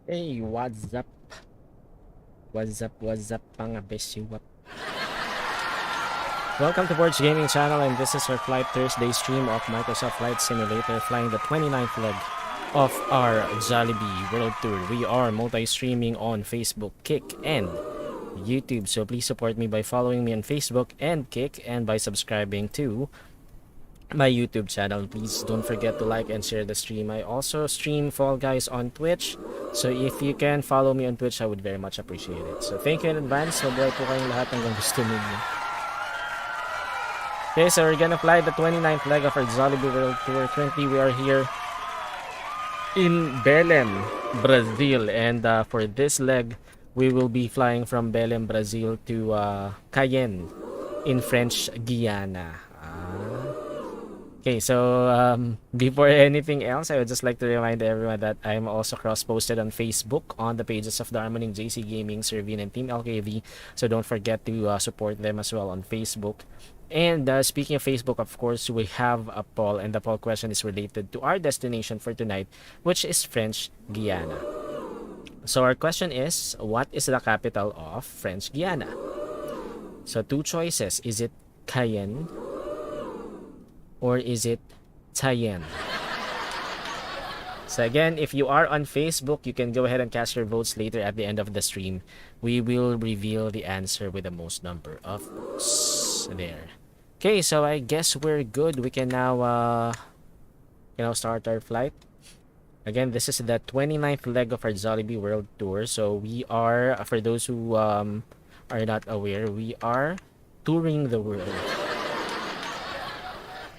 Hey, what's up? What's up, mga Beshiewap? Welcome to Borg's Gaming Channel, and this is our Flight Thursday stream of Microsoft Flight Simulator, flying the 29th leg of our Jollibee World Tour. We are multi-streaming on Facebook, Kick, and YouTube, so please support me by following me on Facebook and Kick, and by subscribing to my YouTube channel. Please don't forget to like and share the stream. I also stream Fall Guys on Twitch. So if you can follow me on Twitch, I would very much appreciate it. So thank you in advance. Mabuhay po kayong lahat hanggang gusto ninyo. Okay, so we're gonna fly the 29th leg of our Jollibee World Tour. Currently, we are here in Belem, Brazil. And for this leg, we will be flying from Belem, Brazil to Cayenne in French Guiana. Okay, so before anything else, I would just like to remind everyone that I'm also cross-posted on Facebook on the pages of the Harmoning JC Gaming, Servin, and Team LKV. So don't forget to support them as well on Facebook. And speaking of Facebook, of course, we have a poll, and the poll question is related to our destination for tonight, which is French Guiana. So our question is, what is the capital of French Guiana? So two choices. Is it Cayenne? Or is it Cayenne? So again, if you are on Facebook, you can go ahead and cast your votes later at the end of the stream. We will reveal the answer with the most number of votes. There. Okay, so I guess we're good. We can now start our flight. Again, this is the 29th leg of our Jollibee World Tour. So we are, for those who are not aware, we are touring the world.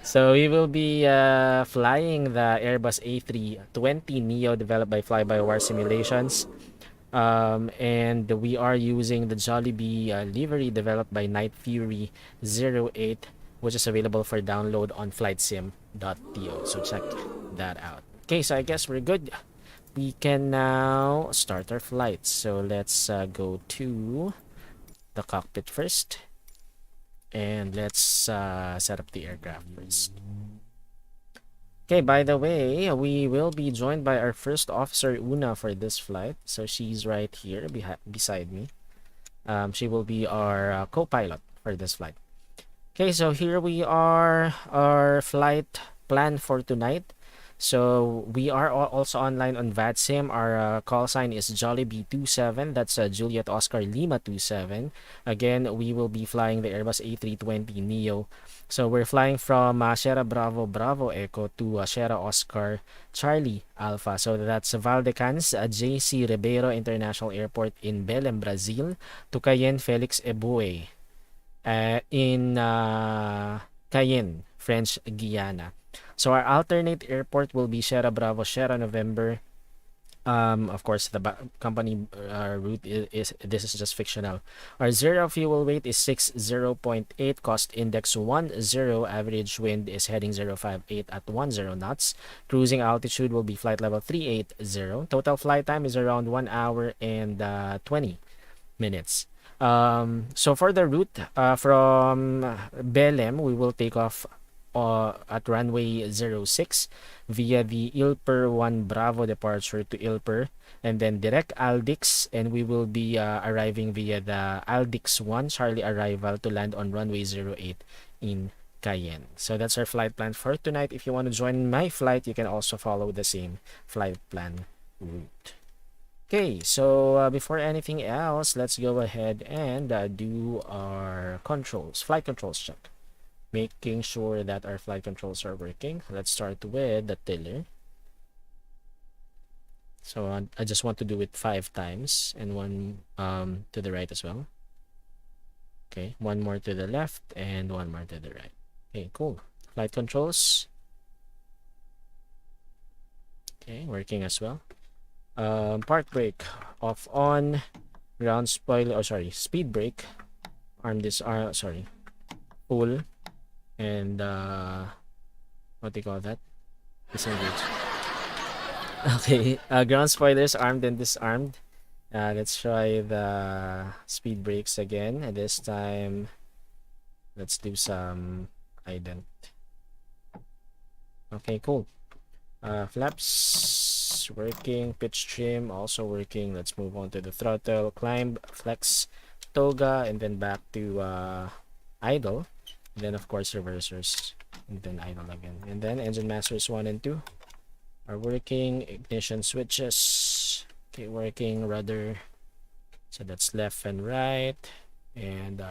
So we will be flying the Airbus A320neo developed by Fly-by-Wire Simulations. And we are using the Jollibee livery developed by Night Fury 08, which is available for download on flightsim.to. So check that out. Okay, so I guess we're good. We can now start our flight. So let's go to the cockpit first. And let's set up the aircraft first. Okay, by the way, we will be joined by our first officer, Una, for this flight. So she's right here beside me. She will be our co-pilot for this flight. Okay, so here we are, our flight plan for tonight. So we are also online on VATSIM. Our call sign is Jollibee27. That's Juliet Oscar Lima 27. Again, we will be flying the Airbus A320neo. So we're flying from Sierra Bravo Bravo Echo to Sierra Oscar Charlie Alpha. So that's Valdecans JC Ribeiro International Airport in Belem, Brazil, to Cayenne Felix Eboué in Cayenne, French Guiana. So our alternate airport will be Sierra Bravo, Sierra November. Of course, the company route is this is just fictional. Our zero fuel weight is 60.8, cost index 10, average wind is heading 058 at 10 knots. Cruising altitude will be flight level 380. Total flight time is around 1 hour and 20 minutes. So for the route from Belem, we will take off at runway 06 via the Ilper 1 Bravo departure to Ilper, and then direct Aldix, and we will be arriving via the Aldix 1 Charlie arrival to land on runway 08 in Cayenne. So that's our flight plan for tonight. If you want to join my flight, you can also follow the same flight plan route. Okay, so before anything else, let's go ahead and do our flight controls check. Making sure that our flight controls are working. Let's start with the tiller. So I just want to do it 5 times, and one to the right as well. Okay, one more to the left and one more to the right. Okay, cool. Flight controls. Okay, working as well. Park brake off on. Ground spoiler, speed brake. Full. And what do you call that? Disengage. Okay, ground spoilers armed and disarmed. Let's try the speed brakes again. And this time, let's do some ident. Okay, cool. Flaps is working. Pitch trim also working. Let's move on to the throttle. Climb, flex, toga, and then back to idle. And then of course reversers. And then idle again. And then engine masters 1 and 2 are working. Ignition switches. Okay, working. Rudder. So that's left and right. And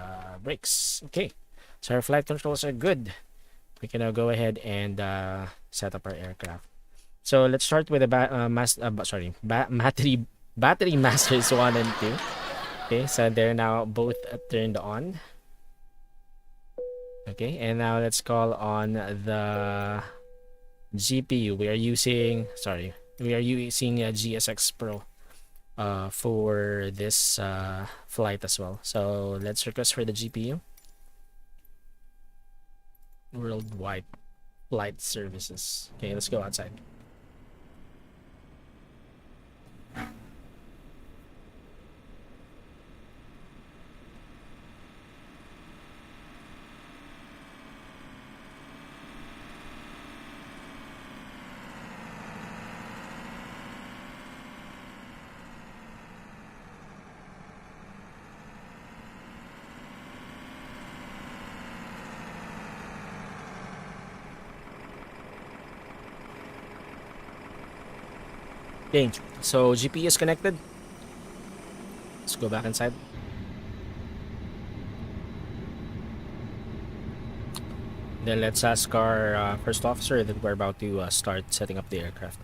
brakes. Okay. So our flight controls are good. We can now go ahead and set up our aircraft. So let's start with the battery masters 1 and 2. Okay, so they're now both turned on. Okay, and now let's call on the GPU. We are using a GSX Pro for this flight as well. So let's request for the GPU. Worldwide flight services. Okay, let's go outside. Okay, so GPU is connected. Let's go back inside. Then let's ask our first officer that we're about to start setting up the aircraft.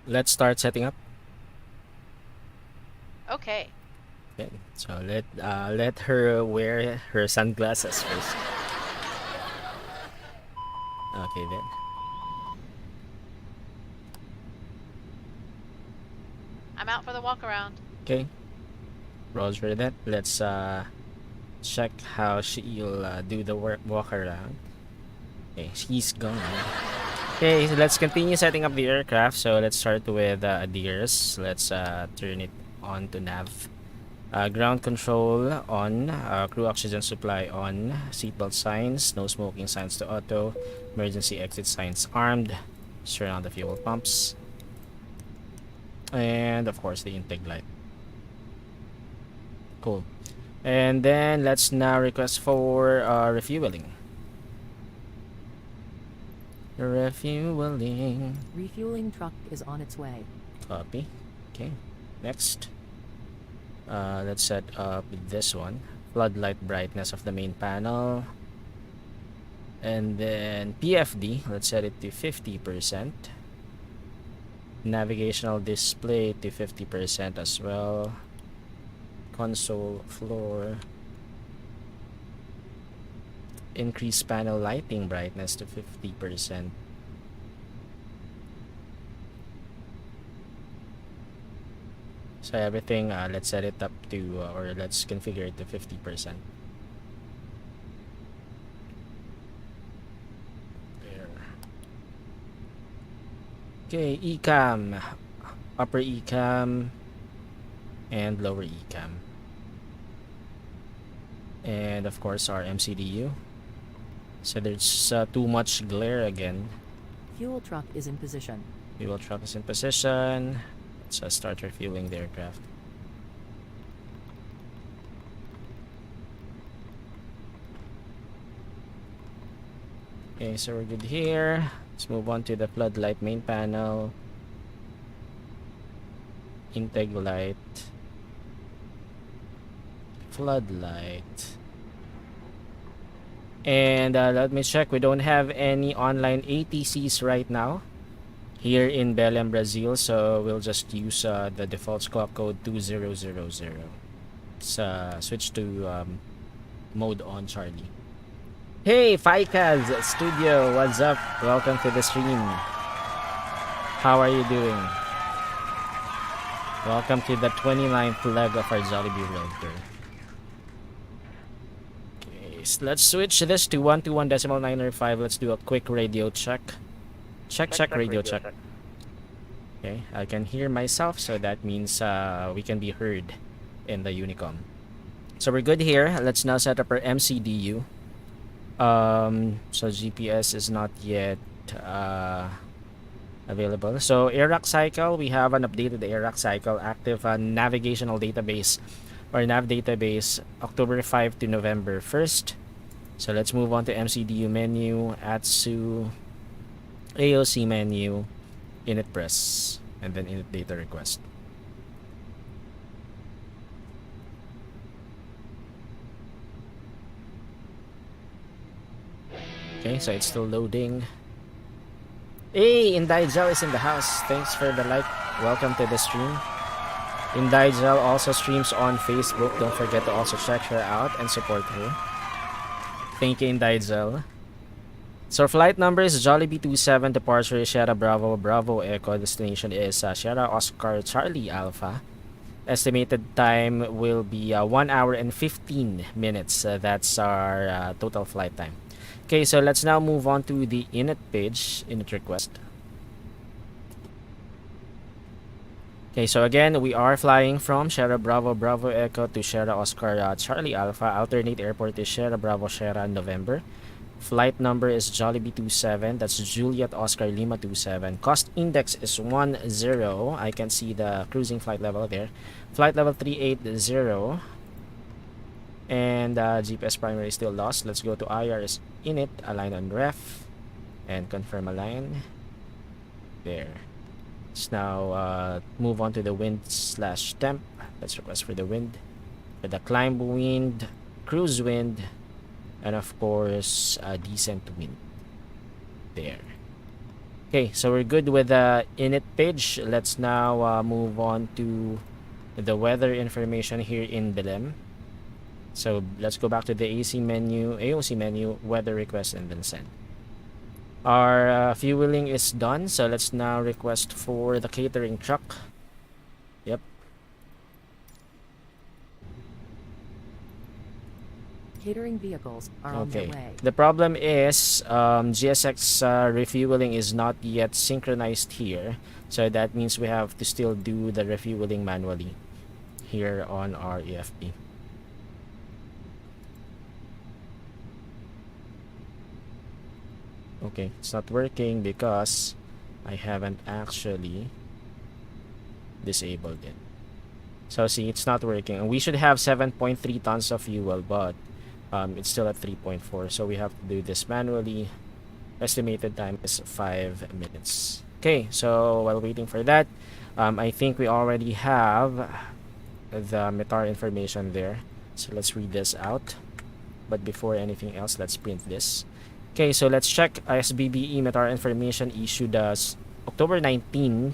Let's start setting up. Okay. Okay, so let her wear her sunglasses first. Okay then. I'm out for the walk around. Okay. Roger that. Let's check how she'll do the walk around. Okay, she's gone. Okay, so let's continue setting up the aircraft. So let's start with ADIRS. Let's turn it on to nav. Ground control on. Crew oxygen supply on. Seatbelt signs. No smoking signs to auto. Emergency exit signs armed. Turn on the fuel pumps. And of course the intake light. Cool. And then let's now request for refueling. Refueling. Refueling truck is on its way. Copy. Okay. Next. Let's set up this one. Floodlight brightness of the main panel. And then PFD. Let's set it to 50%. Navigational display to 50% as well. Console floor. Increase panel lighting brightness to 50%. So everything, let's set it up to, or let's configure it to 50%. Okay, ECAM, upper ECAM, and lower ECAM. And of course our MCDU. So there's too much glare again. Fuel truck is in position. Fuel truck is in position. Let's start refueling the aircraft. Okay, so we're good here. Let's move on to the floodlight main panel. Intake light. Floodlight. And let me check. We don't have any online ATCs right now here in Belem, Brazil. So we'll just use the default squawk code 2000. Let's switch to mode on Charlie. Hey, Faikaz Studio, what's up? Welcome to the stream. How are you doing? Welcome to the 29th leg of our Jollibee World Tour. Okay, so let's switch this to 121.905. Let's do a quick radio check. Check, radio check. Okay, I can hear myself, so that means we can be heard in the Unicom. So we're good here. Let's now set up our MCDU. So GPS is not yet available. So AirRock cycle, we have an updated AirRock cycle active navigational database or nav database October 5 to November 1st. So let's move on to MCDU menu, ATSU, AOC menu, init press, and then init data request. Okay, so it's still loading. Hey, Indigel is in the house. Thanks for the like. Welcome to the stream. Indigel also streams on Facebook. Don't forget to also check her out and support her. Thank you, Indigel. So flight number is Jollibee 27, departure is Sierra Bravo Bravo Echo, destination is Sierra Oscar Charlie Alpha. Estimated time will be 1 hour and 15 minutes. That's our total flight time. Okay, so let's now move on to the init page, init request. Okay, so again, we are flying from Sierra Bravo Bravo Echo to Sierra Oscar Charlie Alpha. Alternate airport is Sierra Bravo Sierra November. Flight number is Jollibee 27. That's Juliet Oscar Lima 27. Cost index is 10. I can see the cruising flight level there. Flight level 380. And GPS primary is still lost. Let's go to IRS init, align on ref, and confirm align. There. Let's now move on to the wind slash temp. Let's request for the wind. For the climb wind, cruise wind, and of course descent wind. There. Okay, so we're good with the init page. Let's now move on to the weather information here in Belem. So let's go back to the AOC menu, weather request, and then send. Our fueling is done, so let's now request for the catering truck. Yep. Catering vehicles are on their way. The problem is GSX refueling is not yet synchronized here, so that means we have to still do the refueling manually here on our EFP. Okay, it's not working because I haven't actually disabled it. So see, it's not working. And we should have 7.3 tons of fuel, but it's still at 3.4. So we have to do this manually. Estimated time is 5 minutes. Okay, so while waiting for that, I think we already have the METAR information there. So let's read this out. But before anything else, let's print this. Okay, so let's check SBBE METAR information issued October 19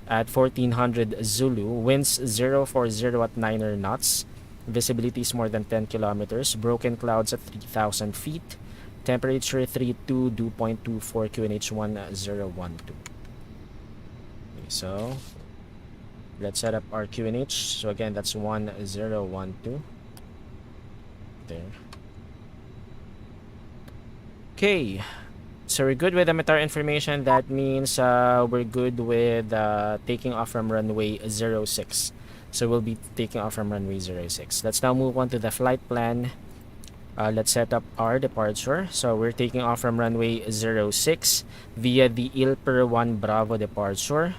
at 1400 Zulu. Winds 040 at 9 knots. Visibility is more than 10 kilometers. Broken clouds at 3,000 feet. Temperature 32, dew point 24, QNH 1012. Okay, so let's set up our QNH. So again, that's 1012. There. Okay, so we're good with the METAR information. That means we're good with taking off from runway 06. So we'll be taking off from runway 06. Let's now move on to the flight plan. Let's set up our departure. So we're taking off from runway 06 via the ILPER 1 Bravo departure.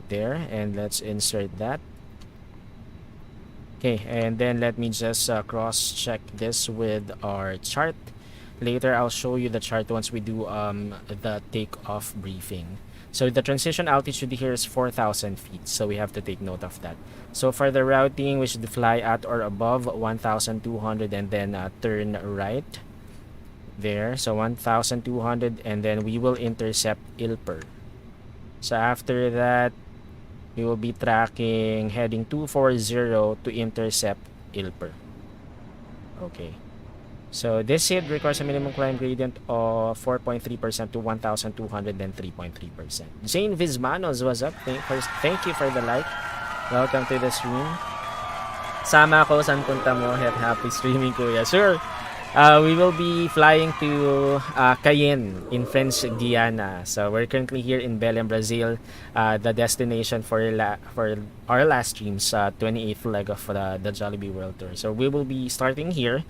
There, and let's insert that. Okay, and then let me just cross-check this with our chart. Later, I'll show you the chart once we do the takeoff briefing. So the transition altitude here is 4,000 feet, so we have to take note of that. So for the routing, we should fly at or above 1,200 and then turn right. There, so 1,200, and then we will intercept ILPER. So after that, we will be tracking heading 240 to intercept ILPER. Okay. So this hit requires a minimum climb gradient of 4.3% to 1,200 and 3.3%. Jane Vizmanos, what's up? Thank you for the like. Welcome to the stream. Sama ako, saan punta mo? Happy streaming, kuya. Sure. We will be flying to Cayenne in French Guiana. So we're currently here in Belem, Brazil. The destination for our last streams, 28th leg of the Jollibee World Tour. So we will be starting here.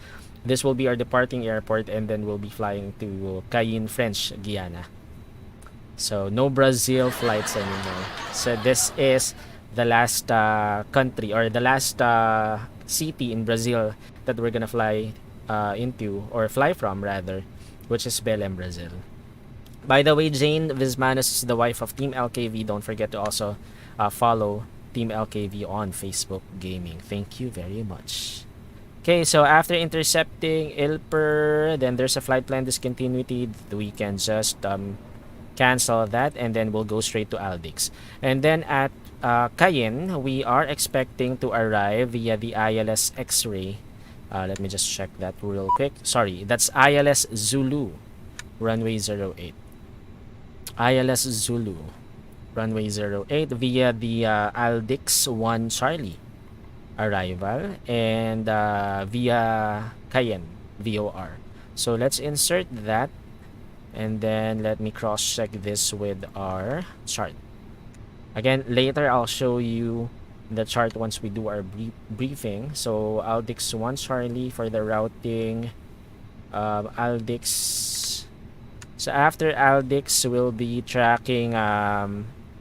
This will be our departing airport, and then we'll be flying to Cayenne, French Guiana. So no Brazil flights anymore. So this is the last country, or the last city in Brazil that we're gonna fly into, or fly from rather, which is Belem, Brazil. By the way, Jane Vismanis is the wife of Team LKV. Don't forget to also follow Team LKV on Facebook Gaming. Thank you very much. Okay, so after intercepting Ilper, then there's a flight plan discontinuity. We can just cancel that, and then we'll go straight to Aldix. And then at Cayenne, we are expecting to arrive via the ILS X-ray. Let me just check that real quick. Sorry, that's ILS Zulu, runway 08. ILS Zulu, runway 08 via the Aldix 1 Charlie arrival, and via Cayenne VOR. So let's insert that, and then let me cross check this with our chart. Again, later I'll show you the chart once we do our briefing. So Aldix 1 Charlie for the routing. Aldix. So after Aldix, we'll be tracking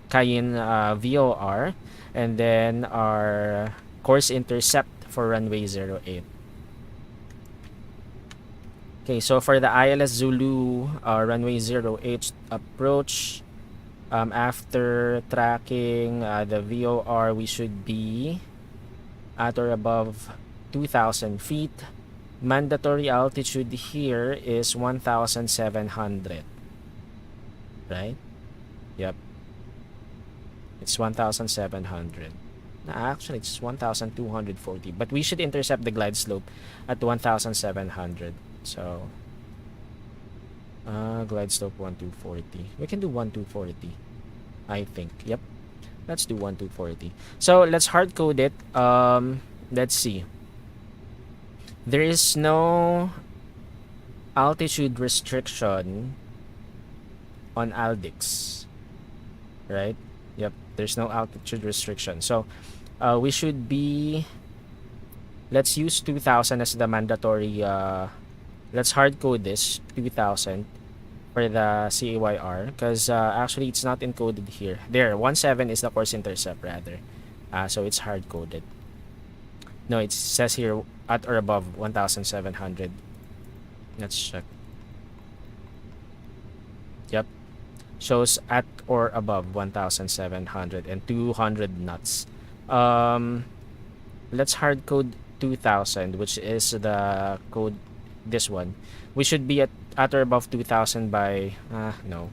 Cayenne VOR, and then our course intercept for runway 08. Okay, so for the ILS Zulu runway 08 approach, after tracking the VOR, we should be at or above 2,000 feet. Mandatory altitude here is 1,700. Right? Yep. It's 1,700. Actually, it's 1,240. But we should intercept the glide slope at 1,700. So, glide slope 1,240. We can do 1,240. I think. Yep. Let's do 1,240. So, let's hard code it. Let's see. There is no altitude restriction on Aldix. Right? Yep. There's no altitude restriction. So, we should be... Let's use 2,000 as the mandatory... let's hard code this 2,000 for the CAYR, because actually it's not encoded here. There, 17 is the course intercept rather. So it's hard coded. No, it says here at or above 1,700. Let's check. Yep. Shows at or above 1,700 and 200 knots. Let's hard code 2,000, which is the code, this one. We should be at or above 2,000 by no,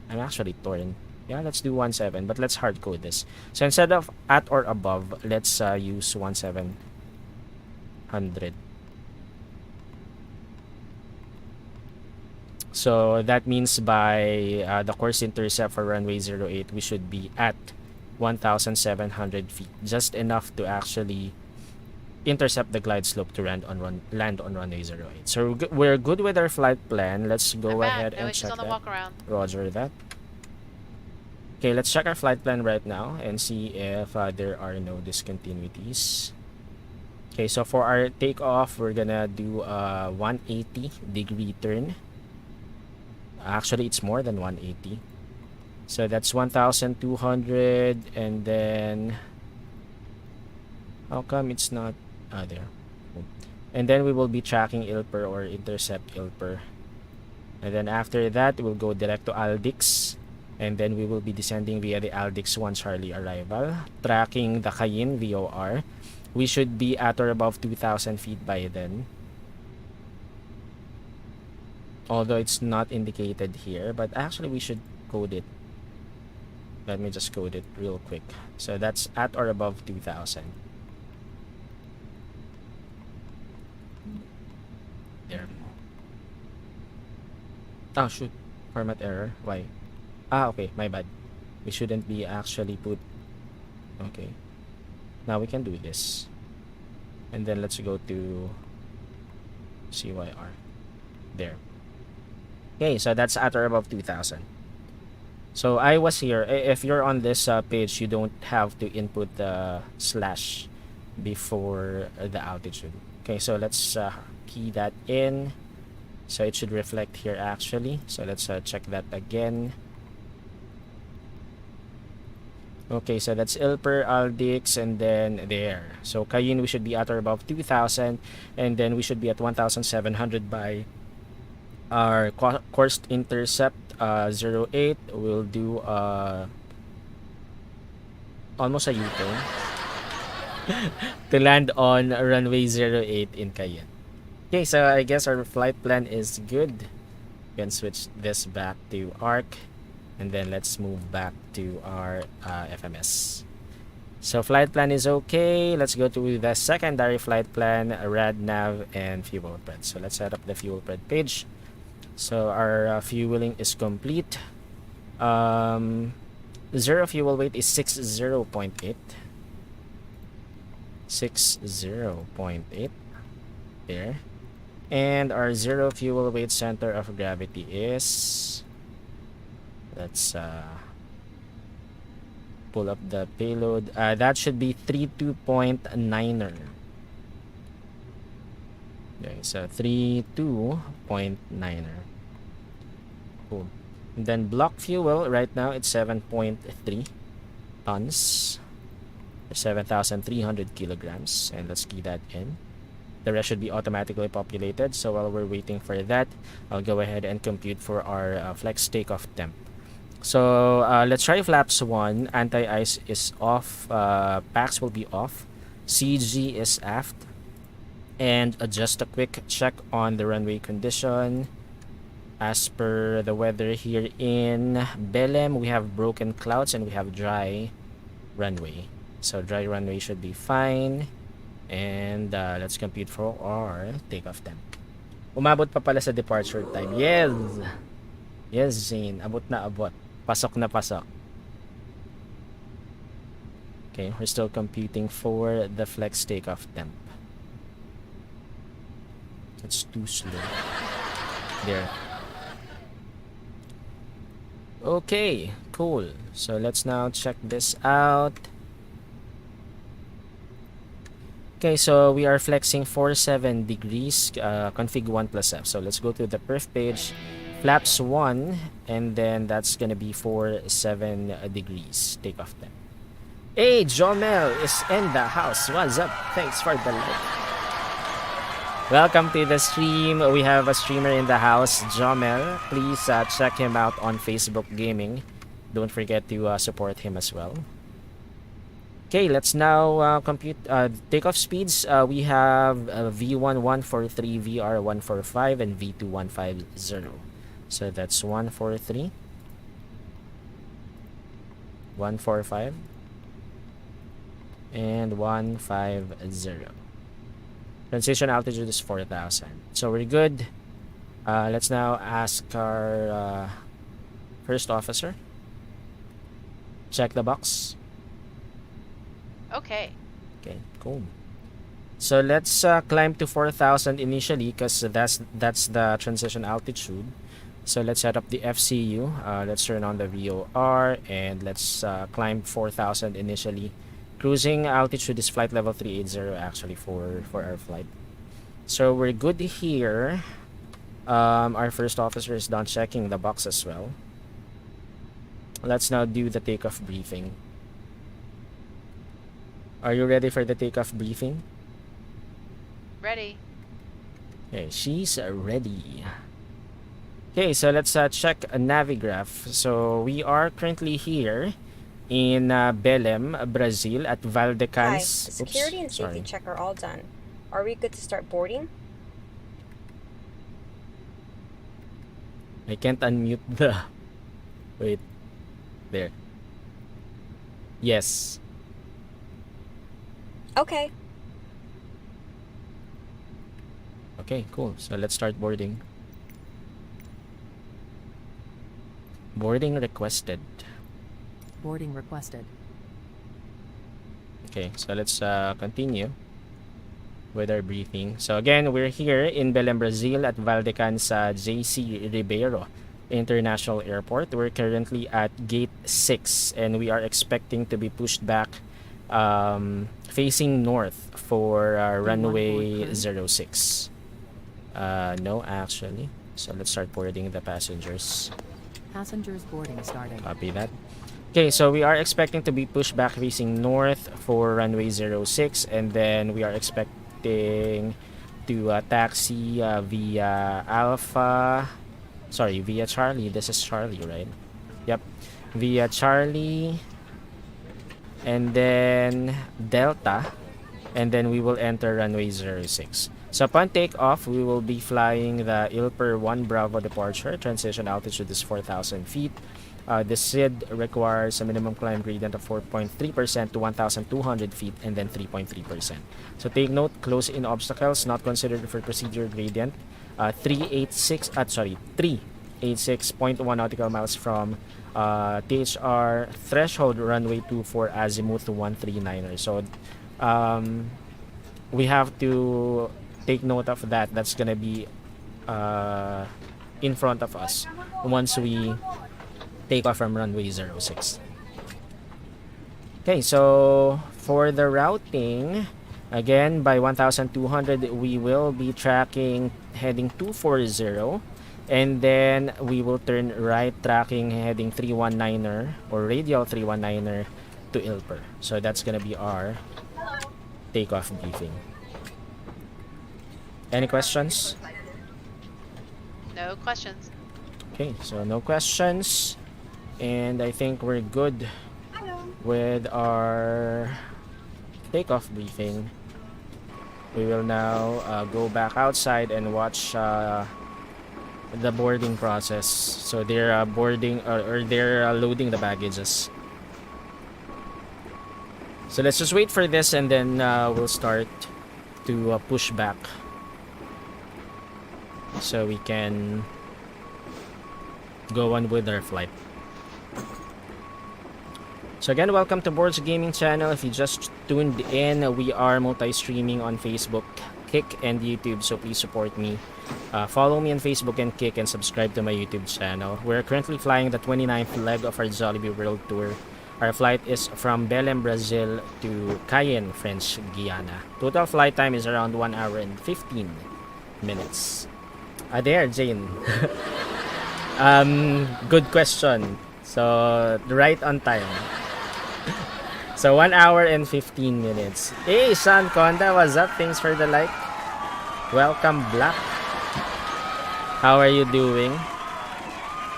I'm actually torn. Yeah, let's do 17, but let's hard code this. So instead of at or above, let's use 1,700. So that means by the course intercept for runway 08, we should be at 1,700 feet, just enough to actually intercept the glide slope to land on runway 08. So we're good with our flight plan. Let's go ahead and check that. Walk around. Roger that. Okay, let's check our flight plan right now and see if there are no discontinuities. Okay, so for our takeoff, we're gonna do a 180-degree turn. Actually, it's more than 180. So that's 1,200, and then how come it's not there? And then we will be tracking Ilper or intercept Ilper. And then after that, we'll go direct to Aldix. And then we will be descending via the Aldix 1 Charlie arrival, tracking the Cayenne VOR. We should be at or above 2,000 feet by then. Although it's not indicated here, but actually we should code it. Let me just code it real quick. So that's at or above 2,000. There. Oh shoot, format error. Why? Okay, my bad. We shouldn't be actually put... Okay. Now we can do this. And then let's go to CYR. There. Okay, so that's at or above 2,000. So I was here. If you're on this page, you don't have to input the slash before the altitude. Okay, so let's key that in. So it should reflect here actually. So let's check that again. Okay, so that's Ilper, Aldix, and then there. So Cayenne, we should be at or above 2,000, and then we should be at 1,700 by our course intercept 08. We'll do almost a U-turn to land on runway 08 in Cayenne. Okay, so I guess our flight plan is good. We can switch this back to ARC, and then let's move back to our FMS. So flight plan is okay. Let's go to the secondary flight plan, rad nav, and fuel spread. So let's set up the fuel spread page. So our fueling is complete. Zero fuel weight is 60.8. 60.8 there. And our zero fuel weight center of gravity is, let's pull up the payload. That should be 32.9er. Okay, so 32.9er. Cool. And then block fuel right now it's 7.3 tons, 7,300 kilograms, and let's key that in. The rest should be automatically populated. So while we're waiting for that, I'll go ahead and compute for our flex takeoff temp. So let's try flaps 1. Anti-ice is off. Packs will be off. CG is aft. And just a quick check on the runway condition. As per the weather here in Belem, we have broken clouds and we have dry runway. So dry runway should be fine. And let's compute for our takeoff temp. Umabot pa pala sa departure time. Yes! Yes, Zane. Abot na abot. Pasok na pasok. Okay, we're still computing for the flex takeoff temp. It's too slow. There. Okay, cool. So let's now check this out. Okay, so we are flexing 47 degrees, config 1 plus F. So let's go to the perf page, flaps 1, and then that's gonna be 47 degrees takeoff time. Hey, Jomel is in the house. What's up? Thanks for the like. Welcome to the stream. We have a streamer in the house, Jomel. Please check him out on Facebook Gaming. Don't forget to support him as well. Okay, let's now compute takeoff speeds. We have V1 143, VR 145, and V2 150. So that's 143, 145, and 150. Transition altitude is 4,000. So we're good. Let's now ask our first officer. Check the box. Okay. Okay, cool. So let's climb to 4,000 initially because that's the transition altitude. So let's set up the FCU. Let's turn on the VOR and let's climb 4,000 initially. Cruising altitude is flight level 380 actually for our flight. So we're good here. Our first officer is done checking the box as well. Let's now do the takeoff briefing. Are you ready for the takeoff briefing? Ready. Okay, she's ready. Okay, so let's check a navigraph. So we are currently here in Belem, Brazil at Hi, the Valdecans. security and safety check are all done. Are we good to start boarding? I can't unmute the... Wait. There. Yes. Okay. Okay, cool. So let's start boarding. Boarding requested. Boarding requested. Okay, so let's continue with our briefing. So again, we're here in Belem, Brazil at Valdecans JC Ribeiro International Airport. We're currently at gate 6 and we are expecting to be pushed back facing north for runway 06. No, actually. So let's start boarding the passengers. Passengers boarding started. Copy that. Okay, so we are expecting to be pushed back facing north for runway 06, and then we are expecting to taxi via Alpha. Sorry, via Charlie. This is Charlie, right? Yep. Via Charlie, and then Delta, and then we will enter runway 06. So upon takeoff, we will be flying the Ilper 1 Bravo departure. Transition altitude is 4,000 feet. The SID requires a minimum climb gradient of 4.3% to 1,200 feet and then 3.3%. So take note, close-in obstacles not considered for procedure gradient. 386.1 nautical miles from THR threshold runway 24 azimuth 139er. So we have to take note of that. That's gonna be in front of us once we take off from runway 06. Okay, so for the routing, again by 1,200 we will be tracking heading 240, and then we will turn right tracking heading 319er or radial 319er to Ilper. So that's gonna be our takeoff briefing. Any questions? No questions. Okay, so no questions, and I think we're good with our takeoff briefing. We will now go back outside and watch the boarding process. So they're boarding or they're loading the baggages. So let's just wait for this, and then we'll start to push back so we can go on with our flight. So again, welcome to Borg's Gaming Channel. If you just tuned in, we are multi-streaming on Facebook, Kick, and YouTube, so please support me. Follow me on Facebook and Kick, and subscribe to my YouTube channel. We're currently flying the 29th leg of our Jollibee World Tour. Our flight is from Belem, Brazil to Cayenne, French Guiana. Total flight time is around 1 hour and 15 minutes. There, Jane. Good question. So, right on time. So 1 hour and 15 minutes. Hey, Sean Conda, what's up? Thanks for the like. Welcome, Black. How are you doing?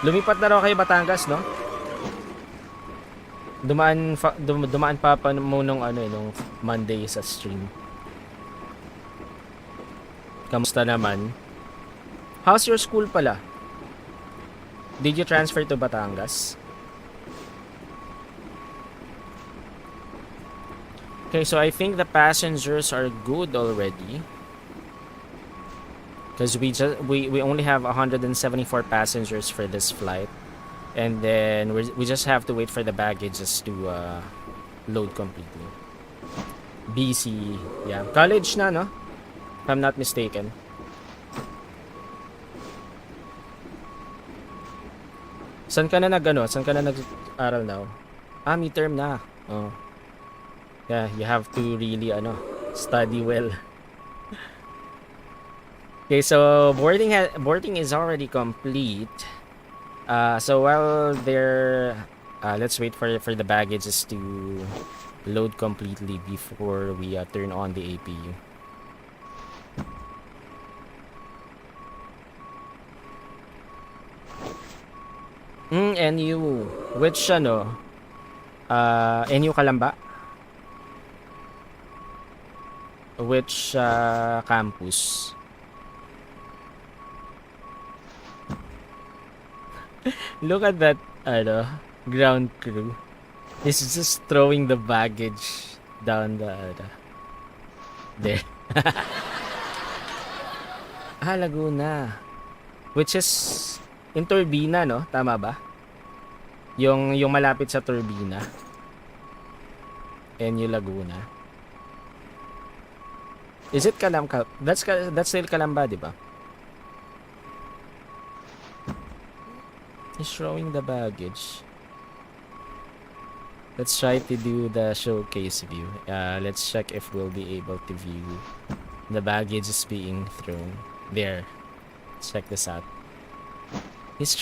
Lumipat na raw kayo Batangas, no? Dumaan pa mo nung nung Monday sa stream. Kamusta naman? How's your school pala? Did you transfer to Batangas? Okay, so I think the passengers are good already. Because we only have 174 passengers for this flight. And then we just have to wait for the baggages to load completely. BC, yeah. College na, no? If I'm not mistaken. Saan ka na nag-aral now? Midterm na. Oh. Yeah, you have to really study well. Okay, so boarding is already complete. So while they're let's wait for the baggages to load completely before we turn on the APU. NU. Which NU Kalamba? Which campus? Look at that ground crew. He's just throwing the baggage down there. Laguna. Which is in Turbina, no? Tama ba? Yung malapit sa Turbina. NU Laguna. Is it Kalamba? That's still Kalamba, di ba? He's showing the baggage. Let's try to do the showcase view. Let's check if we'll be able to view the baggage is being thrown. There. Check this out. He's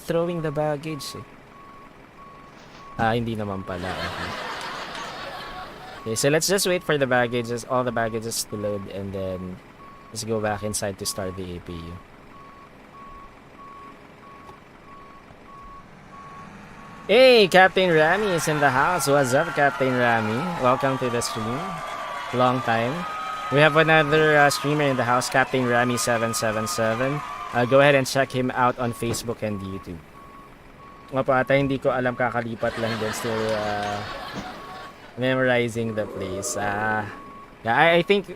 throwing the baggage. Hindi naman pala. Okay. Okay, so let's just wait for the baggages, all the baggages to load, and then let's go back inside to start the APU. Hey, Captain Rami is in the house. What's up, Captain Rami? Welcome to the stream. Long time. We have another streamer in the house, Captain Rami777. Go ahead and check him out on Facebook and YouTube. Nga po ata, hindi ko alam, kakalipat lang din, still memorizing the place. Yeah, I think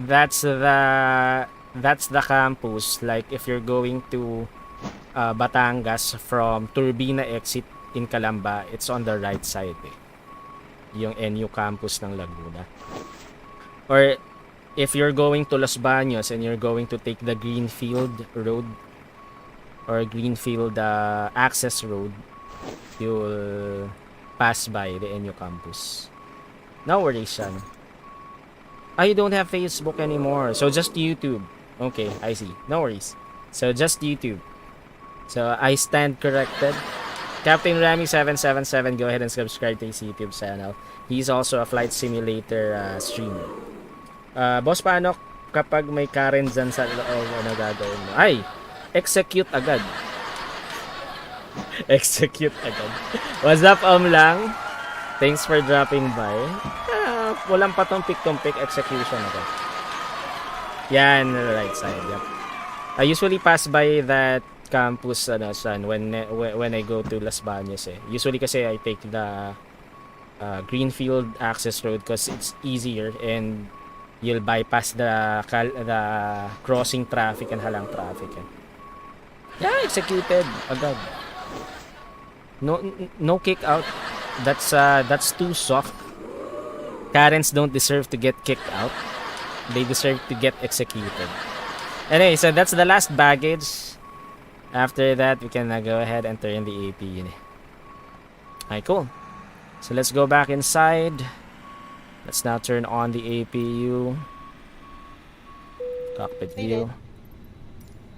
that's the campus. Like if you're going to Batangas from Turbina exit in Calamba, it's on the right side yung NU campus ng Laguna. Or if you're going to Los Baños and you're going to take the Greenfield Road or Greenfield access road, you'll pass by the NU campus. No worries, Sean. You don't have Facebook anymore, so just YouTube. Okay, I see. No worries. So just YouTube. So I stand corrected. Captain Rami777, go ahead and subscribe to his YouTube channel. He's also a flight simulator streamer. Boss, paano kapag may Karen dyan sa loob, ano gagawin mo? Ay! Execute agad. Execute agad. What's up, Lang? Thanks for dropping by. Walang patumpik-tumpik, execution agad. Yan, right side. Yep. I usually pass by that campus when I go to Las Bañas. Usually kasi I take the Greenfield access road because it's easier and you'll bypass the crossing traffic and halang traffic. Yeah, executed agad. No kick out. That's too soft. Karens don't deserve to get kicked out. They deserve to get executed. Anyway, so that's the last baggage. After that, we can go ahead and turn the AP unit. Alright, cool. So let's go back inside. Let's now turn on the APU. Cockpit view.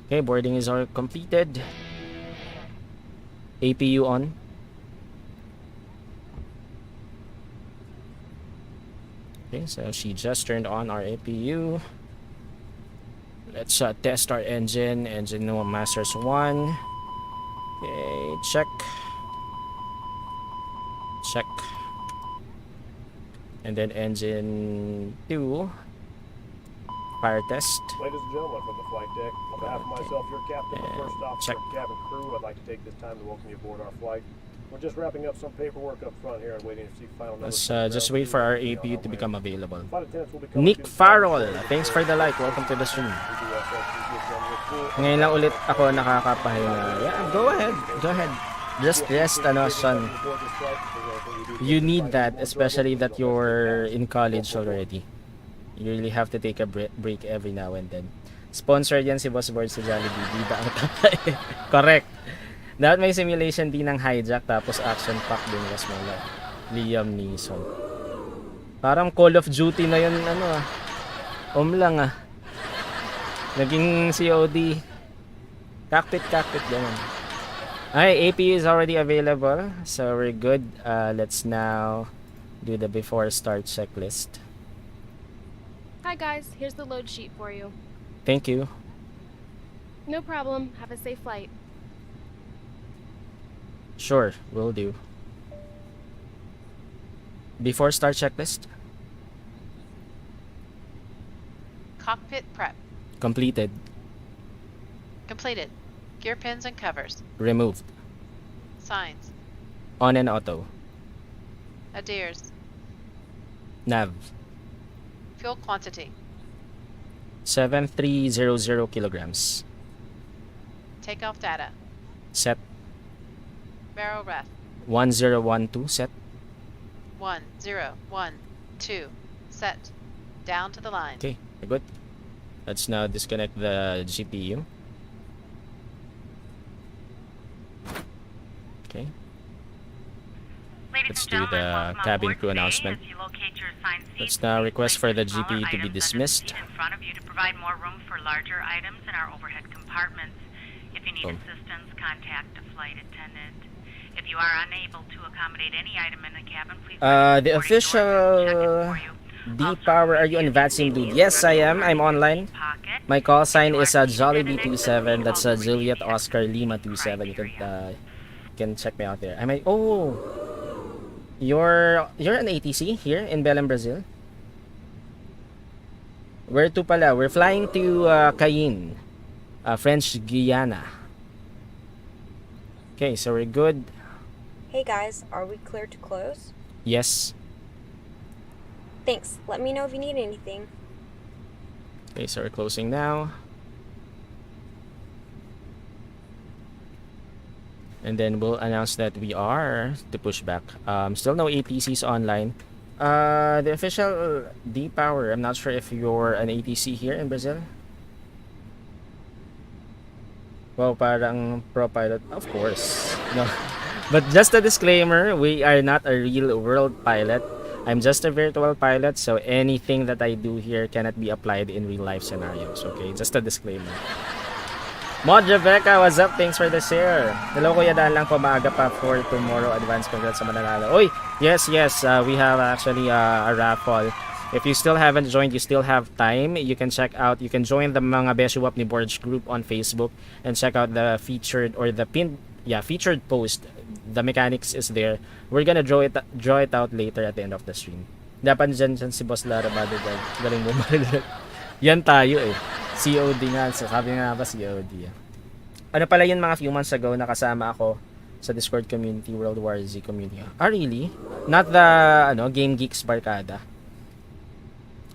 Okay, boarding is all completed. APU on. Okay, so she just turned on our APU. Let's test our engine. Engine no masters 1. Okay, check. Check. And then engine 2. Fire test. Ladies and gentlemen from the flight deck, on behalf of myself, your captain, the first officer, check. and cabin crew, I'd like to take this time to welcome you aboard our flight. We're just wrapping up some paperwork up front here and waiting to see final numbers. Let's just wait for our APU to become available. Flight attendants will be coming Nick to the Farrell, side. thanks for the like. Welcome to the stream. We do ask that you give them your full- Ngayon lang ulit ako nakakapahinga. Yeah, go ahead. Go ahead. Just rest, son. You need that, especially that you're in college already. You really have to take a break every now and then. Sponsored yan si Boss Borg sa Jollibee. Bida ang tatay. Correct. Dapat may simulation din ng hijack tapos action pack din was mula. Liam Neeson. Parang Call of Duty na yun lang Naging COD. Cockpit ganun. Alright, AP is already available. So we're good. Let's now do the before start checklist. Hi guys, here's the load sheet for you. Thank you. No problem. Have a safe flight. Sure, will do. Before start checklist. Cockpit prep. Completed. Completed. Gear pins and covers. Removed. Signs. On and auto. Adheres. Nav. Fuel quantity. 7300 kilograms. Takeoff data. Set. Barrel rest. 1012 set. 1, 0, 1, 2. Set. Down to the line. Okay, we're good. Let's now disconnect the GPU. Okay. Let's do the cabin crew announcement. Let's now request for the GPU to be dismissed. In front of you to provide more room for larger items in our overhead compartments. If you need assistance, contact a flight attendant. If you are unable to accommodate any item in the cabin, please The official D-Power, are you on Vatsim dude? Yes, I am. I'm online. My call sign is Jollibee 27. That's Juliet Oscar Lima 27. You can check me out there. I might. Oh, you're an ATC here in Belem, Brazil. Where to pala? We're flying to Cayenne, French Guiana. Okay, so we're good. Hey guys, are we clear to close? Yes. Thanks. Let me know if you need anything. Okay, so we're closing now. And then we'll announce that we are to push back. Still no ATCs online. The official D-Power, I'm not sure if you're an ATC here in Brazil. Wow, parang pro pilot. Of course. No. But just a disclaimer, we are not a real world pilot. I'm just a virtual pilot, so anything that I do here cannot be applied in real life scenarios, okay? Just a disclaimer. Mod Rebecca, what's up? Thanks for the share. Hello, Kuya Dan lang po, maaga pa for tomorrow. Advance congrats sa mananalo. Oy, yes, we have actually a raffle. If you still haven't joined, you still have time. You can check out, you can join the mga Beshiewap ni Borg group on Facebook and check out the featured or the pinned, featured post. The mechanics is there. We're gonna draw it out later at the end of the stream. Dapat dyan si Boss Lara Bodyguard. Galing mo marilag. Yan tayo eh. COD nga. Sabi nga ba COD. Ano pala yun, mga few months ago, nakasama ako sa Discord community, World War Z community. Ah, really? Not the Game Geeks Barkada.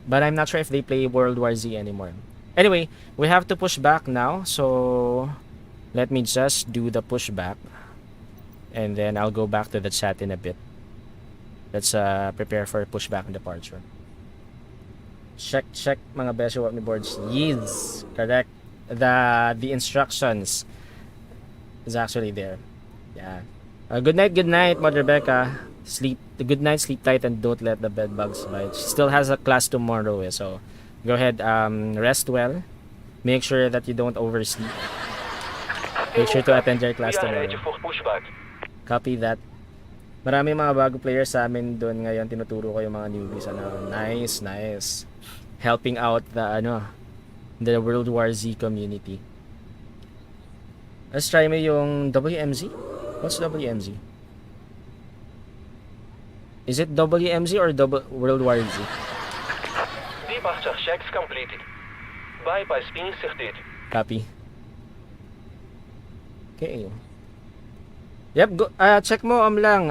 But I'm not sure if they play World War Z anymore. Anyway, we have to push back now. So, let me just do the pushback. And then I'll go back to the chat in a bit. Let's prepare for pushback and departure. Check mga Beshiewap ni Borg. Yes, correct. The instructions is actually there. Yeah. Good night, Mother Rebecca. Good night, sleep tight, and don't let the bed bugs bite. She still has a class tomorrow, so go ahead, rest well. Make sure that you don't oversleep. Make sure to attend your class tomorrow. Copy that. Marami mga bago players sa amin doon ngayon. Tinuturo ko yung mga newbies. Nice. Helping out the World War Z community. Let's try mo yung WMZ. What's WMZ? Is it WMZ or World War Z? Departure checks completed. Bypass inserted. Copy. Okay. Yep, go, check mo lang.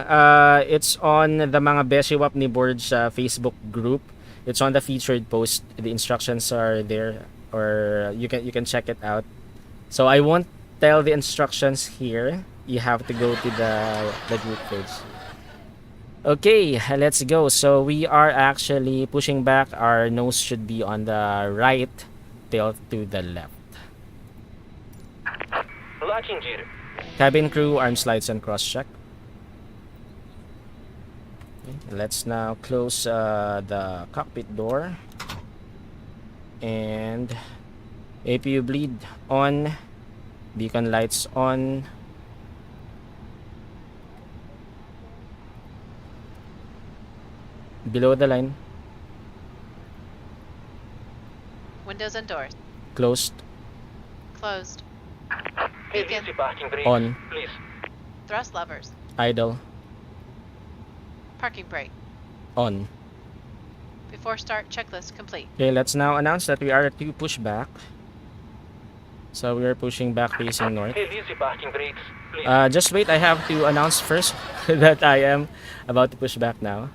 It's on the mga Beshiewap ni Borg Facebook group. It's on the featured post. The instructions are there, or you can check it out. So I won't tell the instructions here. You have to go to the group page. Okay, let's go. So we are actually pushing back. Our nose should be on the right, tail to the left. Locking gear. Cabin crew, arms, lights, and cross check. Okay, let's now close the cockpit door. And APU bleed on. Beacon lights on. Below the line. Windows and doors. Closed. Closed. Release the parking brake. On. Please. Thrust levers. Idle. Parking brake. On. Before start, checklist complete. Okay, let's now announce that we are to push back. So we are pushing back facing north. Release the parking brakes. Please. Just wait, I have to announce first that I am about to push back now.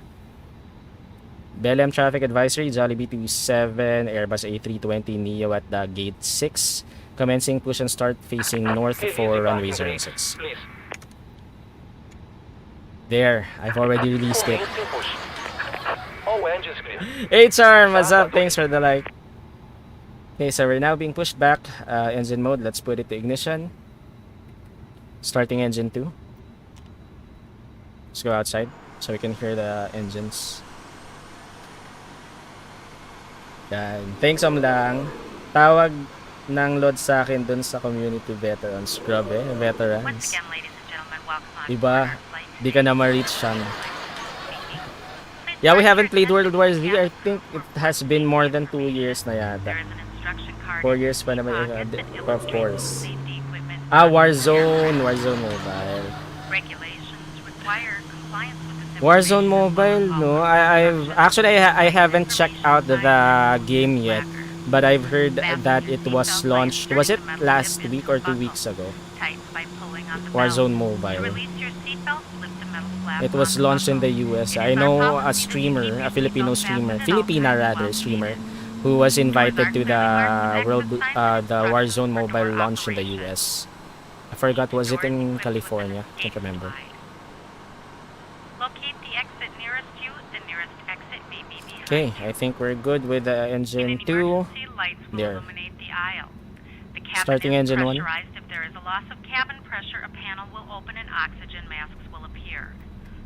Belem traffic advisory, Jollibee 27, Airbus A320 Neo at the gate 6. Commencing push and start facing north for runway 06. Please. There, I've already released it. Commencing push. All engines clear. HR, what's up? Thanks for the like. Okay, so we're now being pushed back. Engine mode, let's put it to ignition. Starting engine 2. Let's go outside so we can hear the engines. Yan. Thanks, lang. Tawag ng load sa akin dun sa community veterans. Grabe, Once veterans. again, ladies and gentlemen, welcome Diba? Di ka na ma-reach siya. Yeah, we haven't played World War Z. I think it has been more than 2 years na yata. 4 years pa naman yun, of course. Warzone Mobile. Warzone Mobile, no? I've actually I haven't checked out the game yet, but I've heard that it was launched. Was it last week or 2 weeks ago? Warzone Mobile. It was launched in the US. I know a streamer, a Filipino streamer, Filipina rather streamer, who was invited to the the Warzone Mobile launch in the US. I forgot, was it in California? Can't remember. Locate the exit nearest you. The nearest exit may be behind Okay, I think we're good with the engine 2. emergency, lights will There. illuminate the aisle. The cabin Starting is engine 1. pressurized. If there is a loss of cabin pressure, a panel will open and oxygen masks will appear.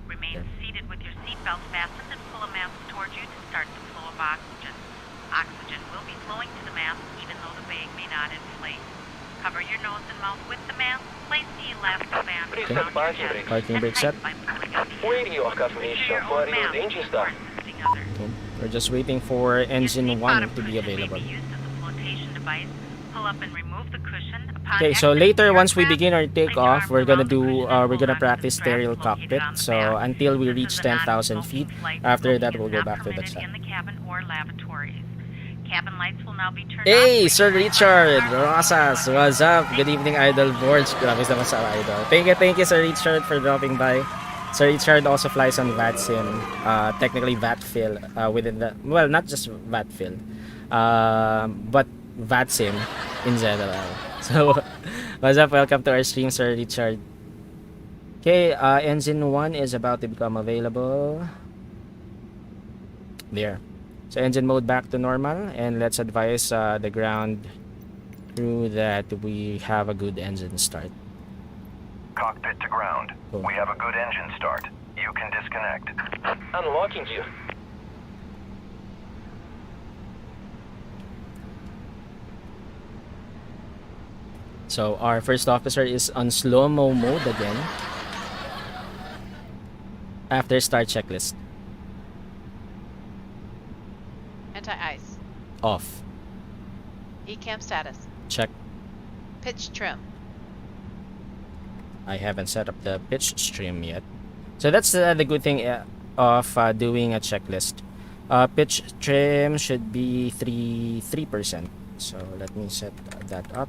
Remain seated with your seatbelt fastened and pull a mask towards you to start the flow of oxygen. Oxygen will be flowing to the mask even though the bag may not inflate. Cover your nose and mouth with the mask. Place the elastic band Please around set your parking chest brake. Parking and brake set. tighten by pulling on the Where end. your confirmation for your engine start? Assisting others. Okay. We're just waiting for engine Your seat 1 bottom to be cushion available. May be used as a flotation device. Pull up and remove the cushion. Upon Okay, so exiting later the once we aircraft, begin our place your takeoff, arms we're gonna around the do cushion and we're gonna hold onto the practice straps stereo located cockpit. on the So back. until we This reach is a 10,000 non-smoking feet, flight. after that Smoking we'll is go not back to the permitted chat. in the cabin or lavatories. Cabin lights will now be turned Hey, off. Sir Richard Rosas, what's up? Good evening, Idol Borg. Grabe naman sa Idol. Thank you, Sir Richard, for dropping by. Sir Richard also flies on VATSIM, technically VATFIL, within the, well, not just VATFIL, but VATSIM in general. So, what's up? Welcome to our stream, Sir Richard. Okay, engine 1 is about to become available. There. So engine mode back to normal, and let's advise the ground crew that we have a good engine start. Cockpit to ground. Cool. We have a good engine start. You can disconnect. Unlocking gear. So our first officer is on slow-mo mode again. After start checklist. Anti-ice. Off. E-cam status. Check. Pitch trim. I haven't set up the pitch stream yet. So that's the good thing of doing a checklist. Pitch trim should be 3%. So let me set that up.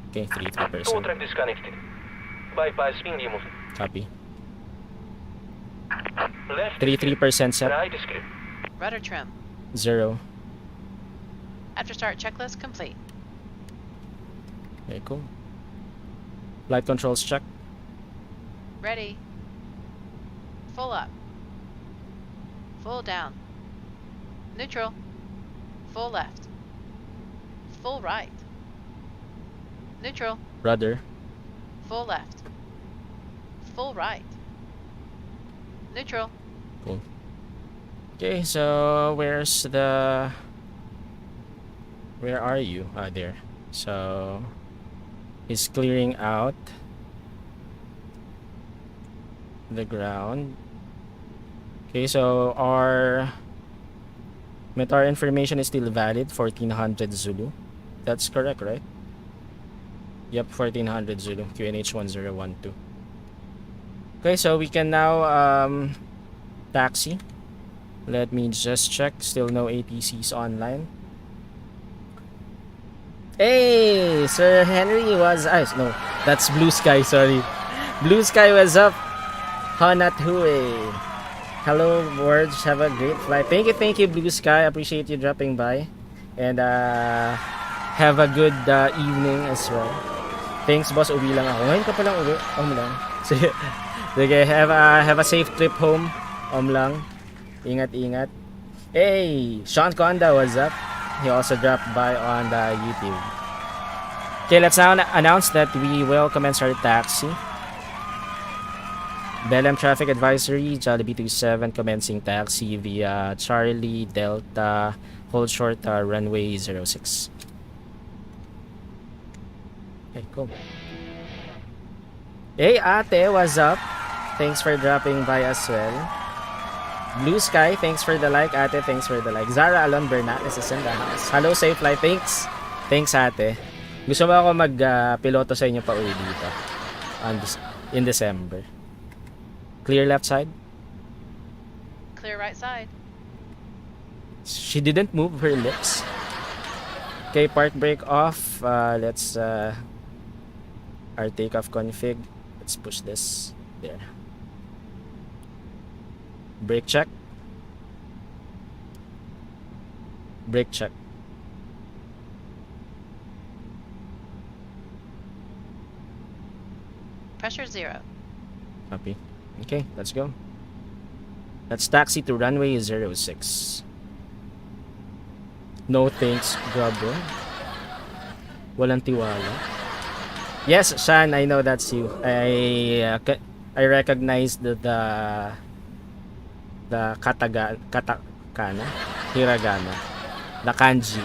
Okay, 3%. Tow track disconnected. Bypass wing removal. Copy. Left 3% set. right script. Rudder trim. 0. After start checklist complete. Okay, cool. Flight controls check. Ready. Full up. Full down. Neutral. Full left. Full right. Neutral. Rudder. Full left. Full right. Neutral. Cool. Okay, so where are you? There. So he's clearing out the ground. Okay, so our METAR information is still valid, 1400 Zulu. That's correct, right? Yep, 1400 Zulu, QNH 1012. Okay, so we can now taxi. Let me just check. Still no ATCs online. Hey, Sir Henry was no, that's Blue Sky, sorry. Blue Sky was up. Hanat Hue. Hello, Borg. Have a great flight. Thank you, Blue Sky. Appreciate you dropping by. And have a good evening as well. Thanks, boss. Uwi lang ako. Ngayon ka palang uwi. Lang. Sige, have a safe trip home. Lang. Ingat. Hey, Sean Conda, what's up? He also dropped by on the YouTube. Okay, let's now announce that we will commence our taxi. Belem traffic advisory, Jollibee 27 commencing taxi via Charlie Delta, hold short runway 06. Okay, cool. Hey ate, what's up? Thanks for dropping by as well. Blue Sky, thanks for the like ate, thanks for the like. Zara Alon Bernales is in the house. Hello Safe Flight, thanks. Thanks ate. Gusto mo ako mag-piloto sa inyo pa uwi dito in December. Clear left side. Clear right side. She didn't move her lips. Okay, park brake off. Let's our takeoff config. Let's push this there. Brake check. Brake check. Pressure 0. Copy. Okay, let's go. Let's taxi to runway 06. No thanks, grabber. Walang tiwala. Yes, Shan, I know that's you. I recognize the katakana, hiragana, the kanji.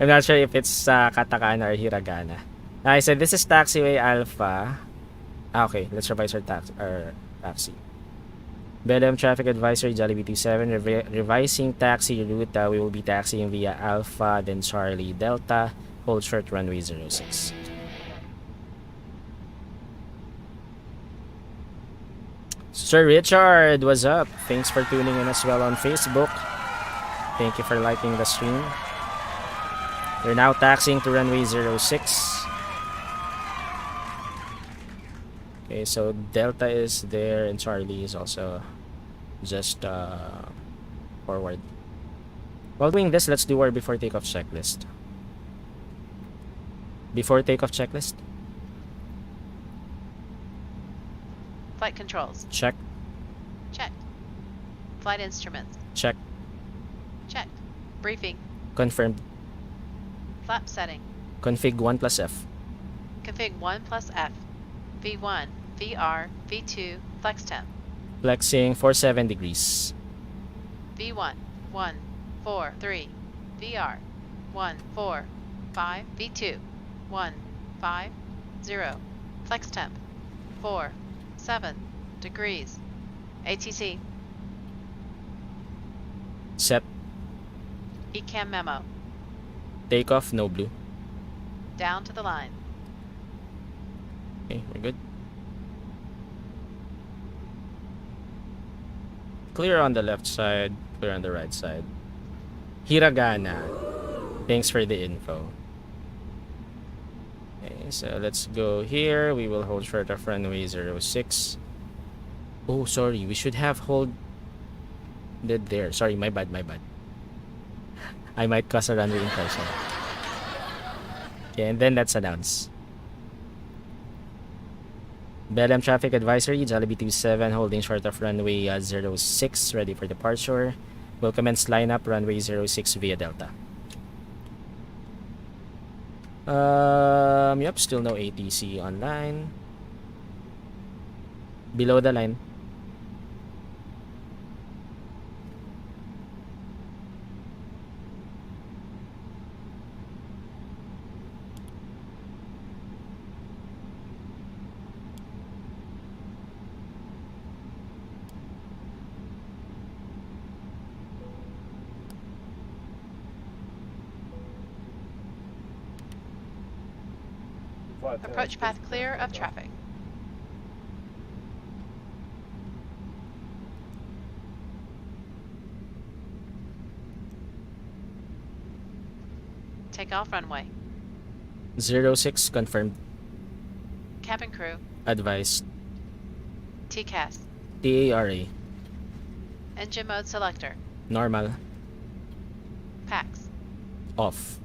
I'm not sure if it's katakana or hiragana. I said this is taxiway Alpha. Okay, let's revise our taxi. Belem traffic advisory Jollibee 27 revising taxi route. We will be taxiing via Alpha, then Charlie Delta. Hold short runway 06. Sir Richard, what's up? Thanks for tuning in as well on Facebook. Thank you for liking the stream. We're now taxiing to runway 06. Okay, so Delta is there and Charlie is also just forward. While doing this, let's do our before takeoff checklist. Before takeoff checklist. Flight controls. Check. Check. Flight instruments. Check. Check. Briefing. Confirmed. Flap setting. Config 1 plus F. Config 1 plus F. V1, VR, V2, flex temp. Flexing 47 degrees. V1, 1, 4, 3. VR, 1, 4, 5. V2, 1, 5, 0. Flex temp, 4, 7 degrees. ATC. Set. ECAM memo. Takeoff, no blue. Down to the line. Okay, we're good. Clear on the left side, clear on the right side. Hiragana. Thanks for the info. Okay, so let's go here. We will hold short of runway 06. Oh, sorry. We should have hold there. Sorry, my bad, my bad. I might cause a runway incursion. Okay, and then let's announce. Belem traffic advisory, Jollibee 27 holding short of runway 06, ready for departure. Will commence lineup runway 06 via Delta. Yep, still no ATC online. Below the line. Approach path clear of traffic. Take off runway. 06 confirmed. Cabin crew. Advised. TCAS. TARA. Engine mode selector. Normal. PAX. Off.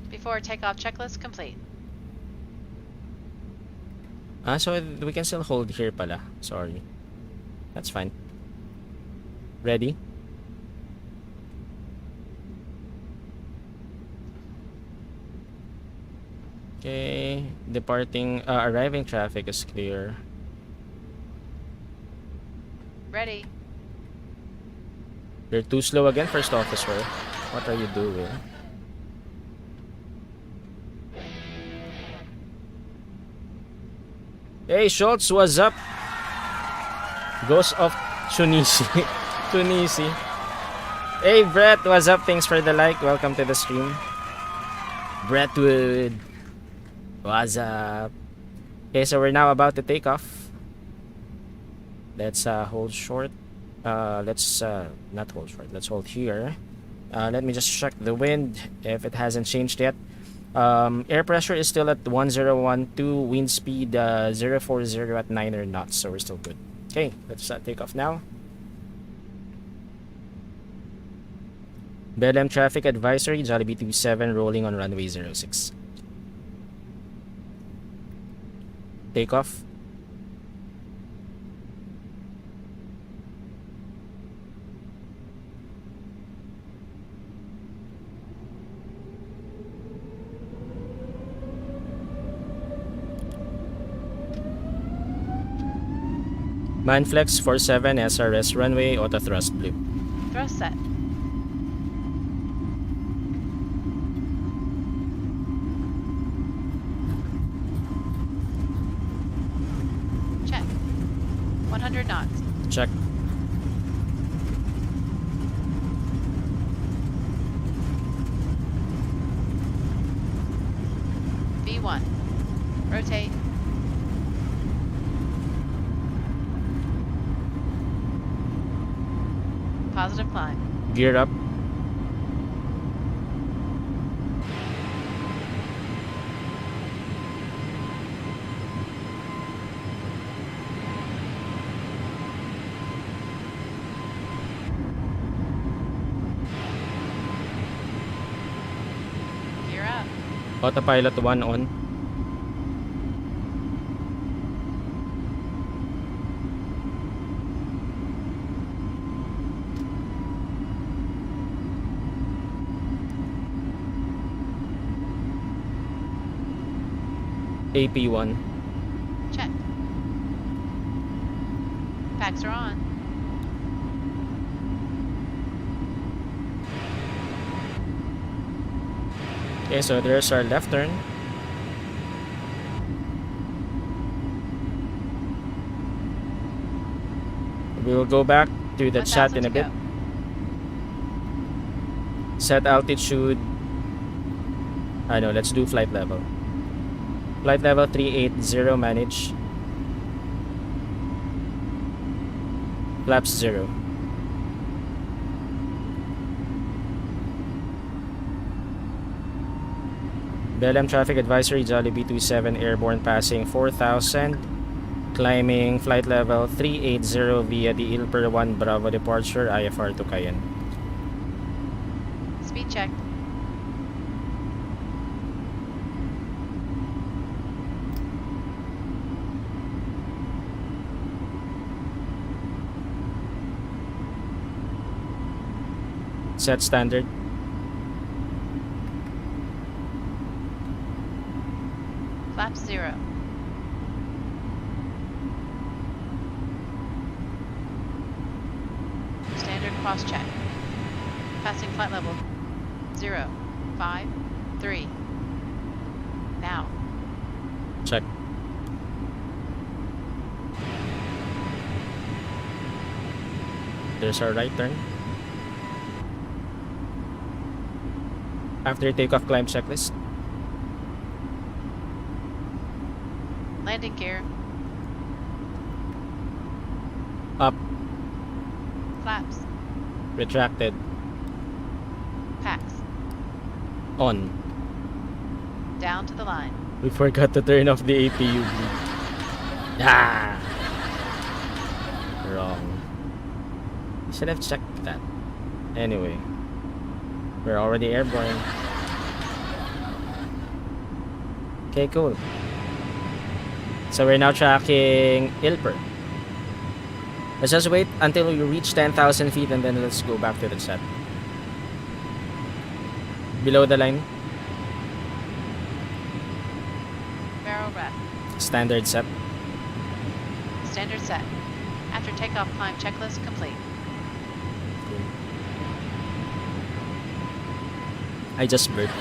Before takeoff checklist complete. So we can still hold here pala. Sorry. That's fine. Ready? Okay. Departing, arriving traffic is clear. Ready. You're too slow again, first officer. What are you doing? Hey, Schultz, what's up? Ghost of Tunisi. Tunisi. Hey, Brett, what's up? Thanks for the like. Welcome to the stream. Brettwood. What's up? Okay, so we're now about to take off. Let's hold short. Let's not hold short. Let's hold here. Let me just check the wind if it hasn't changed yet. Air pressure is still at 1012, wind speed 040 at 9 knots, so we're still good. Okay, let's take off now. Belem traffic advisory, Jollibee 27 rolling on runway 06. Takeoff. Manflex 47 SRS runway, auto thrust blue. Thrust set. Check. 100 knots. Check. V1. Rotate. Positive climb. Gear up. Gear up. Autopilot 1 on. AP1. Check. Packs are on. Okay, so there's our left turn. We will go back to the chat 1,000 in a to bit. go. Set altitude. I know, let's do flight level. Flight level 380 manage. Flaps 0. Belem traffic advisory, Jollibee 27 airborne passing 4,000. Climbing flight level 380 via the Ilper 1 Bravo departure, IFR to Cayenne. Speed check. Set standard. Flaps 0. Standard cross check. Passing flight level 0, 5, 3. Now. Check. There's our right turn. After takeoff, climb checklist. Landing gear. Up. Flaps. Retracted. Packs. On. Down to the line. We forgot to turn off the APU. Ah! Wrong. Should have checked that. Anyway. We're already airborne. Okay, cool. So we're now tracking Ilper. Let's just wait until we reach 10,000 feet and then let's go back to the set. Below the line. Barrel rest. Standard set. Standard set. After takeoff, climb checklist complete. I just burped.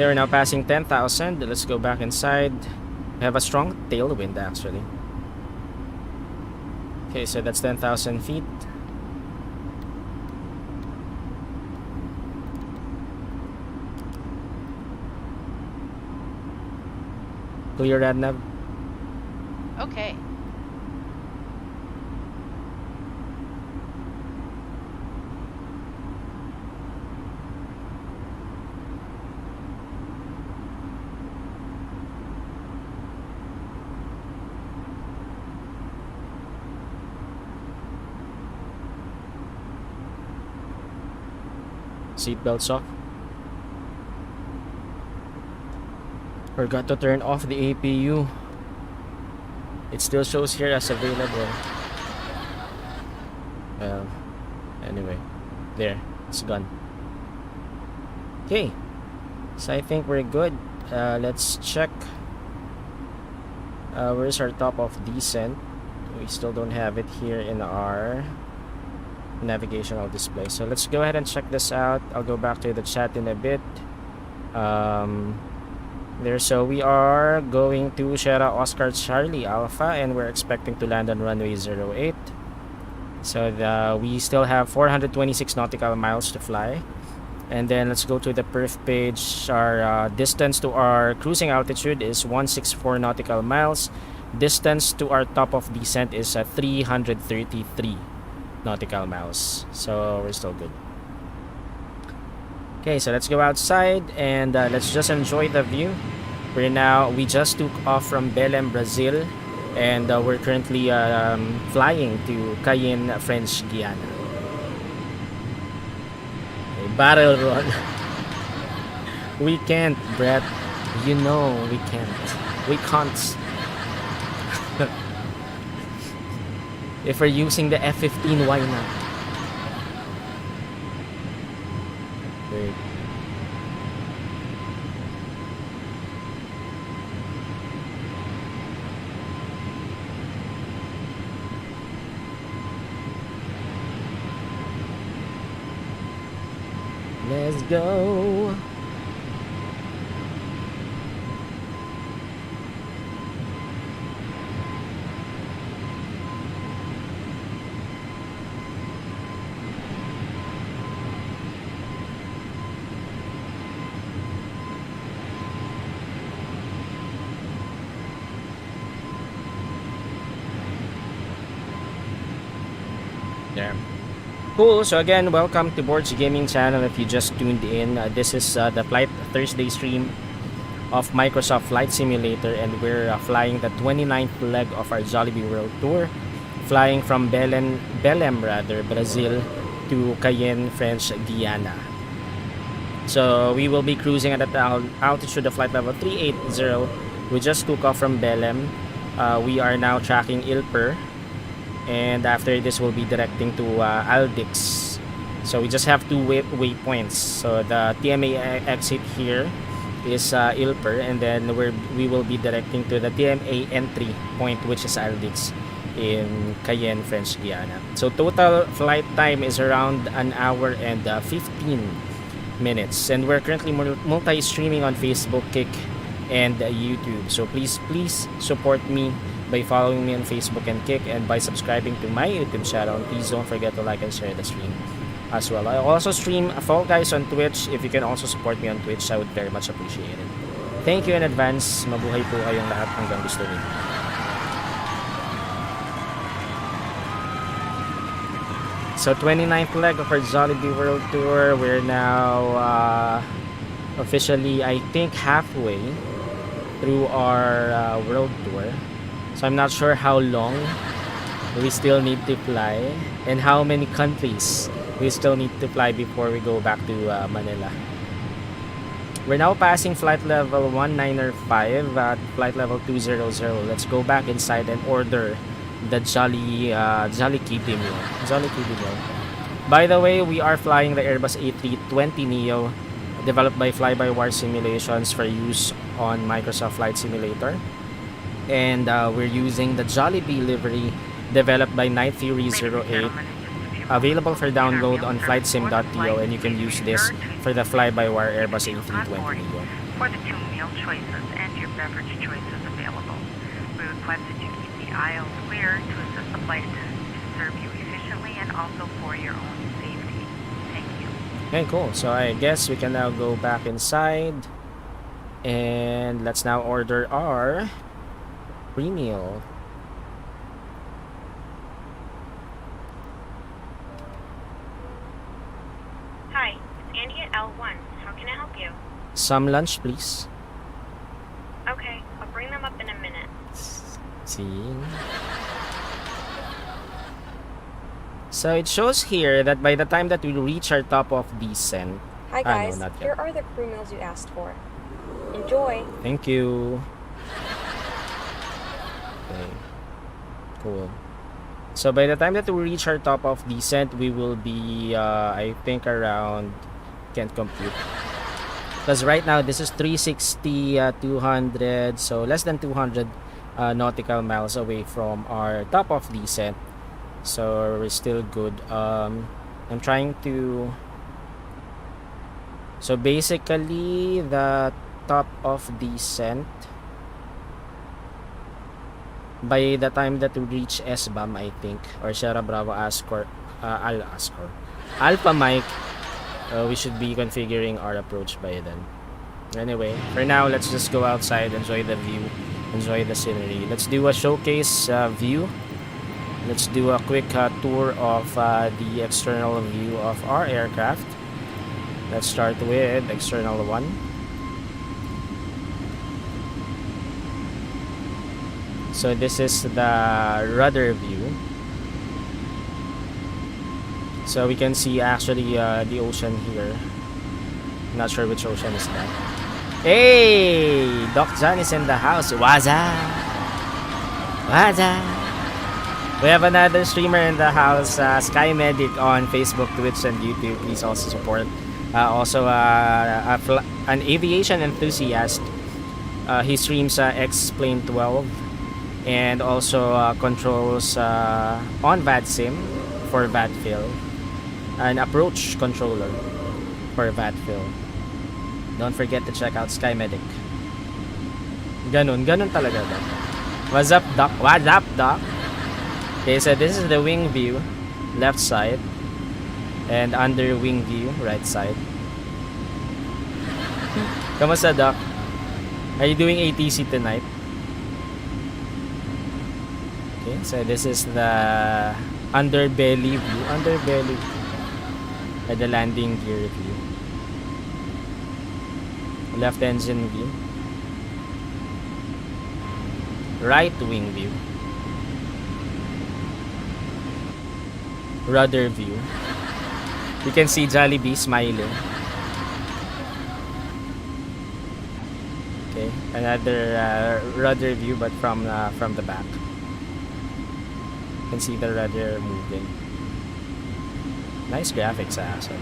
They are now passing 10,000. Let's go back inside. We have a strong tailwind actually. Okay, so that's 10,000 feet. Clear Radnav. Okay. Seatbelts off. Forgot to turn off the APU. It still shows here as available. Well, anyway, there, it's gone. Okay, so I think we're good. Let's check. Where's our top of descent? We still don't have it here in our navigational display. So let's go ahead and check this out. I'll go back to the chat in a bit. There, so we are going to Sierra Oscar Charlie Alpha, and we're expecting to land on runway 08. So we still have 426 nautical miles to fly. And then let's go to the perf page. Our distance to our cruising altitude is 164 nautical miles. Distance to our top of descent is 333 nautical miles. So we're still good. Okay, so let's go outside and let's just enjoy the view. We just took off from Belem, Brazil, and we're currently flying to Cayenne, French Guiana. A barrel run. We can't, Brett. You know we can't. We can't. If we're using the F-15, why not? Wait. Let's go. There. Cool. So again, welcome to Borg's Gaming channel. If you just tuned in, this is the Flight Thursday stream of Microsoft Flight Simulator, and we're flying the 29th leg of our Jollibee World Tour, flying from Belem, Brazil to Cayenne, French Guiana. So we will be cruising at the altitude of flight level 380. We just took off from Belem. We are now tracking Ilper, and after this we'll be directing to Aldix. So we just have two waypoints. So the TMA exit here is Ilper, and then we will be directing to the TMA entry point, which is Aldix in Cayenne, French Guiana. So total flight time is around an hour and 15 minutes, and we're currently multi-streaming on Facebook, Kick, and YouTube. So please support me by following me on Facebook and Kick, and by subscribing to my YouTube channel. And please don't forget to like and share the stream as well. I also stream Fall Guys on Twitch. If you can also support me on Twitch, I would very much appreciate it. Thank you in advance. Mabuhay po kayong lahat hanggang gusto niyo. So 29th leg of our Jollibee World Tour. We're now officially, I think, halfway through our world tour. So I'm not sure how long we still need to fly and how many countries we still need to fly before we go back to Manila. We're now passing flight level 195 at flight level 200. Let's go back inside and order the Jolly Kitty meal. By the way, we are flying the Airbus A320neo, developed by Fly-by-Wire Simulations for use on Microsoft Flight Simulator. And we're using the Jollibee livery developed by Night Theory 08, available for download on flightsim.to, and you can use this for the fly-by-wire Airbus A320neo. for the 2 meal choices and your beverage choices available. We request that you keep the aisles clear to assist the flight attendants to serve you efficiently and also for your own safety. Thank you. Okay, cool. So I guess we can now go back inside. And let's now order our pre-meal. Hi, it's Andy at L1. How can I help you? Some lunch, please. Okay, I'll bring them up in a minute. See. So it shows here that by the time that we reach our top of descent. Hi No, guys, not here yet. are the crew meals you asked for. Enjoy! Thank you. Okay. Cool. So by the time that we reach our top of descent, we will be, I think, around, can't compute. Because right now, this is 360, 200, so less than 200 nautical miles away from our top of descent. So we're still good. I'm trying to... So basically, the top of descent, by the time that we reach SBAM, I think, or Sierra Bravo Ascor, Alpha Mike, we should be configuring our approach by then. Anyway, for now, let's just go outside, enjoy the view, enjoy the scenery. Let's do a showcase view. Let's do a quick tour of the external view of our aircraft. Let's start with external one. So this is the rudder view. So we can see actually the ocean here. Not sure which ocean is that. Hey! Doc John is in the house. What's up? What's up? We have another streamer in the house, Sky Medic on Facebook, Twitch, and YouTube. Please also support. Also, an aviation enthusiast. He streams X-Plane 12 and also controls on VADSIM for VADFIL. An approach controller for VADFIL. Don't forget to check out Sky Medic. Ganun talaga ba? What's up, Doc? What's up, Doc? Okay, so this is the wing view, left side, and under wing view, right side. Kamusta, Doc? Are you doing ATC tonight? Okay, so this is the underbelly view, and the landing gear view. Left engine view. Right wing view. Rudder view. You can see Jollibee smiling. Okay, another rudder view, but from the back. You can see the rudder moving. Nice graphics, actually.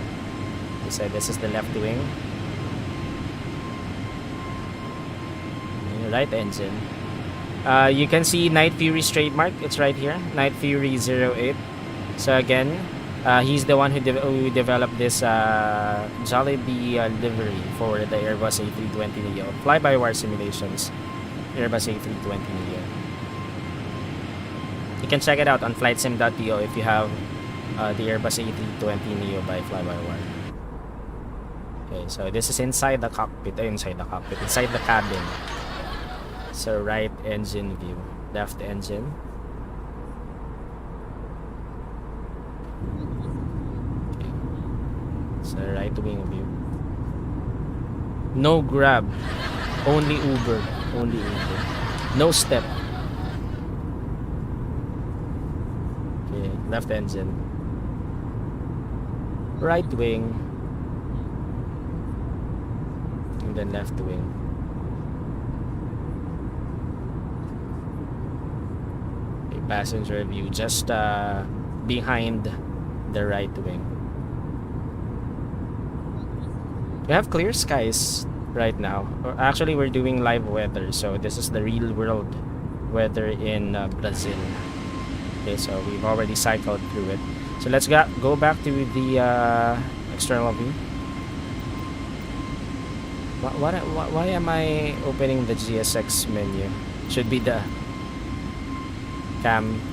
So this is the left wing. Right engine. You can see Night Fury's trademark. It's right here. Night Fury 08. So again, he's the one who developed this Jollibee livery for the Airbus A320neo. Fly-by-wire simulations. Airbus A320neo. You can check it out on flightsim.to if you have the Airbus A320neo by fly-by-wire. Okay, so this is inside the cockpit. Inside the cabin. So right engine view, left engine. Okay. So right wing view. No Grab, only Uber, No step. Okay, left engine. Right wing. And then left wing. Passenger view just behind the right wing. We have clear skies right now. Actually, we're doing live weather, so this is the real world weather in Brazil. Okay, so we've already cycled through it. So let's go back to the external view. Why am I opening the GSX menu? Should be the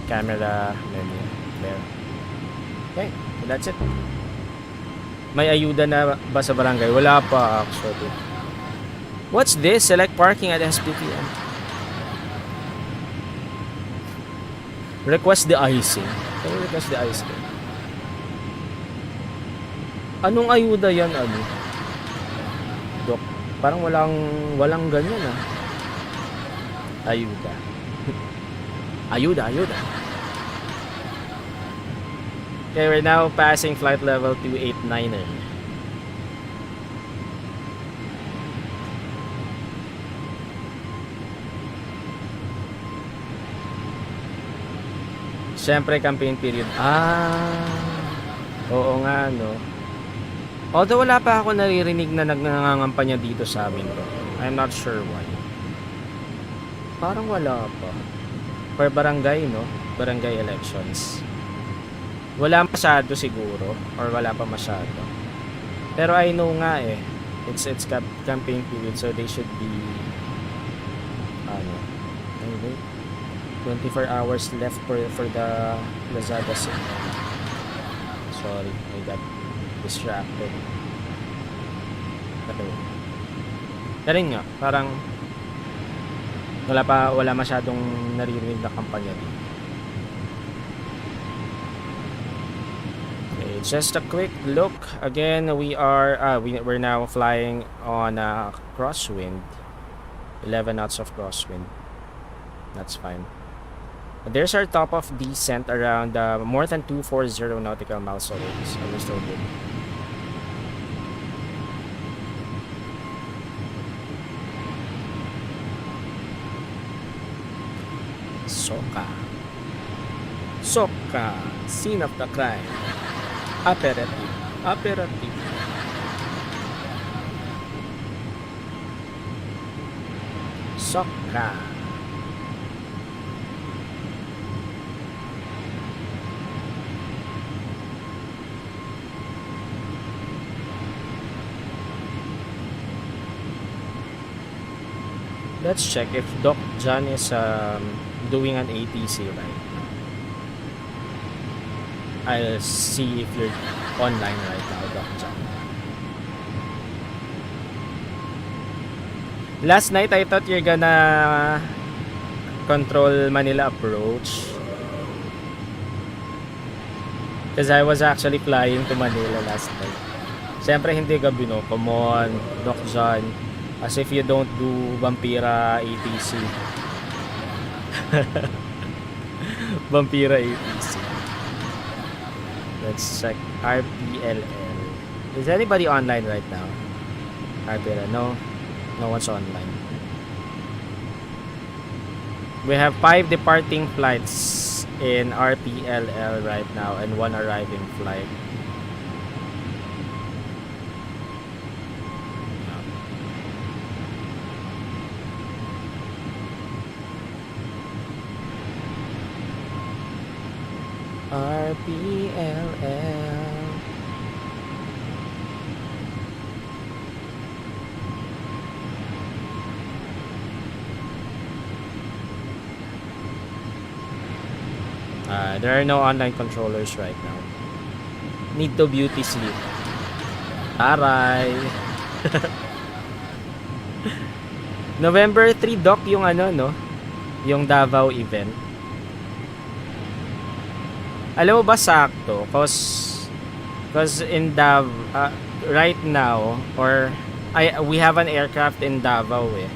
camera menu there. Okay, so that's it. May ayuda na ba sa barangay? Wala pa actually. What's this? Select parking at SBBE. Request the icing. Can you request the icing? Anong ayuda yan, ano? Dok, parang walang ganyan ah. Ayuda. ayuda. Okay, we're now passing flight level 289er. Siyempre, campaign period. Oo nga, no. Although wala pa ako naririnig na nagngangampanya dito sa amin to. I'm not sure why. Parang wala pa. For barangay, no? Barangay elections. Wala masyado siguro. Or wala pa masyado. Pero I know nga eh. It's campaign period, so they should be anyway, 24 hours left for the Lazada sale. Sorry, I got distracted. Pero nga, parang wala masyadong naririnig na kampanya dito. Okay, just a quick look. Again, we're now flying on a crosswind. 11 knots of crosswind. That's fine. There's our top of descent around more than 240 nautical miles away. So we're still good. SOCA, scene of the crime. Operative. SOCA. Let's check if Doc John is doing an ATC right. I'll see if you're online right now, Doc John. Last night I thought you're gonna control Manila approach, because I was actually flying to Manila last night. Siyempre hindi gabi, no? Come on, Doc John. As if you don't do Vampira ATC. Vampira ATC. Let's check RPLL. Is anybody online right now? RPLL, no one's online. We have 5 departing flights in RPLL right now and 1 arriving flight. RPLL. There are no online controllers right now. Need to beauty sleep. Aray. November 3, Doc, yung no? Yung Davao event. Alam mo ba sakto? Cause in right now, we have an aircraft in Davao eh.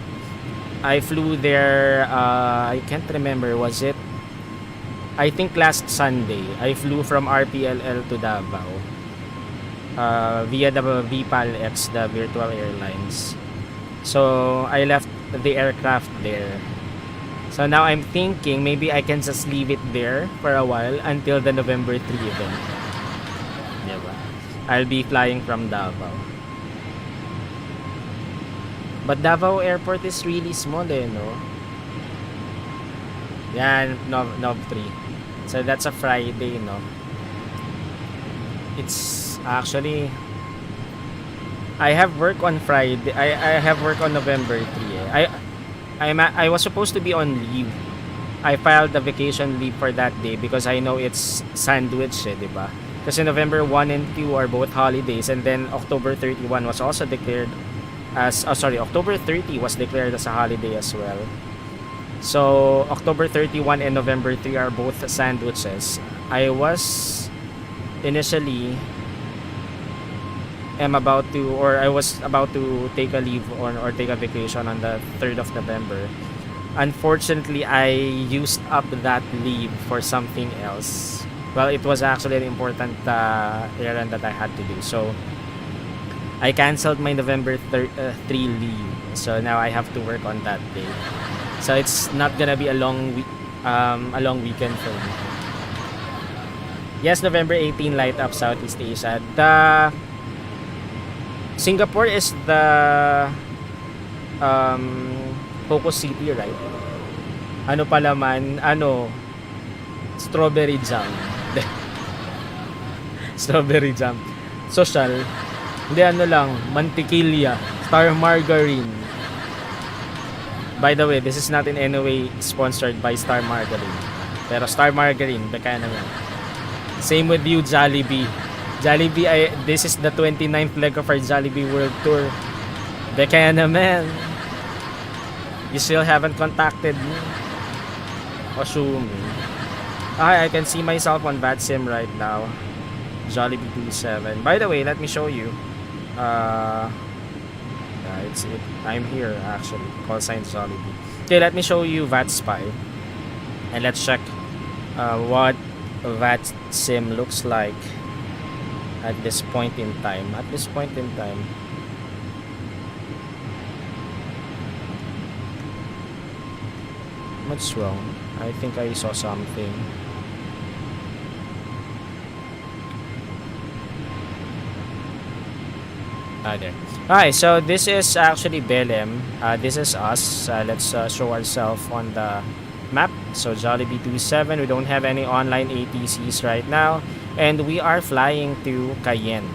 I flew there, I can't remember, was it? I think last Sunday, I flew from RPLL to Davao via the VPAL-X, the virtual airlines. So I left the aircraft there. So now I'm thinking maybe I can just leave it there for a while until the November 3 event. Diba? I'll be flying from Davao. But Davao Airport is really small eh, no? Yan, Nov 3. So that's a Friday, no? It's actually I have work on Friday. I have work on November 3. I was supposed to be on leave. I filed the vacation leave for that day because I know it's sandwich, di ba? Kasi November 1 and 2 are both holidays, and then October 31 was also declared as October 30 was declared as a holiday as well. So October 31 and November 3 are both sandwiches. I was initially I was about to take a leave or take a vacation on the 3rd of November. Unfortunately, I used up that leave for something else. Well, it was actually an important errand that I had to do. So I canceled my November 3 leave. So now I have to work on that day. So it's not gonna be a long weekend for me. Yes, November 18 light up Southeast Asia. The Singapore is the focus city, right? Ano pala man, strawberry jam. Strawberry jam. Social. Hindi, mantikilya, star margarine. By the way, this is not in any way sponsored by Star Margarine. Pero Star Margarine, baka naman. Same with you, Jollibee. Jollibee, this is the 29th leg of our Jollibee World Tour. Baka naman. You still haven't contacted me. Assume. I can see myself on VATSIM right now. Jollibee 27. By the way, let me show you. I'm here actually. Call sign Jollibee. Okay, let me show you VATSpy. And let's check what VATSIM looks like at this point in time. What's wrong? I think I saw something. There. Alright, so this is actually Belem. This is us. Let's show ourselves on the map. So Jollibee 27. We don't have any online ATCs right now. And we are flying to Cayenne.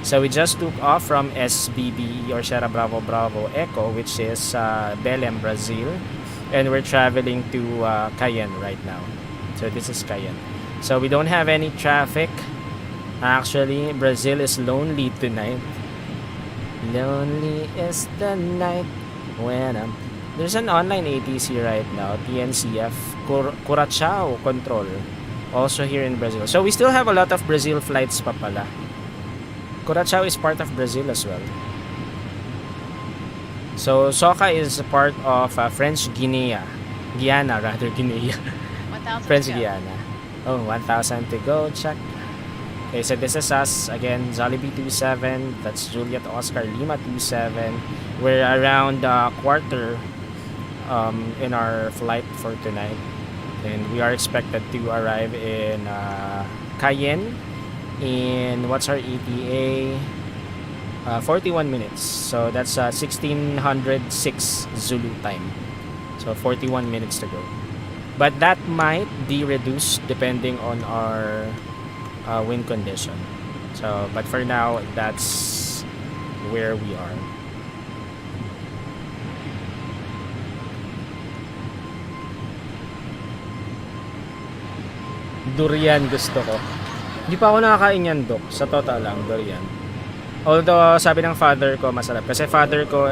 So we just took off from SBBE or Sierra Bravo Bravo Echo, which is Belem, Brazil. And we're traveling to Cayenne right now. So this is Cayenne. So we don't have any traffic. Actually, Brazil is lonely tonight. Lonely is the night when there's an online ATC right now, TNCF Curaçao control, also here in Brazil. So we still have a lot of Brazil flights pa pala. Curaçao is part of Brazil as well. So SOCA is part of French Guiana. French Guiana. Oh, 1,000 to go. Check. Okay, so this is us again, Jollibee 27. That's Juliet Oscar Lima 27. We're around quarter in our flight for tonight, and we are expected to arrive in Cayenne in what's our ETA? 41 minutes. So that's 1606 Zulu time. So 41 minutes to go. But that might be reduced depending on our wind condition. So, but for now, that's where we are. Durian gusto ko. Hindi pa ako nakakain yan, Dok. Sa total lang, durian. Although, sabi ng father ko, masarap. Kasi father ko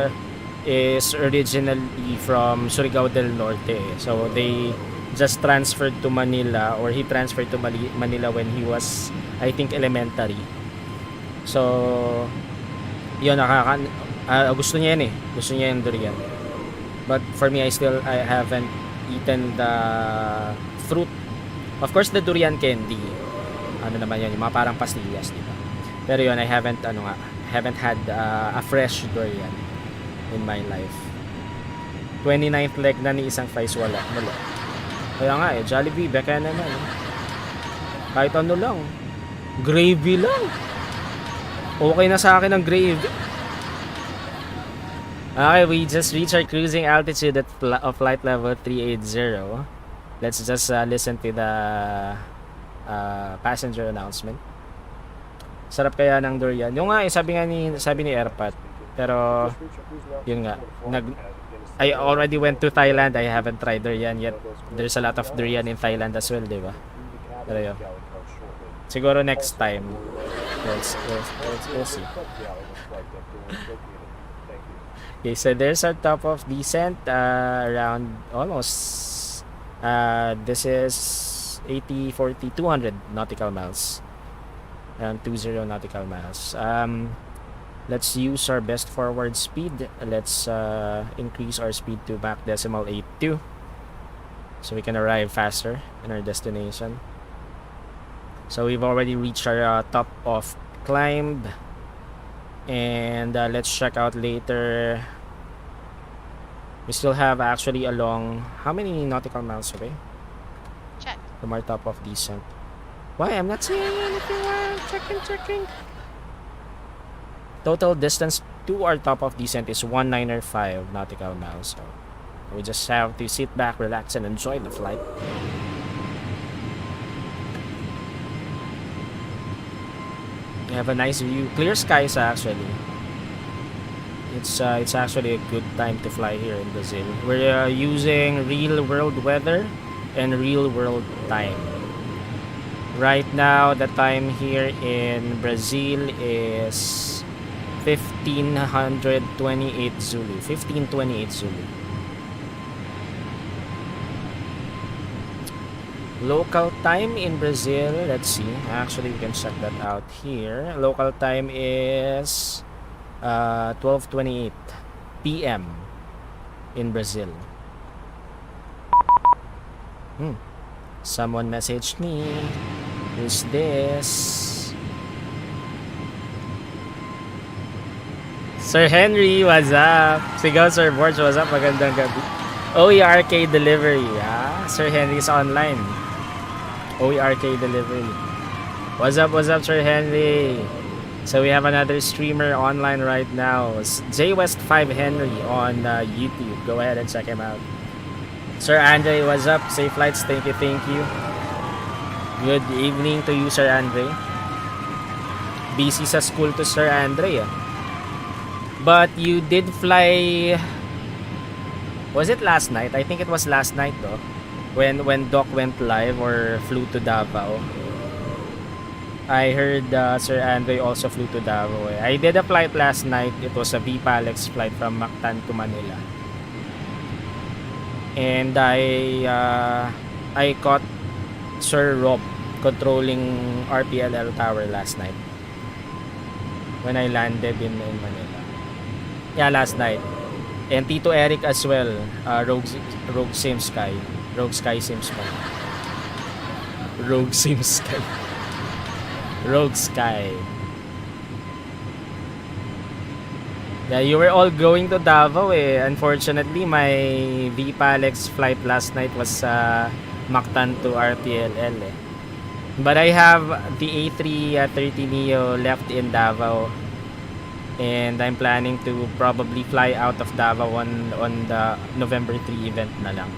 is originally from Surigao del Norte. So, they just transferred to Manila, or he transferred to Manila when he was, I think, elementary. So, yun, gusto niya yan eh. Gusto niya yung durian. But for me, I haven't eaten the fruit. Of course, the durian candy. Ano naman yun, yung mga parang pastillas, di ba? Pero yun, I haven't had a fresh durian in my life. 29th leg na ni isang fries, wala. Kaya nga Jollibee, baka naman. Kahit ano lang. Gravy lang. Okay na sa akin ang gravy. Okay, we just reached our cruising altitude of flight level 380. Let's just listen to the passenger announcement. Sarap kaya ng durian. Yung nga, sabi ni Erpat. Pero, yun nga. I already went to Thailand. I haven't tried durian yet. There's a lot of durian in Thailand as well, di ba? Pero yun. Siguro next time. We'll see. Okay, so there's our top of descent. Around almost. This is 80, 40, 200 nautical miles. Around 20 nautical miles. Let's use our best forward speed. Let's increase our speed to Mach decimal 82 so we can arrive faster in our destination. So we've already reached our top of climb, and let's check out later. We still have actually along how many nautical miles away? Check. From our top of descent. Why? I'm not seeing anything. Checking. Total distance to our top of descent is 195 nautical miles. So we just have to sit back, relax, and enjoy the flight. We have a nice view. Clear skies actually. It's actually a good time to fly here in Brazil. We're using real world weather and real world time. Right now, the time here in Brazil is 1528 Zulu. 1528 Zulu. Local time in Brazil, let's see. Actually, we can check that out here. Local time is 12:28 p.m. in Brazil. Someone messaged me. Who's this? Sir Henry, what's up? Sigaw Sir Borg, what's up? Magandang gabi. OERK delivery. Sir Henry's online. OERK delivery. What's up, Sir Henry? So we have another streamer online right now. JWest5 Henry on YouTube. Go ahead and check him out. Sir Andre, what's up? Safe flights. Thank you. Good evening to you, Sir Andre. Busy sa school to Sir Andre. But you did fly. Was it last night? I think it was last night though. When Doc went live or flew to Davao. I heard Sir Andre also flew to Davao. I did a flight last night. It was a VPALEX flight from Mactan to Manila. And I caught Sir Rob controlling RPLL tower last night when I landed in Manila. Yeah, last night. And Tito Eric as well. Rogue Sim Sky. Rogue Sky Sim Sky. Rogue Sim Sky. Rogue Sky. Yeah, you were all going to Davao Unfortunately, my VPALEX flight last night was Mactan to RPLL But I have the A330neo left in Davao. And I'm planning to probably fly out of Davao on the November 3 event na lang.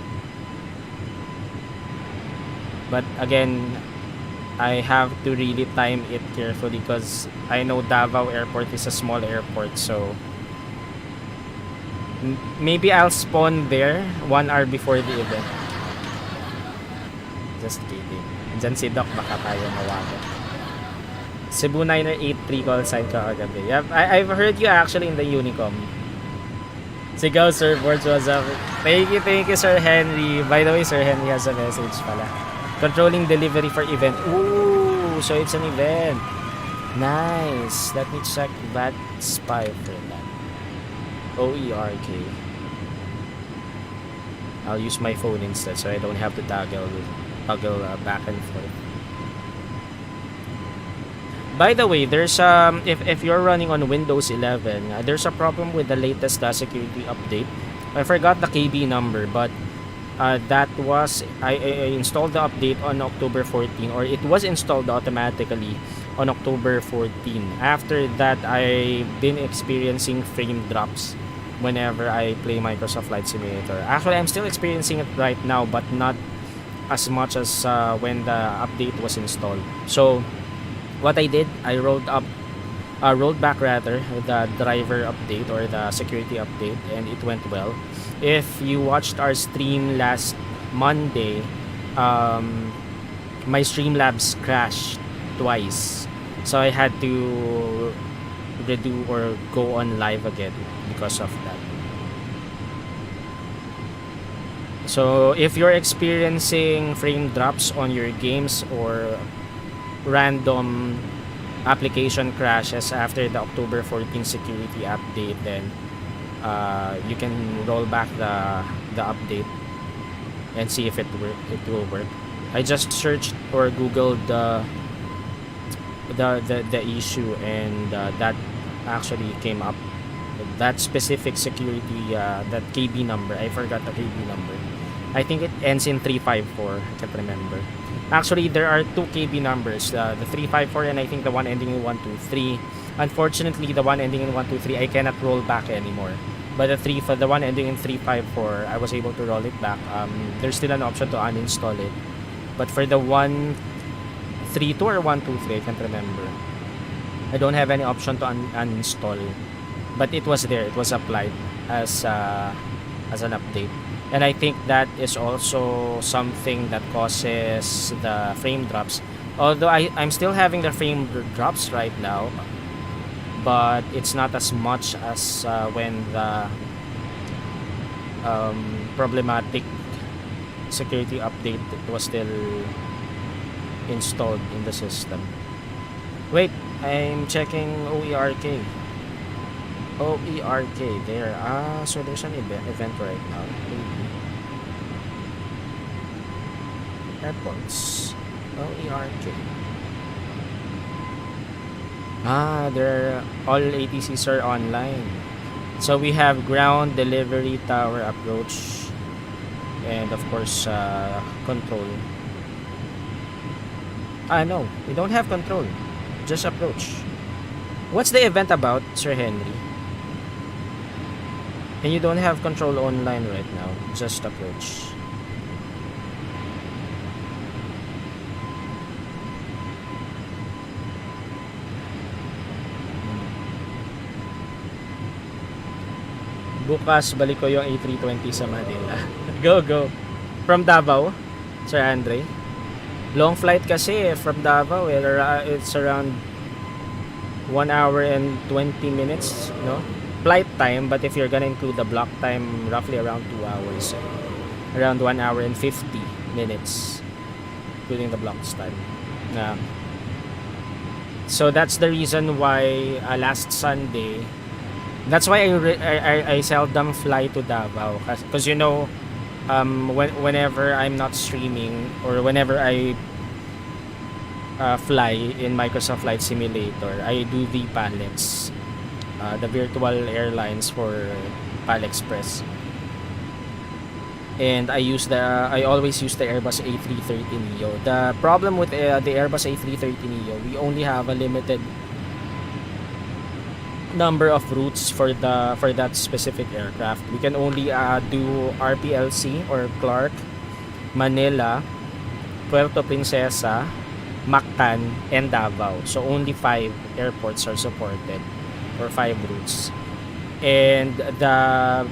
But again, I have to really time it carefully because I know Davao Airport is a small airport, so maybe I'll spawn there 1 hour before the event. Just kidding. Diyan si Doc, baka tayo mawagan. Cebu 983 call sign ka kagabi. I've heard you actually in the Unicom. Sigaw, Sir Borg, what's up? Thank you, Sir Henry. By the way, Sir Henry has a message pala. Controlling delivery for event. Ooh, so it's an event. Nice. Let me check that spy for that. OERK. I'll use my phone instead so I don't have to toggle back and forth. By the way, there's if you're running on Windows 11, there's a problem with the latest security update. I forgot the KB number, but that was I installed the update on October 14, or it was installed automatically on October 14. After that, I've been experiencing frame drops whenever I play Microsoft Flight Simulator. Actually, I'm still experiencing it right now, but not as much as when the update was installed. So what I did, I rolled back rather the driver update or the security update, and it went well. If you watched our stream last Monday, my Streamlabs crashed twice, so I had to redo or go on live again because of that. So if you're experiencing frame drops on your games or random application crashes after the October 14 security update, then you can roll back the update and see if it will work. I just searched or googled the issue, and that actually came up. That specific security, that KB number, I forgot the KB number. I think it ends in 354. I can't remember. Actually, there are two KB numbers, the 354 and I think the one ending in 123. Unfortunately, the one ending in 123 I cannot roll back anymore. But the one ending in 354, I was able to roll it back. There's still an option to uninstall it. But for the 132 or 123, I can't remember. I don't have any option to uninstall. But it was there. It was applied as an update. And I think that is also something that causes the frame drops. Although I'm still having the frame drops right now, but it's not as much as when the problematic security update was still installed in the system. Wait, I'm checking OERK. OERK there. So there's an event right now. Airports. OERK. They're all ATCs are online. So we have ground, delivery, tower, approach, and of course control. No, we don't have control. Just approach. What's the event about, Sir Henry? And you don't have control online right now. Just approach. Bukas balik ko yung A320 sa Manila. Go. From Davao, Sir Andre. Long flight kasi from Davao. It's around 1 hour and 20 minutes, no? Flight time, but if you're gonna include the block time, roughly around 2 hours. Around 1 hour and 50 minutes, including the blocks time. So that's the reason why last Sunday, that's why I seldom fly to Davao, because you know, whenever I'm not streaming or whenever I fly in Microsoft Flight Simulator, I do the pallets, the virtual airlines for PAL Express, and I always use the Airbus A330neo. The problem with the Airbus A330neo, we only have a limited number of routes for that specific aircraft. We can only do RPLC or Clark, Manila, Puerto Princesa, Mactan, and Davao. So only 5 airports are supported, or 5 routes. And the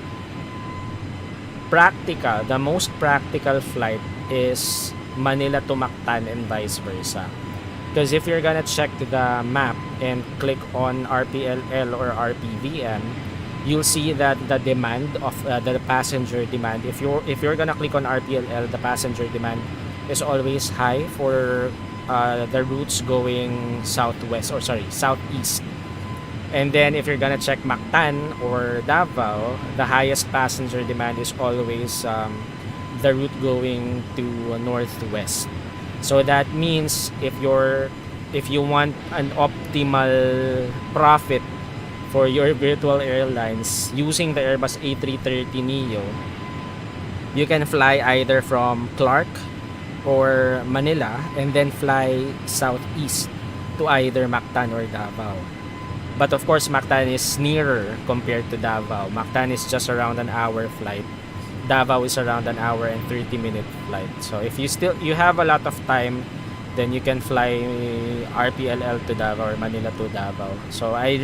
most practical flight is Manila to Mactan and vice versa. Because if you're gonna check the map and click on RPLL or RPVM, you'll see that the demand of the passenger demand, if you're gonna click on RPLL, the passenger demand is always high for the routes going southeast. And then if you're gonna check Mactan or Davao, the highest passenger demand is always the route going to northwest. So that means if you want an optimal profit for your virtual airlines using the Airbus A330neo, you can fly either from Clark or Manila and then fly southeast to either Mactan or Davao. But of course, Mactan is nearer compared to Davao. Mactan is just around an hour flight. Davao is around an hour and 30-minute flight. So if you have a lot of time then you can fly RPLL to Davao or Manila to Davao. So I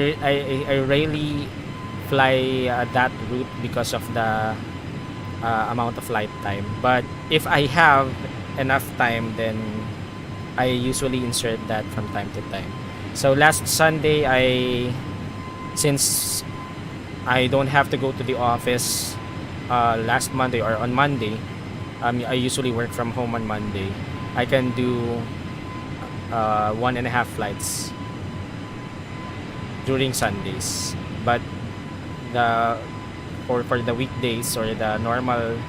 rarely fly that route because of the amount of flight time. But if I have enough time, then I usually insert that from time to time. So last Sunday, since I don't have to go to the office last Monday or on Monday, I usually work from home on Monday. I can do 1.5 flights during Sundays. But for the weekdays or the normal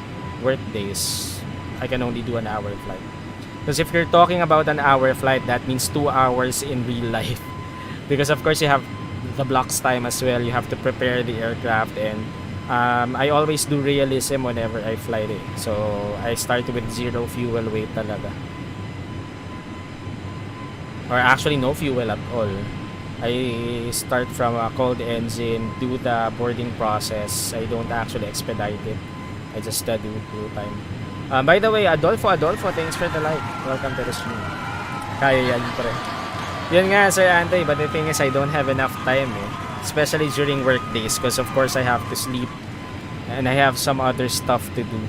work days, I can only do an hour flight. Because if you're talking about an hour flight, that means 2 hours in real life. Because of course you have the blocks time as well. You have to prepare the aircraft, and I always do realism whenever I fly it. So I start with 0 fuel weight talaga. Or actually no fuel at all. I start from a cold engine, do the boarding process. I don't actually expedite it. I just do time. By the way, Adolfo, thanks for the like. Welcome to the stream. Kaya yan pre. Yun nga, Sir Anthony, but the thing is I don't have enough time especially during work days, because of course I have to sleep and I have some other stuff to do.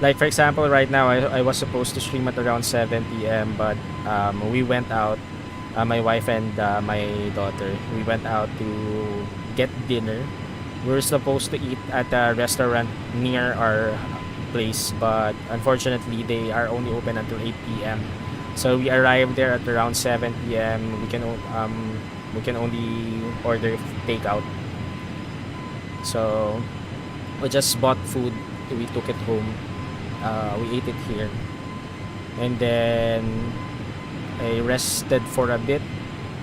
Like for example, right now I was supposed to stream at around 7 p.m. but we went out, my wife and my daughter, we went out to get dinner. We were supposed to eat at a restaurant near our place, but unfortunately they are only open until 8 p.m. So we arrived there at around 7 p.m. We can only order takeout. So we just bought food. We took it home. We ate it here, and then I rested for a bit,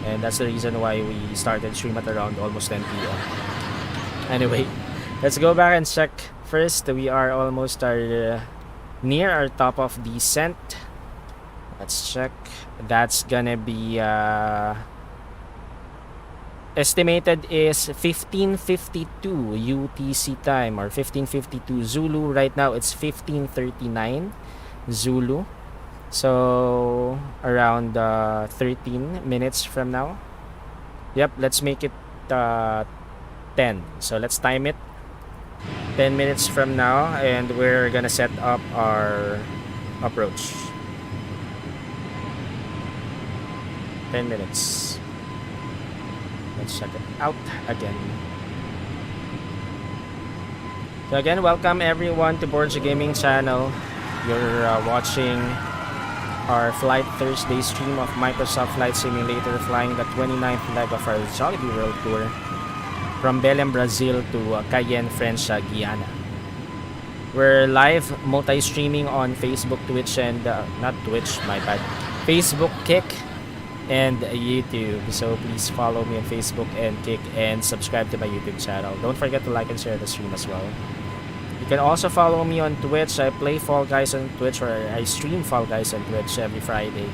and that's the reason why we started stream at around almost 10 p.m. Anyway, let's go back and check. First, we are almost near our top of descent. Let's check. That's gonna be estimated is 15:52 UTC time, or 15:52 Zulu. Right now it's 15:39 Zulu. So around 13 minutes from now. Yep, let's make it 10. So let's time it. 10 minutes from now, and we're gonna set up our approach. 10 minutes. Let's check it out again. So again, welcome everyone to Borg Gaming channel. You're watching our Flight Thursday stream of Microsoft Flight Simulator, flying the 29th leg of our Jollibee World Tour from Belem, Brazil to Cayenne, French Guiana. We're live multi-streaming on Facebook, Twitch, and not Twitch, my bad, Facebook, Kick, and YouTube. So please follow me on Facebook and Kick, and subscribe to my YouTube channel. Don't forget to like and share the stream as well. You can also follow me on Twitch. I play Fall Guys on Twitch, or I stream Fall Guys on Twitch every Friday.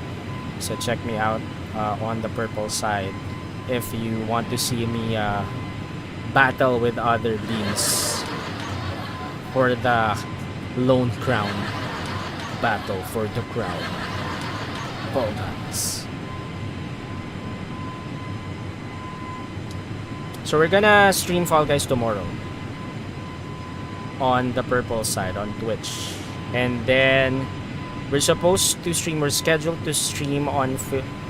So check me out on the purple side if you want to see me battle with other beams for the lone crown. Battle for the crown. Fall Guys. So we're gonna stream Fall Guys tomorrow on the purple side on Twitch, and then we're scheduled to stream on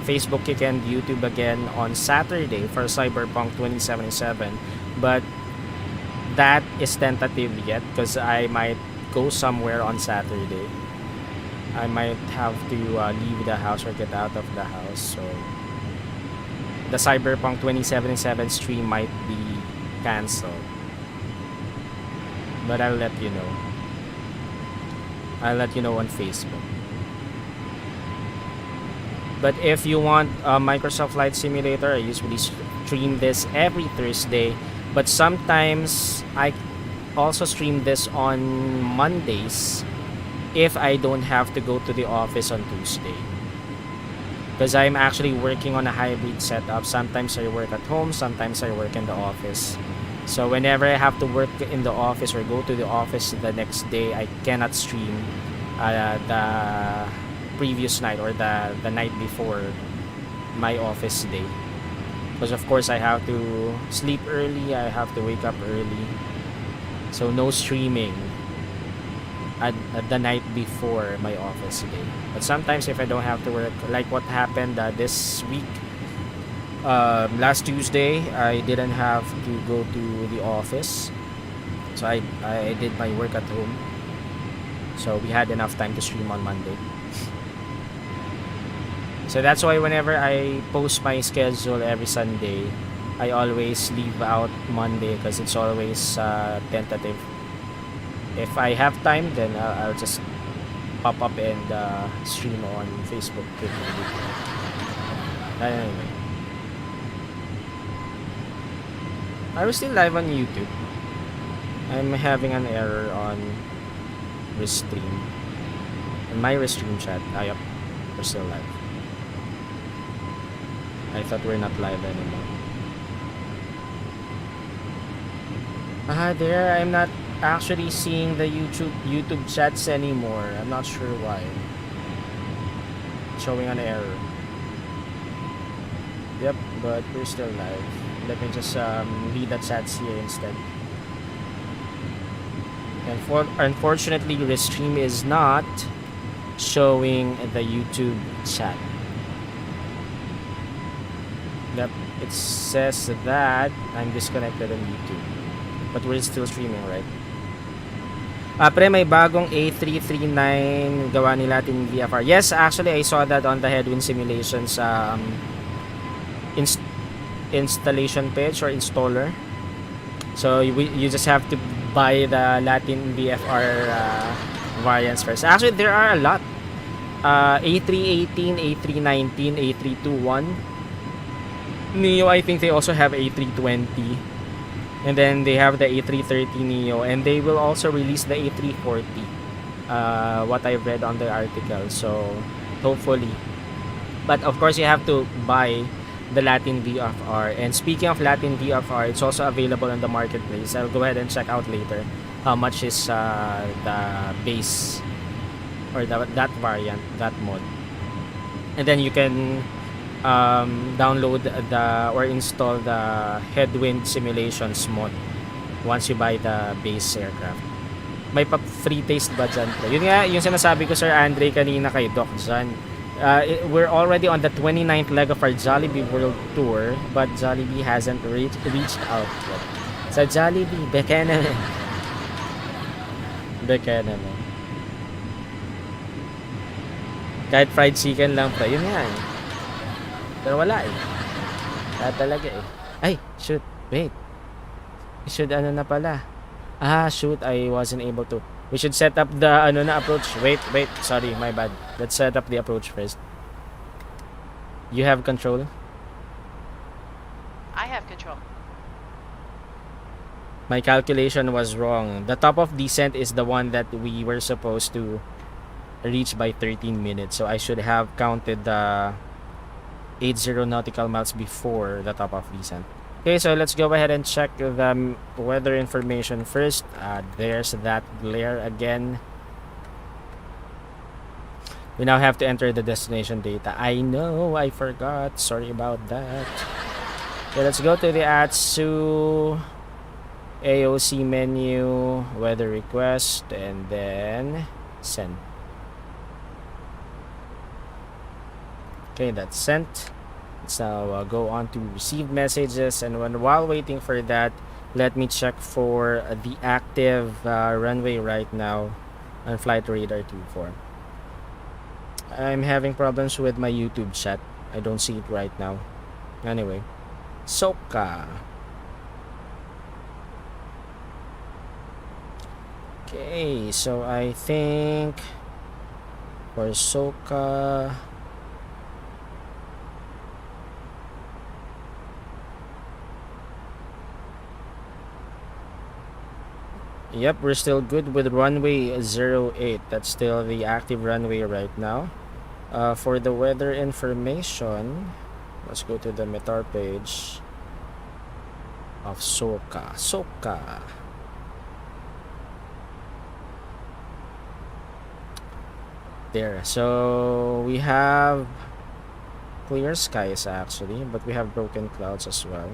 Facebook, Kick, and YouTube again on Saturday for Cyberpunk 2077, but that is tentative yet because I might go somewhere on Saturday. I might have to leave the house or get out of the house, so the Cyberpunk 2077 stream might be cancelled. But I'll let you know. I'll let you know on Facebook. But if you want Microsoft Flight Simulator, I usually stream this every Thursday. But sometimes I also stream this on Mondays if I don't have to go to the office on Tuesday. Because I'm actually working on a hybrid setup. Sometimes I work at home, sometimes I work in the office. So whenever I have to work in the office or go to the office the next day, I cannot stream the previous night or the night before my office day. Because of course I have to sleep early, I have to wake up early. So no streaming at the night before my office day. But sometimes if I don't have to work, like what happened this week, last Tuesday, I didn't have to go to the office. So I did my work at home. So we had enough time to stream on Monday. So that's why whenever I post my schedule every Sunday, I always leave out Monday because it's always tentative. If I have time, then I'll just pop up and stream on Facebook quickly. Anyway. Are we still live on YouTube? I'm having an error on Restream. In my Restream chat. Yep. We're still live. I thought we're not live anymore. There. I'm not actually seeing the YouTube chats anymore. I'm not sure why. Showing an error. Yep, but we're still live. Let me just read the chats here instead. And unfortunately, Restream is not showing the YouTube chat. Yep, it says that I'm disconnected on YouTube. But we're still streaming, right? Pre, may bagong A339 gawa ni Latin VFR. Yes, actually, I saw that on the Headwind Simulations installation page or installer. So you just have to buy the Latin VFR variants first. Actually, there are a lot. A318, A319, A321. Neo, I think they also have A320. And then they have the A330 Neo. And they will also release the A340. What I've read on the article. So, hopefully. But of course, you have to buy the Latin VFR. And speaking of Latin VFR, it's also available on the marketplace. I'll go ahead and check out later how much is the base or that variant, that mod. And then you can download or install the Headwind Simulations mod once you buy the base aircraft. May free taste ba dyan? Yun nga, yung sinasabi ko, Sir Andre, kanina kay Doc Jan. We're already on the 29th leg of our Jollibee World Tour, but Jollibee hasn't reached out yet. Sa Jollibee, beke naman. Beke naman. Kahit fried chicken lang, pre. Yun nga eh. Pero wala eh. Wala talaga eh. Ay, shoot. Wait. Should na pala. Shoot. I wasn't able to. We should set up the approach. Wait. Sorry, my bad. Let's set up the approach first. You have control? I have control. My calculation was wrong. The top of descent is the one that we were supposed to reach by 13 minutes. So I should have counted the 80 nautical miles before the top of descent. Okay, so let's go ahead and check the weather information first. There's that glare again. We now have to enter the destination data. I know, I forgot. Sorry about that. Okay, let's go to the ATSU AOC menu, weather request, and then send. Okay, that's sent. Let's now go on to receive messages, and while waiting for that, let me check for the active runway right now on Flight Radar 24. I'm having problems with my YouTube chat. I don't see it right now. Anyway, SOCA. Okay, so I think for SOCA, yep, we're still good with runway 08. That's still the active runway right now. For the weather information, let's go to the METAR page of SOCA. There. So we have clear skies actually, but we have broken clouds as well.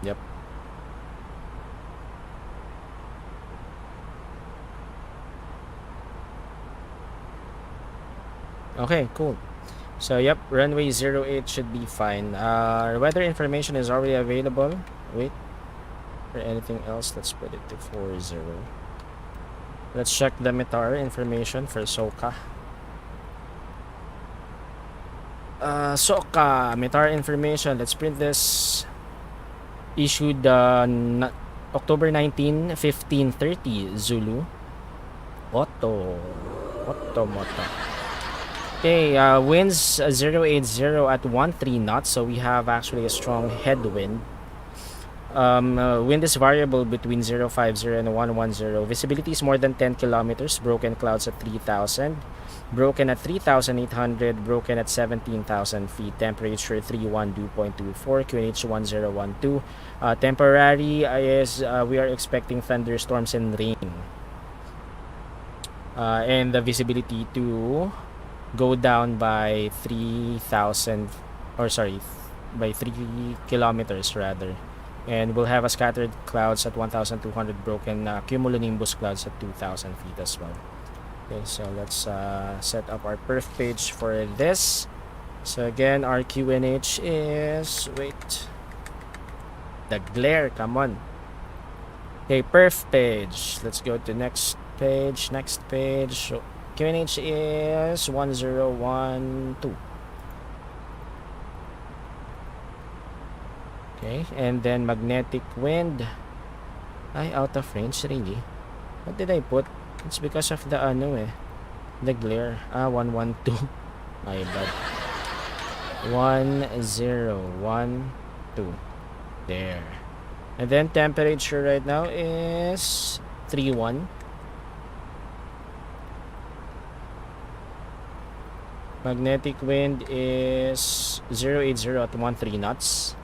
Yep. Okay, cool. So yep, runway 08 should be fine. Weather information is already available. Wait, for anything else, let's put it to 40. Let's check the METAR information for SOCA. SOCA METAR information. Let's print this. Issued October 19, 15:30 Zulu. Otto Moto. Okay, winds 080 at 13 knots, so we have actually a strong headwind. Wind is variable between 050 and 110. Visibility is more than 10 kilometers. Broken clouds at 3,000. Broken at 3,800. Broken at 17,000 feet. Temperature 312.24. QNH 1012. Temporary is we are expecting thunderstorms and rain. And the visibility to go down by 3,000, or sorry, by 3 kilometers rather. And we'll have a scattered clouds at 1,200, broken cumulonimbus clouds at 2,000 feet as well. Okay, so let's set up our perf page for this. So again, our QNH is, wait, the glare, come on. Okay, perf page. Let's go to next page. So QNH is 1012. Okay, and then magnetic wind. Ay, out of range, really. What did I put? It's because of the the glare. 112. My bad. 1012. There. And then temperature right now is 31. Magnetic wind is 080 at 13 knots.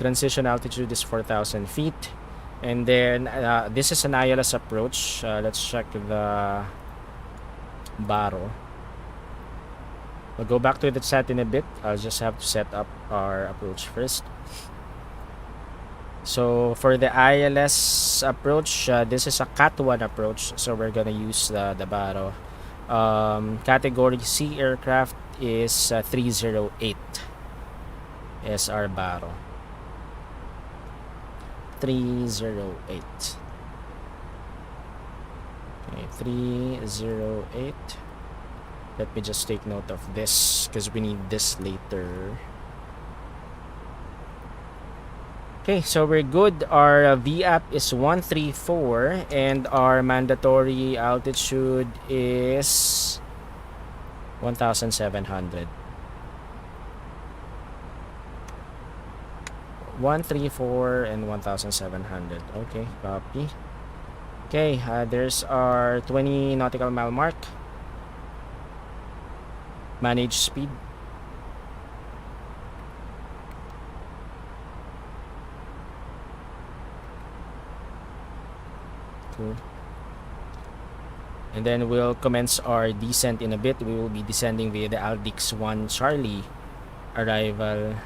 Transition altitude is 4,000 feet. And then this is an ILS approach. Let's check the baro. We'll go back to the chat in a bit. I'll just have to set up our approach first. So for the ILS approach, this is a Cat 1 approach. So we're gonna use the baro. Category C aircraft is 308 is our baro. 308. Okay, 308. Let me just take note of this because we need this later. Okay, so we're good. Our VAP is 134 and our mandatory altitude is 1,700. 134 and 1,700. Okay, copy. Okay, there's our 20 nautical mile mark. Manage speed. Cool. And then we'll commence our descent in a bit. We will be descending via the Aldix 1 Charlie arrival.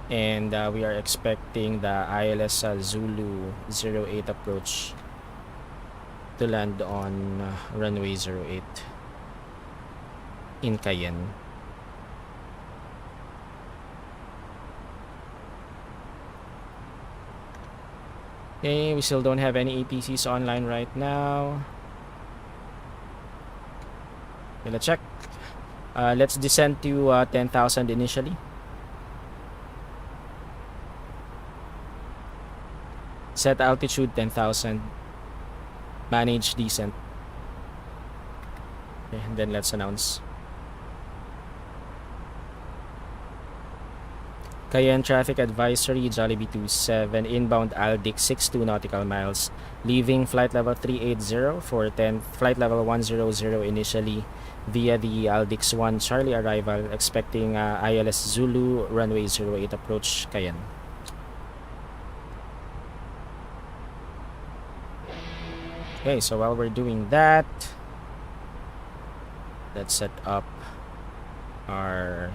And we are expecting the ILS Zulu 08 approach to land on runway 08 in Cayenne. Okay, we still don't have any ATCs online right now. Okay, let's check. Let's descend to 10,000 initially. Set altitude 10,000. Manage descent. Okay, and then let's announce. Cayenne traffic advisory, Jollibee 27, inbound Aldix 62 nautical miles, leaving flight level 380 for flight level 100 initially via the Aldix 1 Charlie arrival, expecting ILS Zulu runway 08 approach Cayenne. Okay, so while we're doing that, let's set up our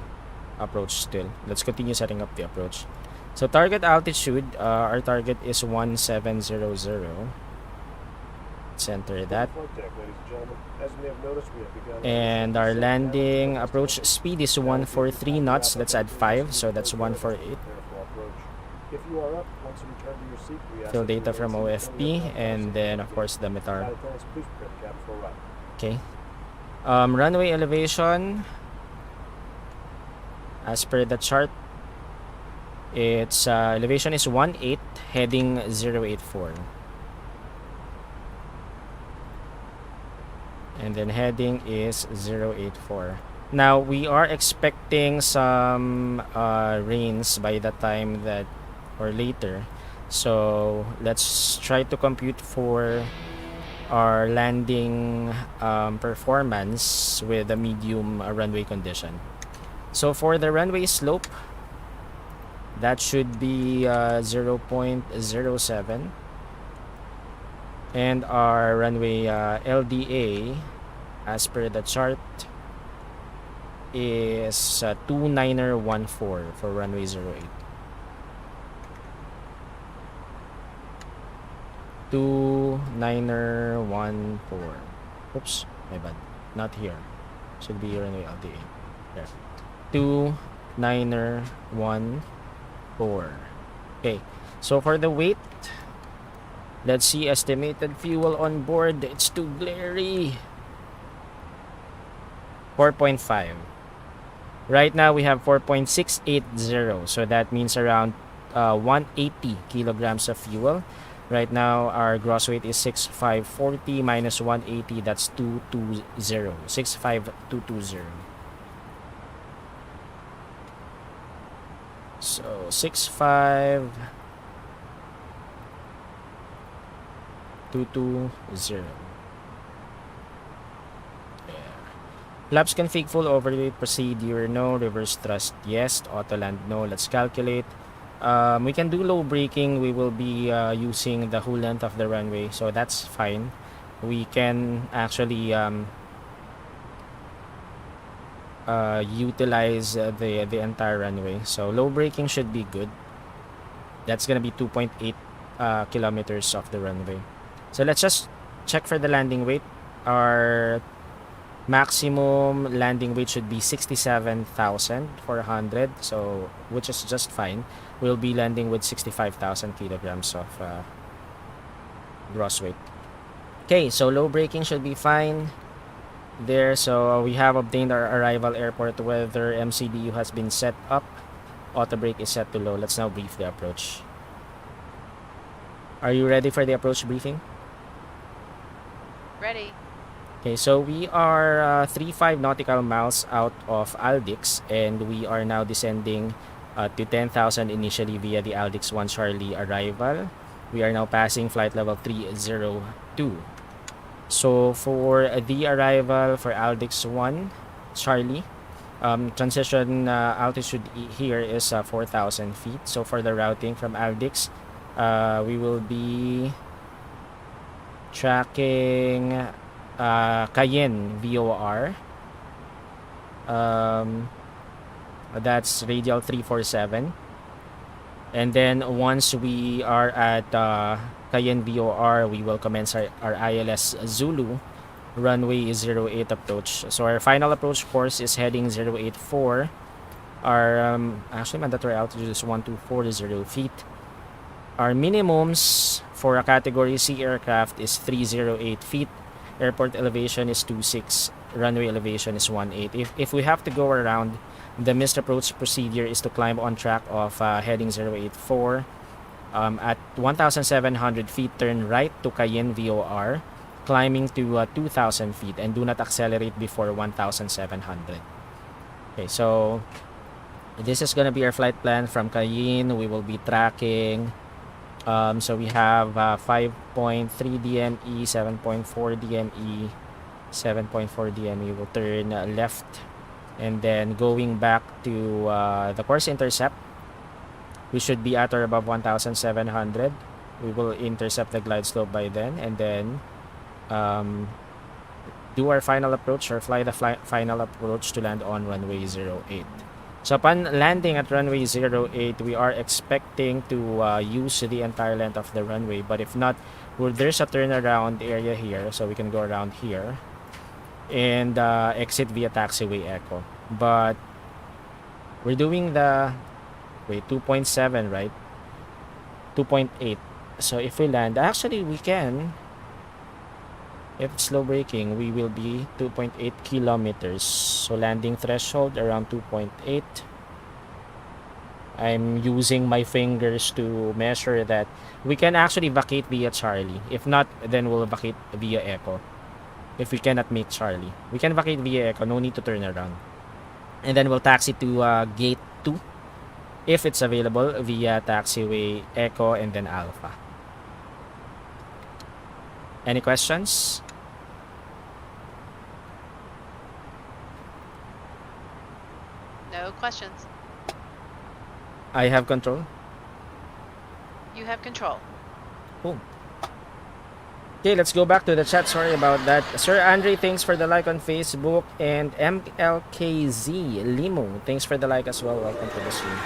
approach still. Let's continue setting up the approach. So target altitude, our target is 1700. Center that. Flight deck, ladies and gentlemen. As you may have noticed, we have begun And our landing approach speed is 143 knots. Let's add 5, so that's 148. If you are up, once you return to your seat, we ask Fill that you data from remain OFP, and then of course the METAR. Pilot plans, please prepare the cabin for a ride. Okay. Runway elevation, as per the chart, its elevation is 18, heading 084. And then heading is 084. Now we are expecting some rains by the time that, or later. So let's try to compute for our landing performance with a medium runway condition. So for the runway slope, that should be 0.07, and our runway LDA, as per the chart, is 2914 for runway 08. 2914. Oops, my bad. Not here. Should be runway LDA. There. 2914. Okay. So for the weight, let's see estimated fuel on board. It's too glary. 4.5. Right now we have 4.680. So that means around 180 kilograms of fuel. Right now our gross weight is 6540 minus 180. That's 220. 65220. So 65220. Flaps config full, overweight procedure no, reverse thrust yes, auto land no. Let's calculate. We can do low braking. We will be using the whole length of the runway, so that's fine. We can actually utilize the entire runway. So low braking should be good. That's gonna be 2.8 kilometers of the runway. So let's just check for the landing weight. Our maximum landing weight should be 67,400, so which is just fine. We'll be landing with 65,000 kilograms of gross weight. Okay, so low braking should be fine there. So we have obtained our arrival airport weather. MCDU has been set up. Auto brake is set to low. Let's now brief the approach. Are you ready for the approach briefing? Ready. Okay, so we are 35 nautical miles out of Aldix, and we are now descending to 10,000 initially via the Aldix 1 Charlie arrival. We are now passing flight level 302. So for the arrival for Aldix 1 Charlie, transition altitude here is 4,000 feet. So for the routing from Aldix, we will be tracking Cayenne VOR. That's radial 347. And then once we are at Cayenne VOR, we will commence our ILS Zulu runway 08 approach. So our final approach course is heading 084. Our actually mandatory altitude is 1240 feet. Our minimums for a category C aircraft is 308 feet. Airport elevation is 26. Runway elevation is 18. If we have to go around, the missed approach procedure is to climb on track of heading 084. At 1,700 feet, turn right to Cayenne VOR, climbing to 2,000 feet, and do not accelerate before 1,700. Okay, so this is gonna be our flight plan from Cayenne. We will be tracking. So we have 5.3 DME, 7.4 DME, 7.4 DME. We'll turn left, and then going back to the course intercept, we should be at or above 1,700. We will intercept the glide slope by then, and then um, do our final approach or fly the final approach to land on runway 08. So upon landing at runway 08, we are expecting to use the entire length of the runway, but if not, there's a turnaround area here, so we can go around here and exit via taxiway Echo. But we're doing the 2.7, right? 2.8. So if we land, actually we can, if it's slow braking, we will be 2.8 kilometers. So landing threshold around 2.8. I'm using my fingers to measure that. We can actually vacate via Charlie. If not, then we'll vacate via Echo. If we cannot make Charlie, we can vacate via Echo. No need to turn around. And then we'll taxi to gate 2 if it's available via taxiway Echo and then Alpha. Any questions? No questions. I have control. You have control. Cool. Okay, let's go back to the chat. Sorry about that. Sir Andre, thanks for the like on Facebook. And MLKZ Limo, thanks for the like as well. Welcome to the stream.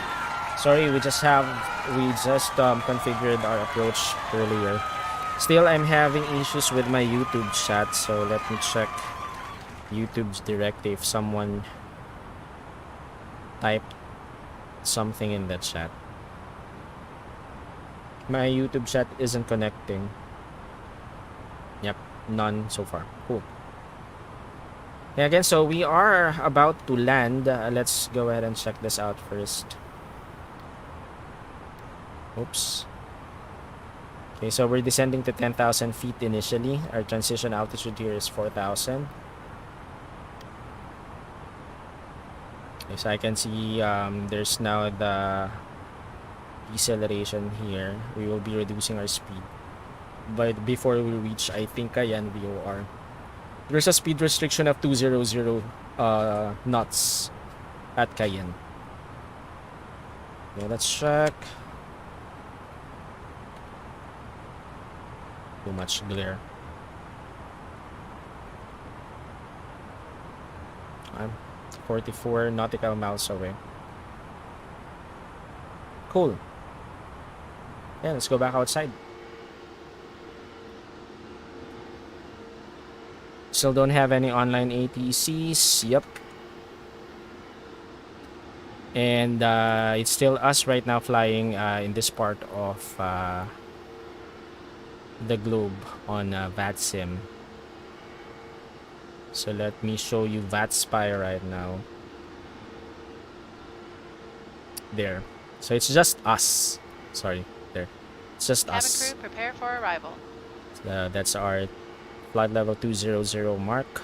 Sorry, we just configured our approach earlier. Still, I'm having issues with my YouTube chat, so let me check YouTube's directive. If someone typed something in the chat. My YouTube chat isn't connecting. Yep, none so far. Cool. And again, so we are about to land. Let's go ahead and check this out first. Oops. Okay, so we're descending to 10,000 feet initially. Our transition altitude here is 4,000. Okay, so I can see there's now the deceleration here. We will be reducing our speed. But before we reach, I think, Cayenne VOR, there's a speed restriction of 200 knots at Cayenne. Okay, let's check. Too much glare. I'm 44 nautical miles away. Cool. Yeah, let's go back outside. Still don't have any online ATCs. Yep. And it's still us right now flying in this part of the globe on VATSIM. So let me show you VATSpy right now. There. So it's just us. Sorry, there. It's just Cabin us. crew, prepare for arrival. That's our flight level 200 mark.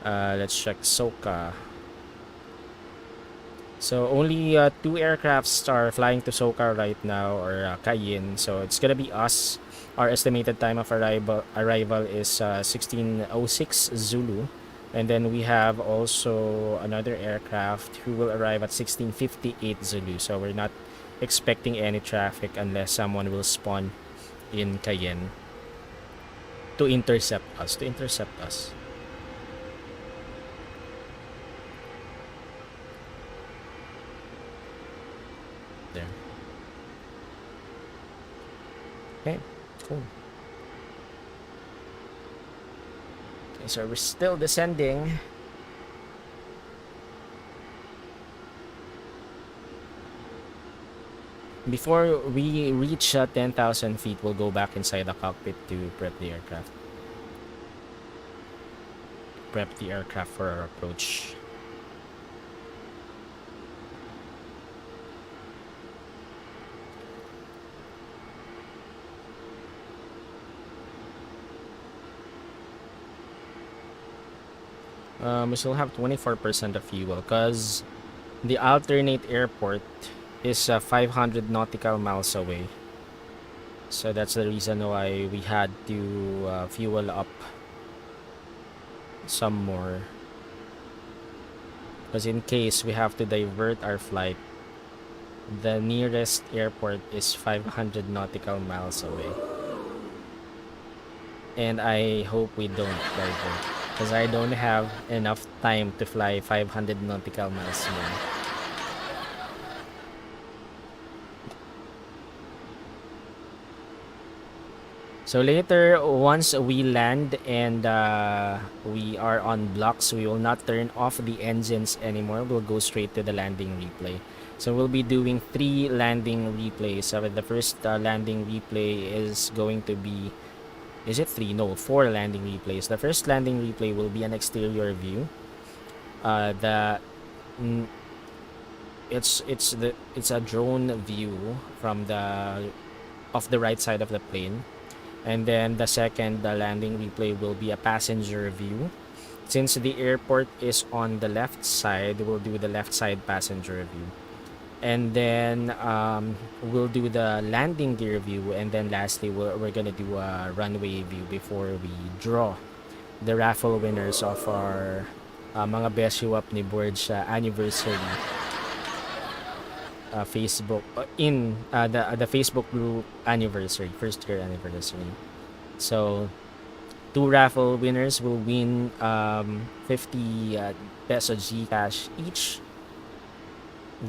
Let's check SOCA. So only 2 aircrafts are flying to SOCA right now, or Cayenne. So it's gonna be us. Our estimated time of arrival is 16:06 Zulu, and then we have also another aircraft who will arrive at 16:58 Zulu. So we're not expecting any traffic unless someone will spawn in Cayenne to intercept us. There. Okay. Cool. Okay, so we're still descending. Before we reach 10,000 feet, we'll go back inside the cockpit to prep the aircraft. Prep the aircraft for our approach. We still have 24% of fuel because the alternate airport is 500 nautical miles away. So that's the reason why we had to fuel up some more. Because in case we have to divert our flight, the nearest airport is 500 nautical miles away. and I hope we don't divert, because I don't have enough time to fly 500 nautical miles more. So later, once we land and we are on blocks, we will not turn off the engines anymore. We'll go straight to the landing replay. So we'll be doing 3 landing replays. So the first landing replay is going to be, is it 3? No, 4 landing replays. The first landing replay will be an exterior view. It's a drone view from the right side of the plane. And then the second landing replay will be a passenger view. Since the airport is on the left side, we'll do the left side passenger view. And then we'll do the landing gear view. And then lastly, we're gonna do a runway view before we draw the raffle winners of our mga Beshiewap ni Borg anniversary Facebook in the Facebook group anniversary, first year anniversary. So 2 raffle winners will win 50 peso Gcash each.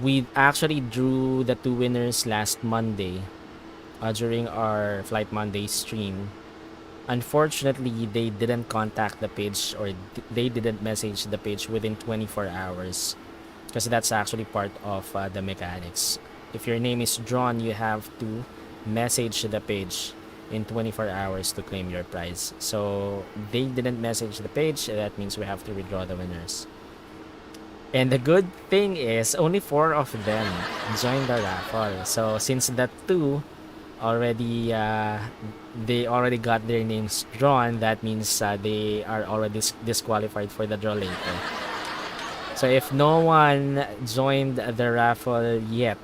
We actually drew the 2 winners last Monday during our Flight Monday stream. Unfortunately, they didn't contact the page, or they didn't message the page within 24 hours. Because that's actually part of the mechanics. If your name is drawn, you have to message the page in 24 hours to claim your prize. So they didn't message the page. That means we have to withdraw the winners. And the good thing is only 4 of them joined the raffle. So since the 2 already they already got their names drawn, that means they are already disqualified for the draw later. So if no one joined the raffle yet,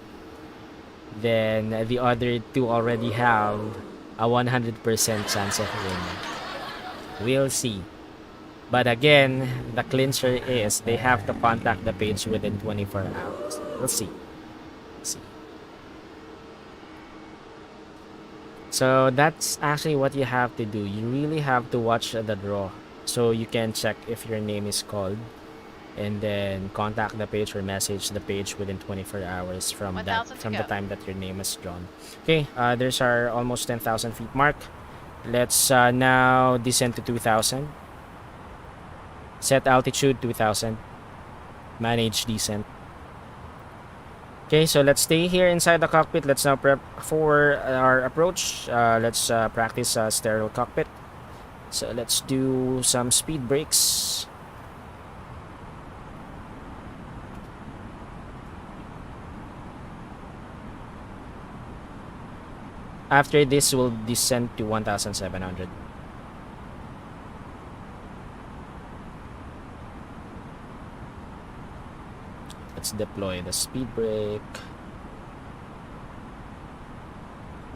then the other 2 already have a 100% chance of winning. We'll see. But again, the clincher is they have to contact the page within 24 hours. We'll see. So that's actually what you have to do. You really have to watch the draw so you can check if your name is called. And then contact the page or message the page within 24 hours from the time that your name is drawn. Okay, there's our almost 10,000 feet mark. Let's now descend to 2,000. Set altitude 2,000. Manage descent. Okay, so let's stay here inside the cockpit. Let's now prep for our approach. Let's practice sterile cockpit. So let's do some speed brakes. After this, we'll descend to 1,700. Let's deploy the speed brake.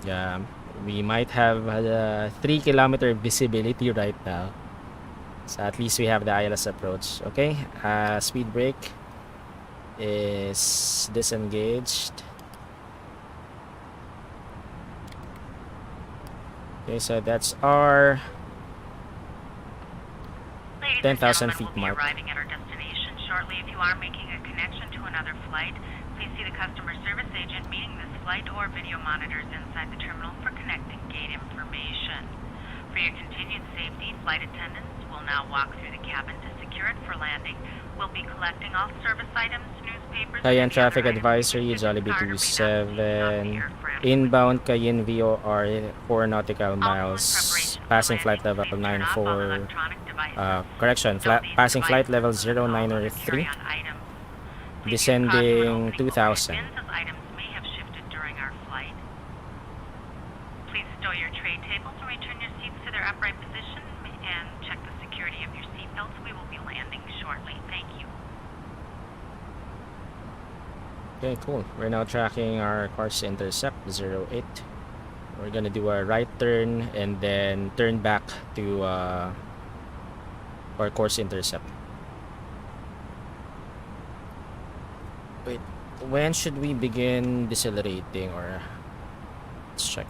Yeah, we might have a 3-kilometer visibility right now. So at least we have the ILS approach. Okay, speed brake is disengaged. Okay, so that's our 10,000 feet mark. Arriving at our destination shortly. If you are making a connection to another flight, please see the customer service agent meeting this flight or video monitors inside the terminal for connecting gate information. For your continued safety, flight attendants will now walk through the cabin to secure it for landing. We'll be collecting all service items, newspapers, Cayenne traffic advisory, Jollibee 27. Inbound Cayenne VOR 4 nautical miles. Passing flight level 94. Correction, passing flight level 0903. Descending 2,000. Please stow your tray tables and return your seats to their upright position and check the security of your seatbelts. We will be landing shortly. Thank you. Okay, cool. We're now tracking our course intercept 08. We're gonna do a right turn and then turn back to our course intercept. Wait, when should we begin decelerating, or let's check.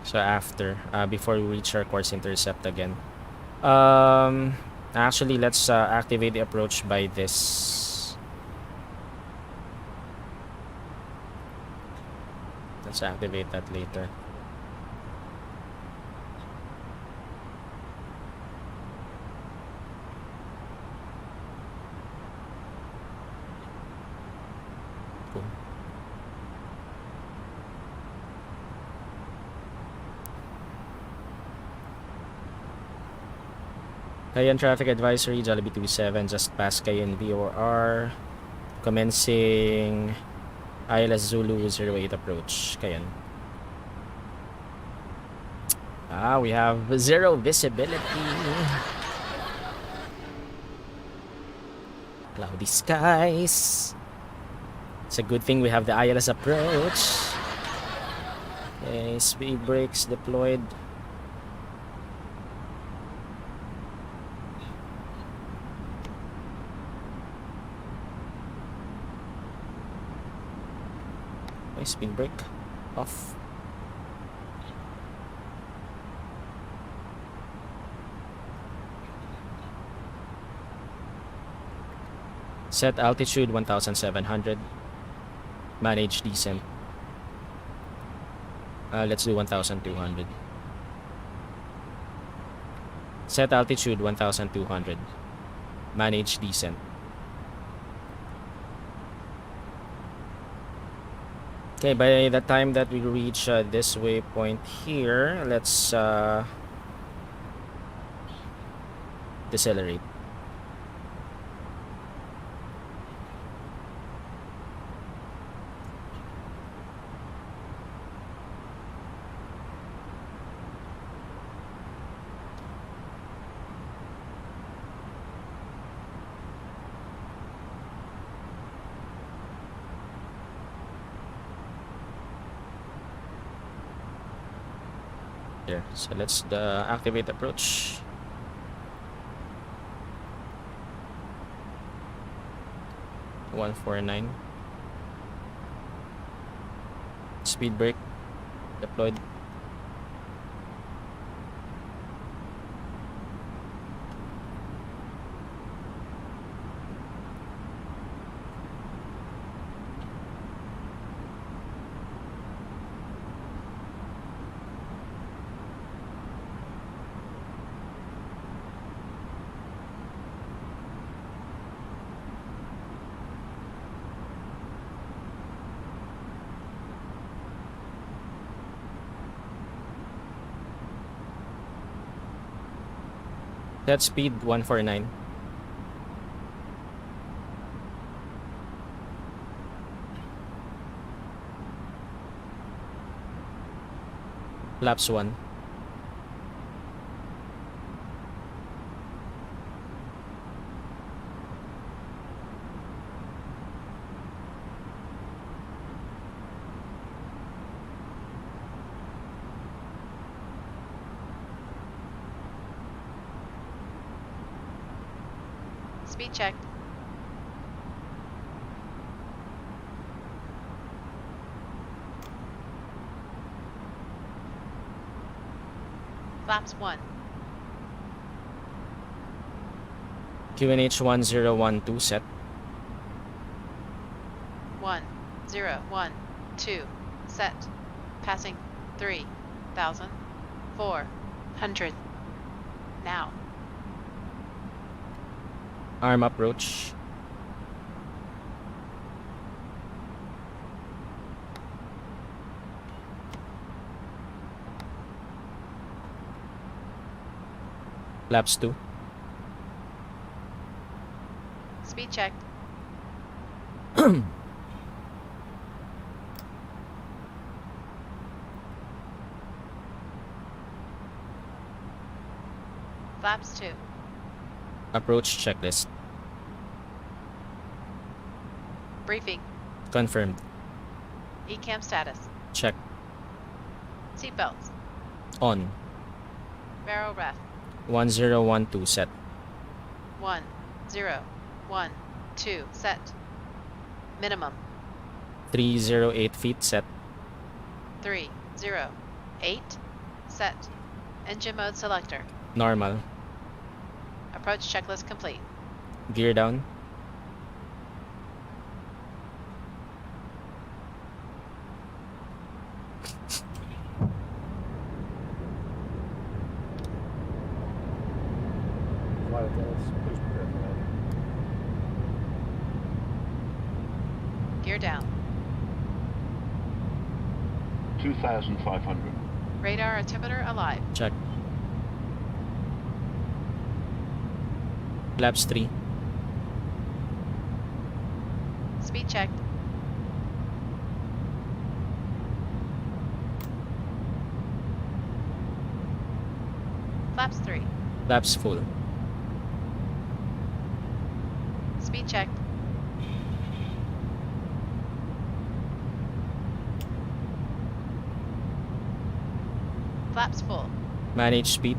So after, before we reach our course intercept again. Actually, let's activate the approach by this. Let's activate that later. Cool. Cayenne traffic advisory, Jollibee 27, just past Cayenne VOR. Commencing ILS Zulu 08 approach, Cayenne. We have 0 visibility. Cloudy skies. It's a good thing we have the ILS approach. Okay, speed brakes deployed. Okay, speed brake off. Set altitude 1700. Manage descent. Let's do 1200. Set altitude 1200. Manage descent. Okay, by the time that we reach this waypoint here, let's decelerate. There. So let's activate approach. (149). Speed brake deployed. Set speed 149. Laps 1. Speed checked. Flaps 1. QNH 1012 set. 1, 0, 1, 2, set. Passing 3,400. Now. Arm approach. Laps 2. Speed checked. Flaps 2. Approach checklist. Briefing. Confirmed. ECAM status. Check. Seatbelts. On. Barrel ref. 1012 set. 1, 0, 1, 2, set. Minimum. 308 feet set. 3, 0, 8. Set. Engine mode selector. Normal. Approach checklist complete. Gear down. Flight attendants, please prepare for landing. Gear down. 2,500. Radar altimeter alive. Check. Flaps 3. Speed checked. Flaps 3. Flaps full. Speed checked. Flaps full. Manage speed.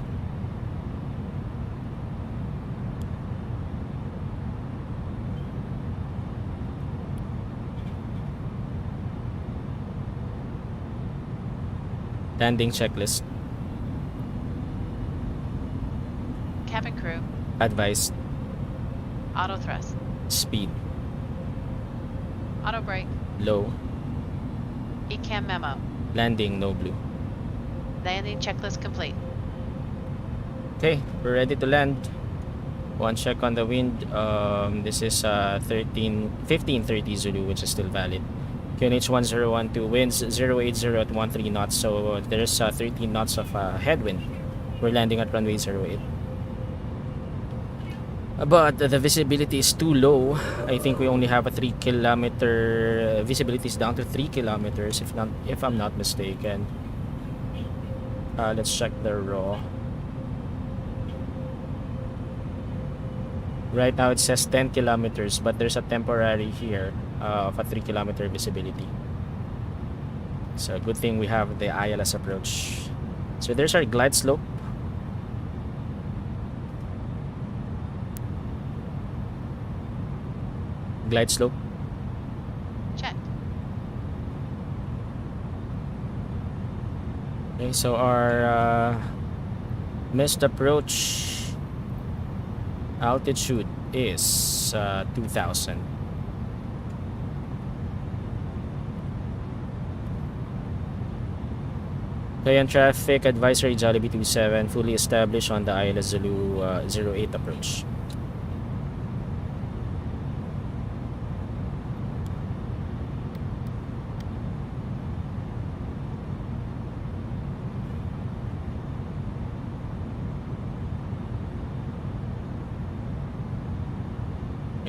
Landing checklist. Cabin crew. Advice. Auto thrust. Speed. Auto brake. Low. ECAM memo. Landing no blue. Landing checklist complete. Okay, we're ready to land. One check on the wind. This is 1530 Zulu, which is still valid. QNH 1012, winds 080 at 13 knots. So there's 13 knots of headwind. We're landing at runway 08. But the visibility is too low. I think we only have a 3 kilometer visibility is down to 3 kilometers if I'm not mistaken. Let's check the raw. Right now it says 10 kilometers, but there's a temporary here of a 3 kilometer visibility. So good thing we have the ILS approach. So there's our glide slope. Glide slope. Checked. Okay, so our missed approach altitude is 2000. Cayenne traffic advisory Jollibee 27 fully established on the ILS Zulu 08 approach.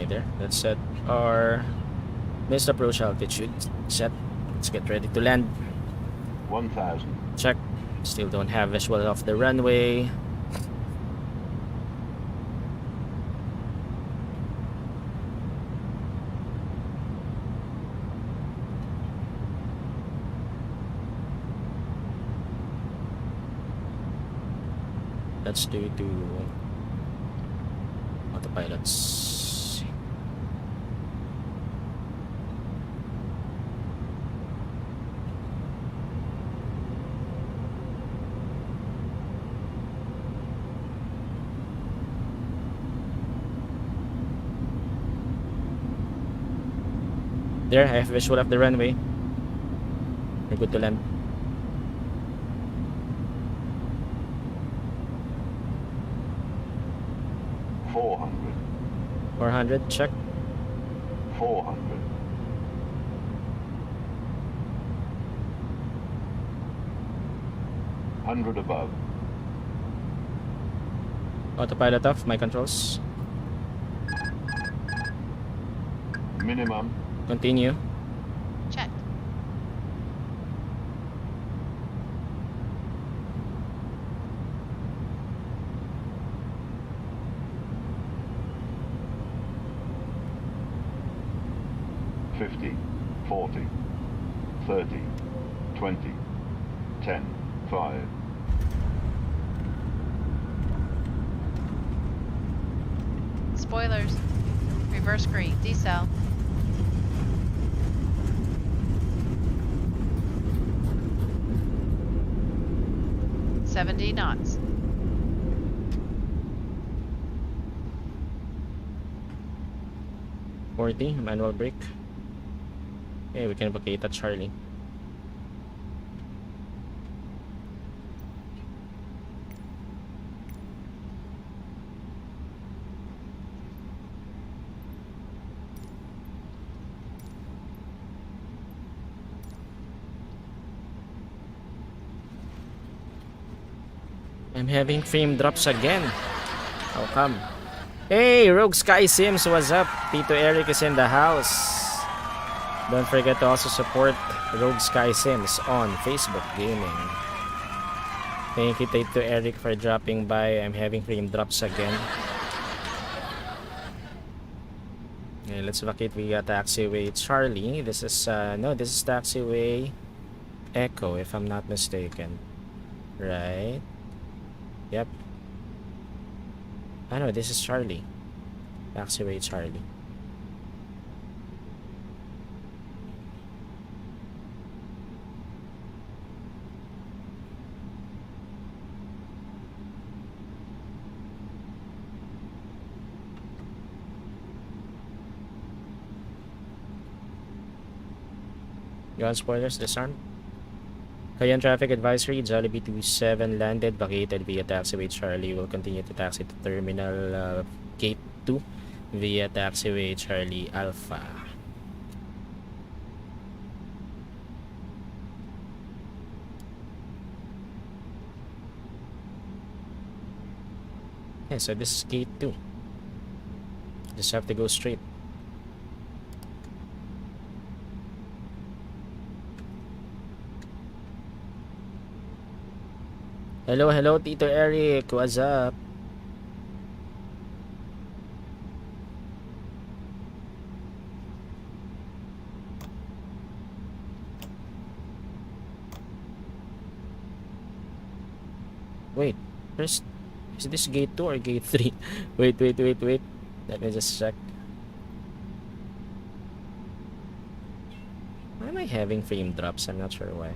There, let's set our missed approach altitude. Set. Let's get ready to land. 1,000. Check. Still don't have visual of the runway. Let's do it to autopilots. There, I have visual of the runway. We're good to land. $400. 400, check. 400. 100 above. Autopilot off, my controls. Minimum. Continue. Checked. $50, 40, 30, 20, 10, 5. Spoilers. Reverse green. Decel. 70 knots. Manual brake. Okay, we can vacate at Charlie. I'm having frame drops again. How come? Hey, Rogue Sky Sims, what's up? Tito Eric is in the house. Don't forget to also support Rogue Sky Sims on Facebook Gaming. Thank you, Tito Eric, for dropping by. I'm having frame drops again. Okay, let's vacate via taxiway Charlie. This is no, this is taxiway Echo, if I'm not mistaken. Right? Yep. I know this is Charlie. Taxiway Charlie. You want spoilers? Disarm. Cayenne traffic advisory. Jollibee 27 landed, vacated via taxiway Charlie. Will continue to taxi to terminal gate 2 via taxiway Charlie Alpha. Okay, so this is gate 2. Just have to go straight. Hello, hello, Tito Eric. What's up? Wait, first, is this gate 2 or gate 3? Wait. Let me just check. Why am I having frame drops? I'm not sure why.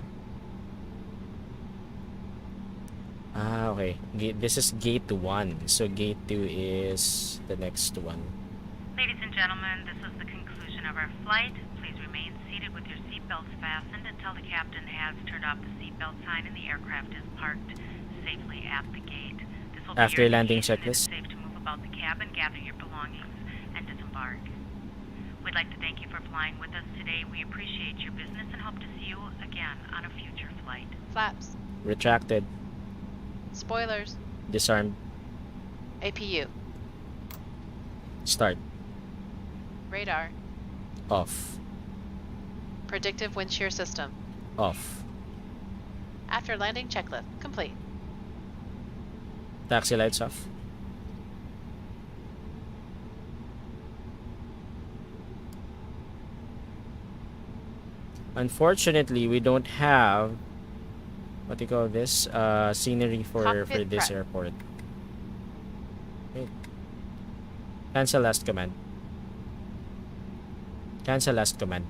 Ah, okay. This is gate 1. So gate 2 is the next one. Ladies and gentlemen, this is the conclusion of our flight. Please remain seated with your seatbelts fastened until the captain has turned off the seatbelt sign and the aircraft is parked safely at the gate. This will be After your landing indication checklist. it is safe to move about the cabin, gather your belongings, and disembark. We'd like to thank you for flying with us today. We appreciate your business and hope to see you again on a future flight. Flaps. Retracted. Spoilers. Disarmed. APU. Start. Radar. Off. Predictive wind shear system. Off. After landing checklist complete. Taxi lights off. Unfortunately, we don't have what do you call this scenery for Cockpit this prep. airport. Wait. Cancel last command. Cancel last command.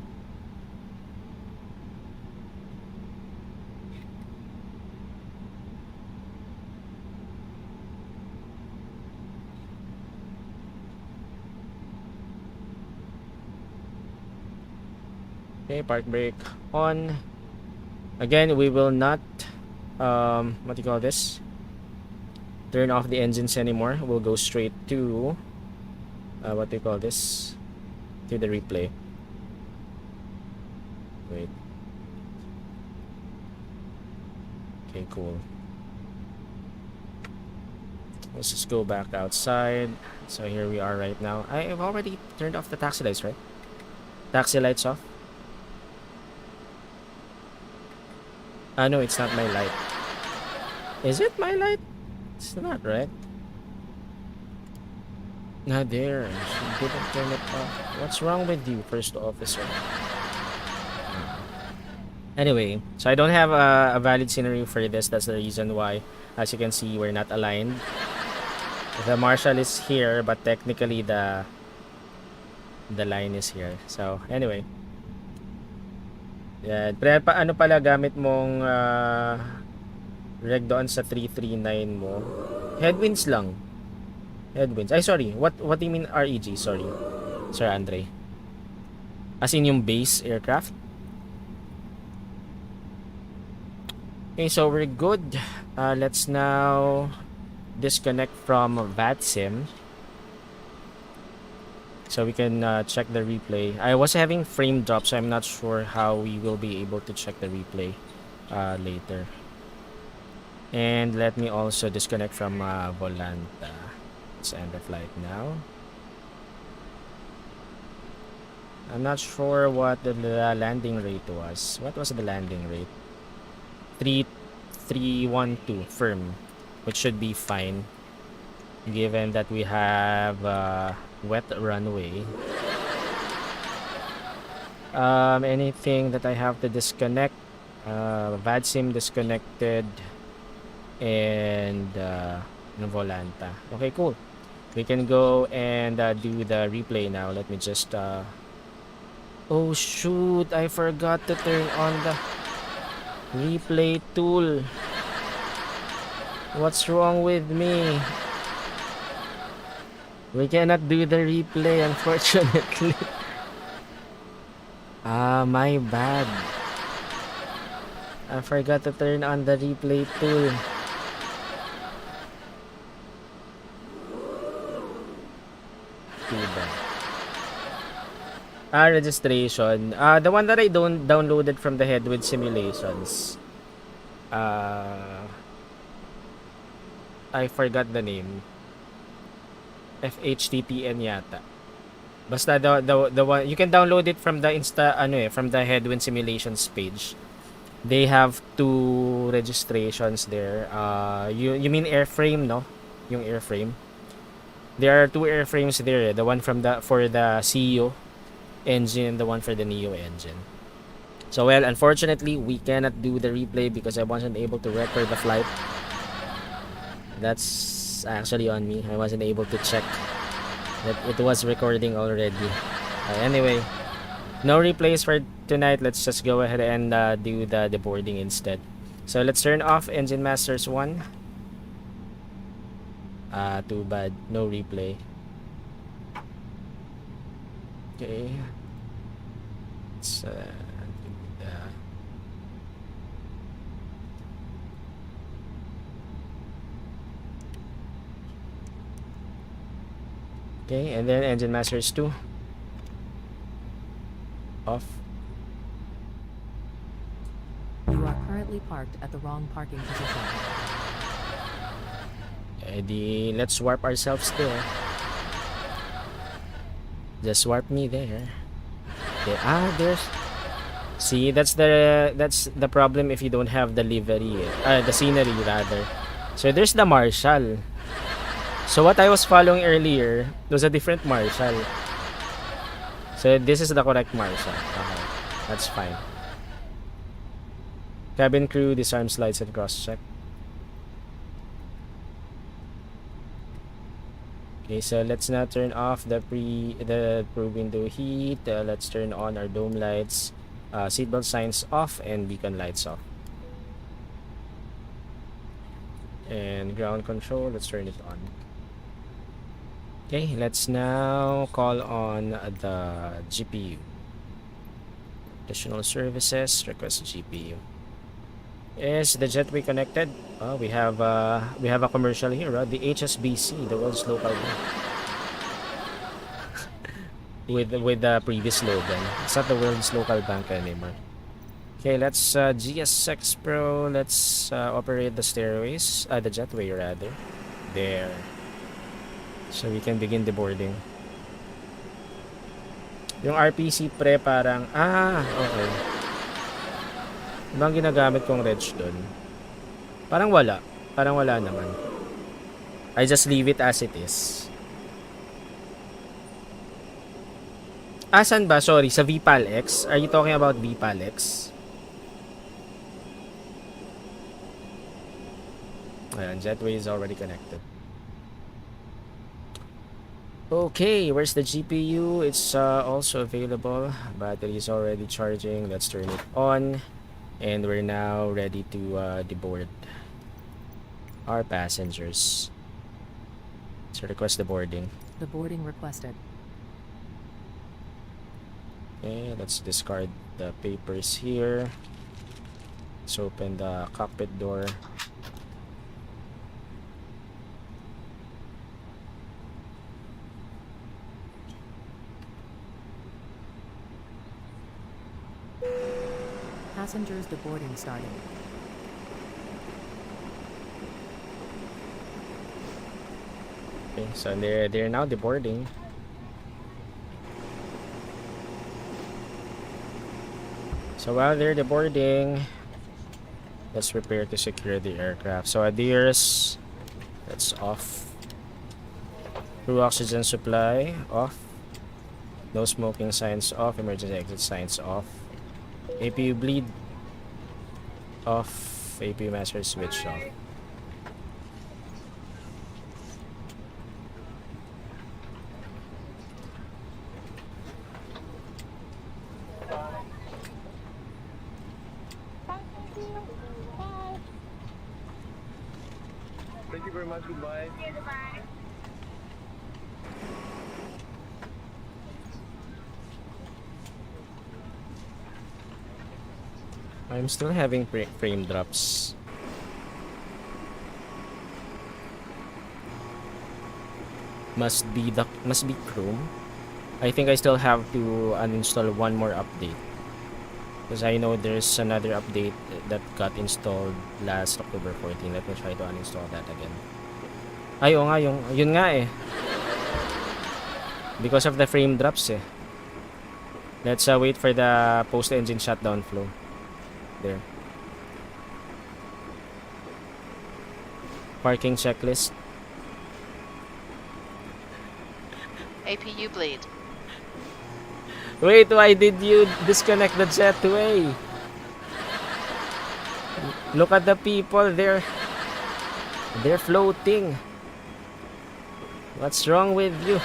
Okay, park brake on. Again, we will not what do you call this? Turn off the engines anymore. We'll go straight to what do you call this? To the replay. Wait. Okay, cool. Let's just go back outside. So here we are right now. I've already turned off the taxi lights, right? Taxi lights off. No, it's not my light. Is it my light? It's not, right? Not there. She didn't turn it off. What's wrong with you, first officer? Anyway, so I don't have a valid scenery for this. That's the reason why, as you can see, we're not aligned. The marshal is here, but technically the line is here. So anyway, yeah, ano pala gamit mong Reg doon sa 339 mo. Headwinds lang. Headwinds. Ay, sorry. What do you mean REG? Sorry. Sir Andre. As in yung base aircraft? Okay, so we're good. Let's now disconnect from VATSIM. So we can check the replay. I was having frame drop, so I'm not sure how we will be able to check the replay later. And let me also disconnect from Volanta. Let's end the flight now. I'm not sure what the landing rate was. What was the landing rate? 3312 firm, which should be fine given that we have wet runway. Anything that I have to disconnect? VADSIM disconnected, and Volanta. Okay, cool. We can go and do the replay now. Let me just oh shoot, I forgot to turn on the replay tool. What's wrong with me? We cannot do the replay, unfortunately. My bad. I forgot to turn on the replay tool. Too bad. Registration. The one that I don't downloaded from the Headwind simulations. I forgot the name. FHTTN yata. Basta the one you can download it from the from the Headwind simulations page. They have two registrations there. You mean airframe, no? Yung airframe. There are two airframes there. The one for the CEO engine, the one for the Neo engine. So well, unfortunately, we cannot do the replay because I wasn't able to record the flight. That's actually on me. I wasn't able to check that it was recording already. Anyway, no replays for tonight. Let's just go ahead and do the boarding instead. So let's turn off Engine Masters 1. Too bad. No replay. Okay. Let's do that. Okay, and then Engine Masters 2. Off. You are currently parked at the wrong parking position. Let's warp ourselves there. Just warp me there. Okay. There's. See, that's the problem if you don't have the livery, the scenery rather. So there's the Marshal. So what I was following earlier was a different Marshal. So this is the correct Marshal. Okay, that's fine. Cabin crew, disarm slides and cross check. Okay, so let's now turn off the probe window heat. Let's turn on our dome lights, seatbelt signs off, and beacon lights off. And ground control, let's turn it on. Okay, let's now call on the GPU. Additional services, request GPU. Is the jetway connected? We have a commercial here, the HSBC, the world's local bank. with the previous slogan. It's not the world's local bank anymore. Okay, let's GSX Pro. Let's operate the stairways, the jetway rather. There. So we can begin the boarding. Yung RPC pre parang okay. Ibang ginagamit kong reg doon. Parang wala naman. I just leave it as it is. Asan ba? Sorry, sa VPAL X? Are you talking about VPAL X? Ayan, jetway is already connected. Okay, where's the GPU? It's also available. Battery is already charging. Let's turn it on. And we're now ready to deboard. Our passengers. So request the boarding. The boarding requested. Okay, let's discard the papers here. Let's open the cockpit door. Passengers deboarding starting. Okay, so they're now deboarding. So while they're deboarding, let's prepare to secure the aircraft. So adheres, that's off. Crew oxygen supply off. No smoking signs off. Emergency exit signs off. APU bleed off. APU master switch off. Thank you very much. Goodbye. I'm still having frame drops. Must be Chrome. I think I still have to uninstall one more update. Because I know there's another update that got installed last October 14. Let me try to uninstall that again. Ay, oo nga, yun nga eh. Because of the frame drops eh. Let's wait for the post-engine shutdown flow. There. Parking checklist. APU bleed. Wait, why did you disconnect the jetway? Look at the people, they're floating. What's wrong with you?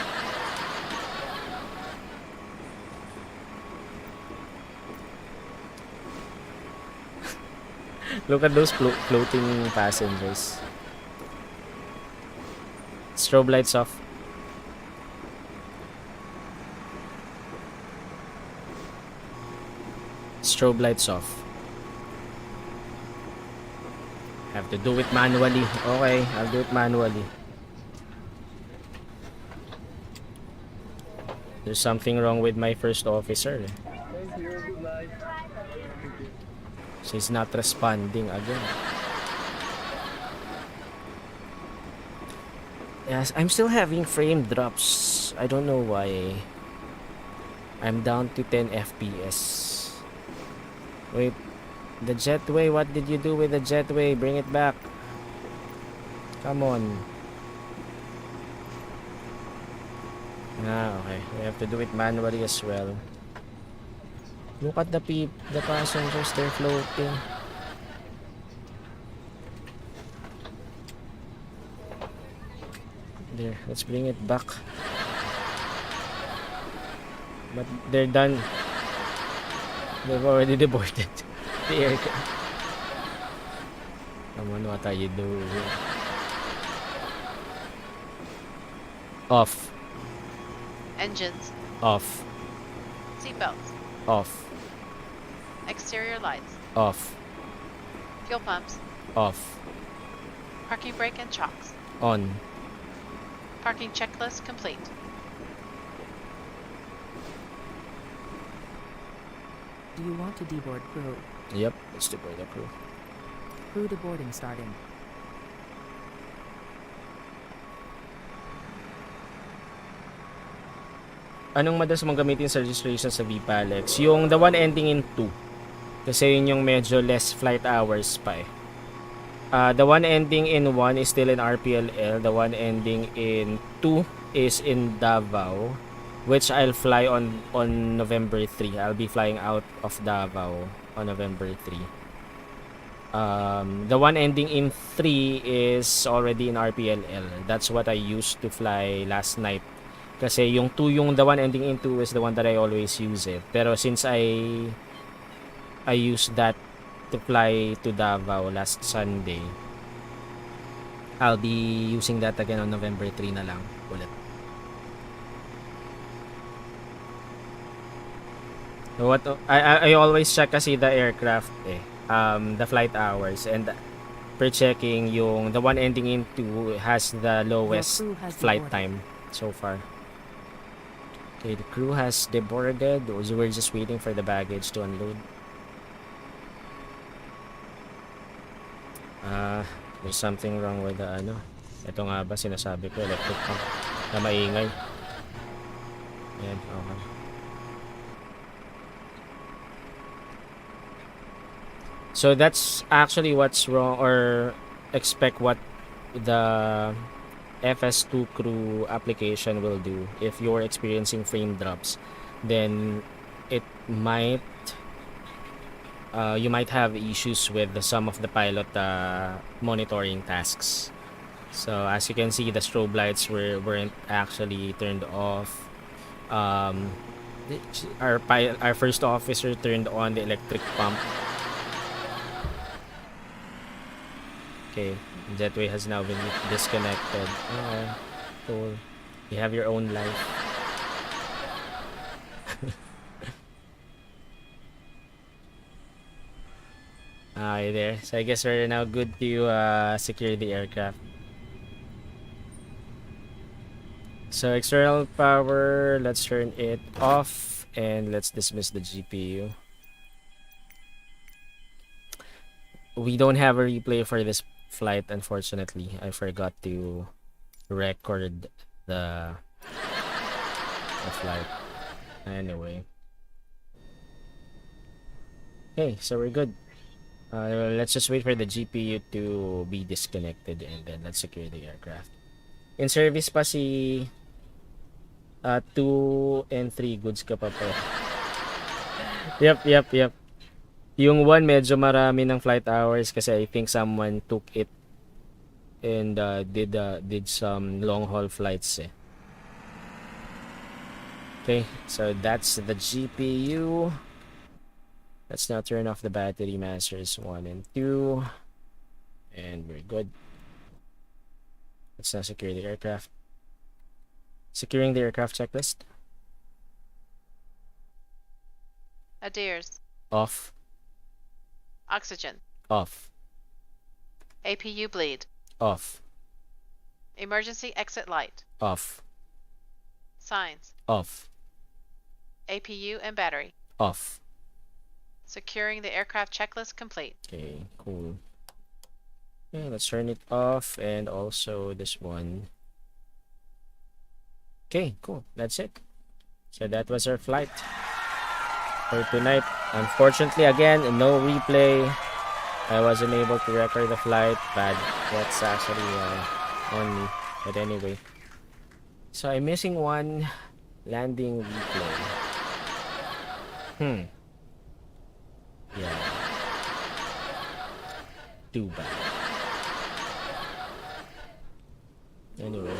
Look at those floating passengers. Strobe lights off. Strobe lights off. Have to do it manually. Okay, I'll do it manually. There's something wrong with my first officer. Thank you. Good night. She's not responding again. Yes, I'm still having frame drops. I don't know why. I'm down to 10 FPS. Wait, the jetway, what did you do with the jetway? Bring it back. Come on. Ah, okay. We have to do it manually as well. Look at the passengers, they're floating. There, let's bring it back. But they're done. They've already deboarded the aircraft. Come on, what are you doing? Off. Engines. Off. Seatbelts. Off. Exterior lights. Off. Fuel pumps. Off. Parking brake and chocks. On. Parking checklist complete. Do you want to deboard crew? Yep, let's deboard the crew. Crew deboarding starting. Anong madalas mong gamitin sa registration sa VPALEX? Yung the one ending in 2. Kasi yun yung medyo less flight hours pa eh. The one ending in 1 is still in RPLL. The one ending in 2 is in Davao, which I'll fly on November 3. I'll be flying out of Davao on November 3. The one ending in 3 is already in RPLL. That's what I used to fly last night. Kasi yung the one ending in 2 is the one that I always use it. Pero since I used that to fly to Davao last Sunday, I'll be using that again on November 3 na lang ulit. What I always check kasi the aircraft the flight hours, and per checking yung the one ending in 2 has the lowest crew has flight deboarded. time so far. Okay, the crew has deboarded. We're just waiting for the baggage to unload. There's something wrong with the ito nga ba sinasabi ko, electric pump na maingay. Ayan, okay. So that's actually what's wrong, or expect what the FS2 crew application will do. If you're experiencing frame drops, then it might you might have issues with some of the pilot monitoring tasks. So as you can see, the strobe lights weren't actually turned off. Our first officer turned on the electric pump. Okay, jetway has now been disconnected. Okay, cool. You have your own life. Okay, there. So I guess we're now good to secure the aircraft. So external power, let's turn it off and let's dismiss the GPU. We don't have a replay for this flight, unfortunately. I forgot to record the flight. Anyway. Okay, so we're good. Let's just wait for the GPU to be disconnected and then let's secure the aircraft. In service pa si 2 and 3 goods ka pa po. Yep. Yung 1 medyo marami ng flight hours kasi I think someone took it and did some long haul flights eh. Okay, so that's the GPU. Let's now turn off the battery masters 1 and 2. And we're good. Let's now secure the aircraft. Securing the aircraft checklist. Adheres. Off. Oxygen. Off. APU bleed. Off. Emergency exit light. Off. Signs. Off. APU and battery. Off. Securing the aircraft checklist complete. Okay, cool. Okay, let's turn it off and also this one. Okay, cool. That's it. So that was our flight for tonight. Unfortunately, again, no replay. I wasn't able to record the flight, but that's actually on me. But anyway, so I'm missing one landing replay. Yeah. Too bad. Anyway.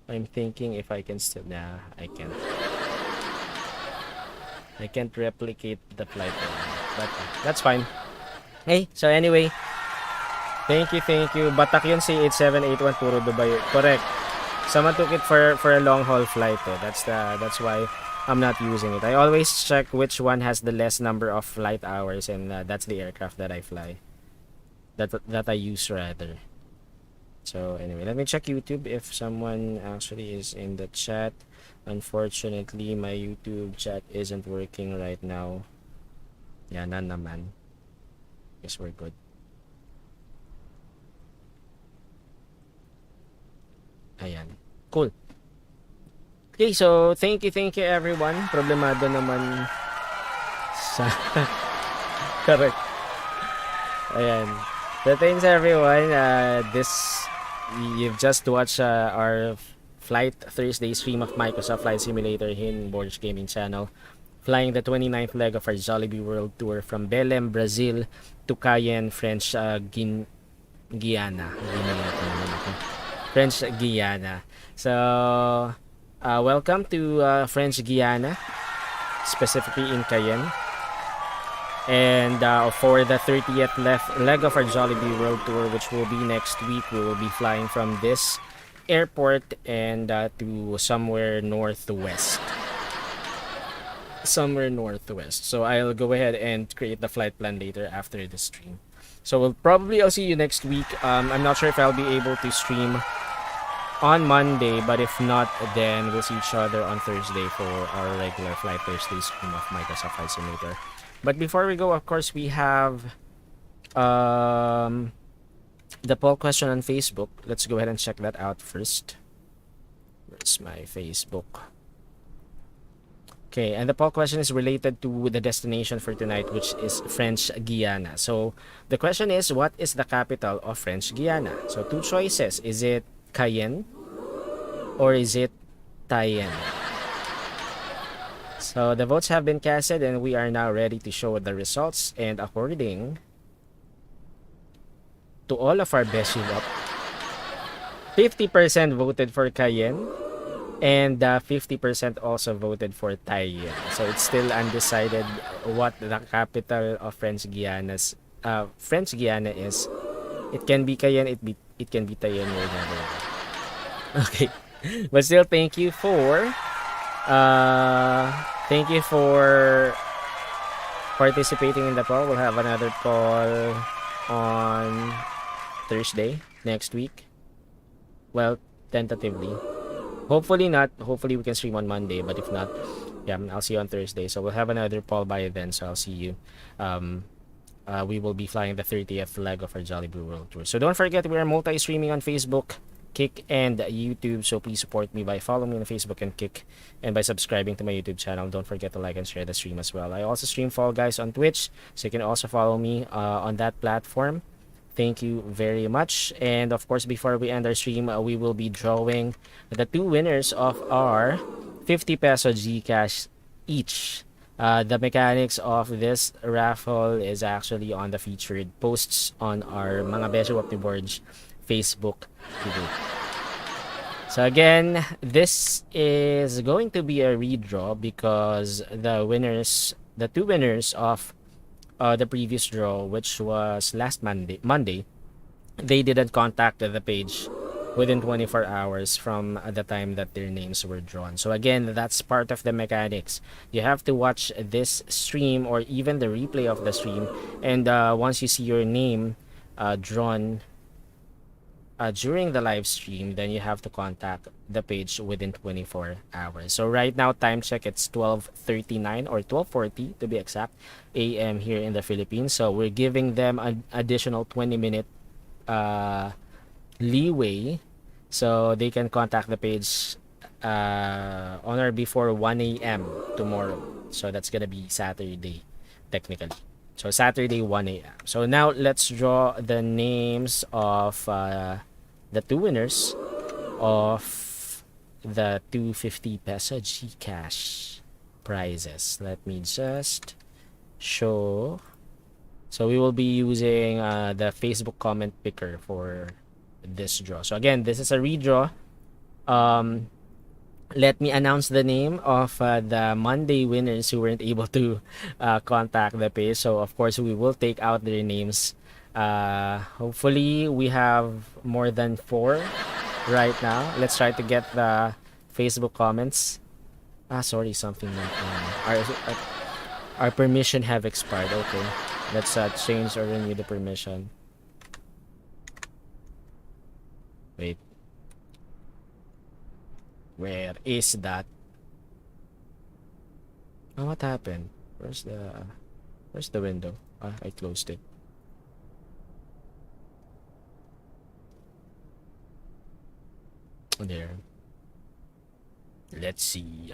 I'm thinking if I can still... Nah, I can't. I can't replicate the flight. But that's fine. Hey, so anyway. Thank you. Batak yun si 8781 puro Dubai. Correct. Someone took it for a long haul flight. That's why I'm not using it. I always check which one has the less number of flight hours, and that's the aircraft that I fly. That I use rather. So anyway, let me check YouTube if someone actually is in the chat. Unfortunately, my YouTube chat isn't working right now. Yeah, none naman. Guess we're good. Ayan. Cool. Okay, so thank you everyone. Problemado naman sa correct. Ayan. So thanks everyone. You've just watched our Flight Thursday stream of Microsoft Flight Simulator here in Borg Gaming channel. Flying the 29th leg of our Jollibee World Tour from Belem, Brazil to Cayenne, French Guiana. French Guiana. So, welcome to French Guiana, specifically in Cayenne. And for the 30th leg of our Jollibee World Tour, which will be next week, we will be flying from this airport and to somewhere northwest. So I'll go ahead and create the flight plan later after the stream. So I'll see you next week. I'm not sure if I'll be able to stream on Monday, but if not, then we'll see each other on Thursday for our regular Flight Thursday stream of Microsoft Flight Simulator. But before we go, of course, we have the poll question on Facebook. Let's go ahead and check that out first. Where's my Facebook? Okay, and the poll question is related to the destination for tonight, which is French Guiana. So the question is, what is the capital of French Guiana? So two choices. Is it Cayenne or is it Cayenne? So the votes have been casted and we are now ready to show the results. And according to all of our Beshiewap, 50% voted for Cayenne and 50% also voted for Cayenne. So it's still undecided what the capital of French Guiana is. It can be Cayenne, it can be Cayenne, or never. Okay, but still, thank you for participating in the poll. We'll have another poll on Thursday next week. Well, tentatively. Hopefully not. Hopefully we can stream on Monday, but if not, yeah, I'll see you on Thursday. So we'll have another poll by then. So I'll see you. We will be flying the 30th leg of our Jollibee World Tour. So don't forget, we are multi-streaming on Facebook, Kick, and YouTube. So please support me by following me on Facebook and Kick, and by subscribing to my YouTube channel. Don't forget to like and share the stream as well. I also stream Fall Guys on Twitch, so you can also follow me on that platform. Thank you very much. And of course, before we end our stream, we will be drawing the two winners of our 50 peso Gcash each. The mechanics of this raffle is actually on the featured posts on our Mga Beshiewap ni Borg Facebook group. So again, this is going to be a redraw because the two winners of the previous draw, which was last Monday, they didn't contact the page within 24 hours from the time that their names were drawn. So again, that's part of the mechanics. You have to watch this stream or even the replay of the stream, and once you see your name drawn during the live stream, then you have to contact the page within 24 hours. So right now, time check, it's 12:39 or 12:40 to be exact a.m. here in the Philippines. So we're giving them an additional 20-minute leeway so they can contact the page on or before 1 a.m. tomorrow. So that's gonna be Saturday technically. So Saturday 1 a.m. So now let's draw the names of the two winners of the 250 peso Gcash prizes. Let me just show. So we will be using the Facebook comment picker for this draw. So again, this is a redraw. Let me announce the name of the Monday winners who weren't able to contact the page. So of course we will take out their names. Hopefully we have more than 4 right now. Let's try to get the Facebook comments. Sorry, something like our permission have expired. Okay, let's change or renew the permission. Wait, where is that? Oh, what happened? Where's the window? I closed it. There. Let's see.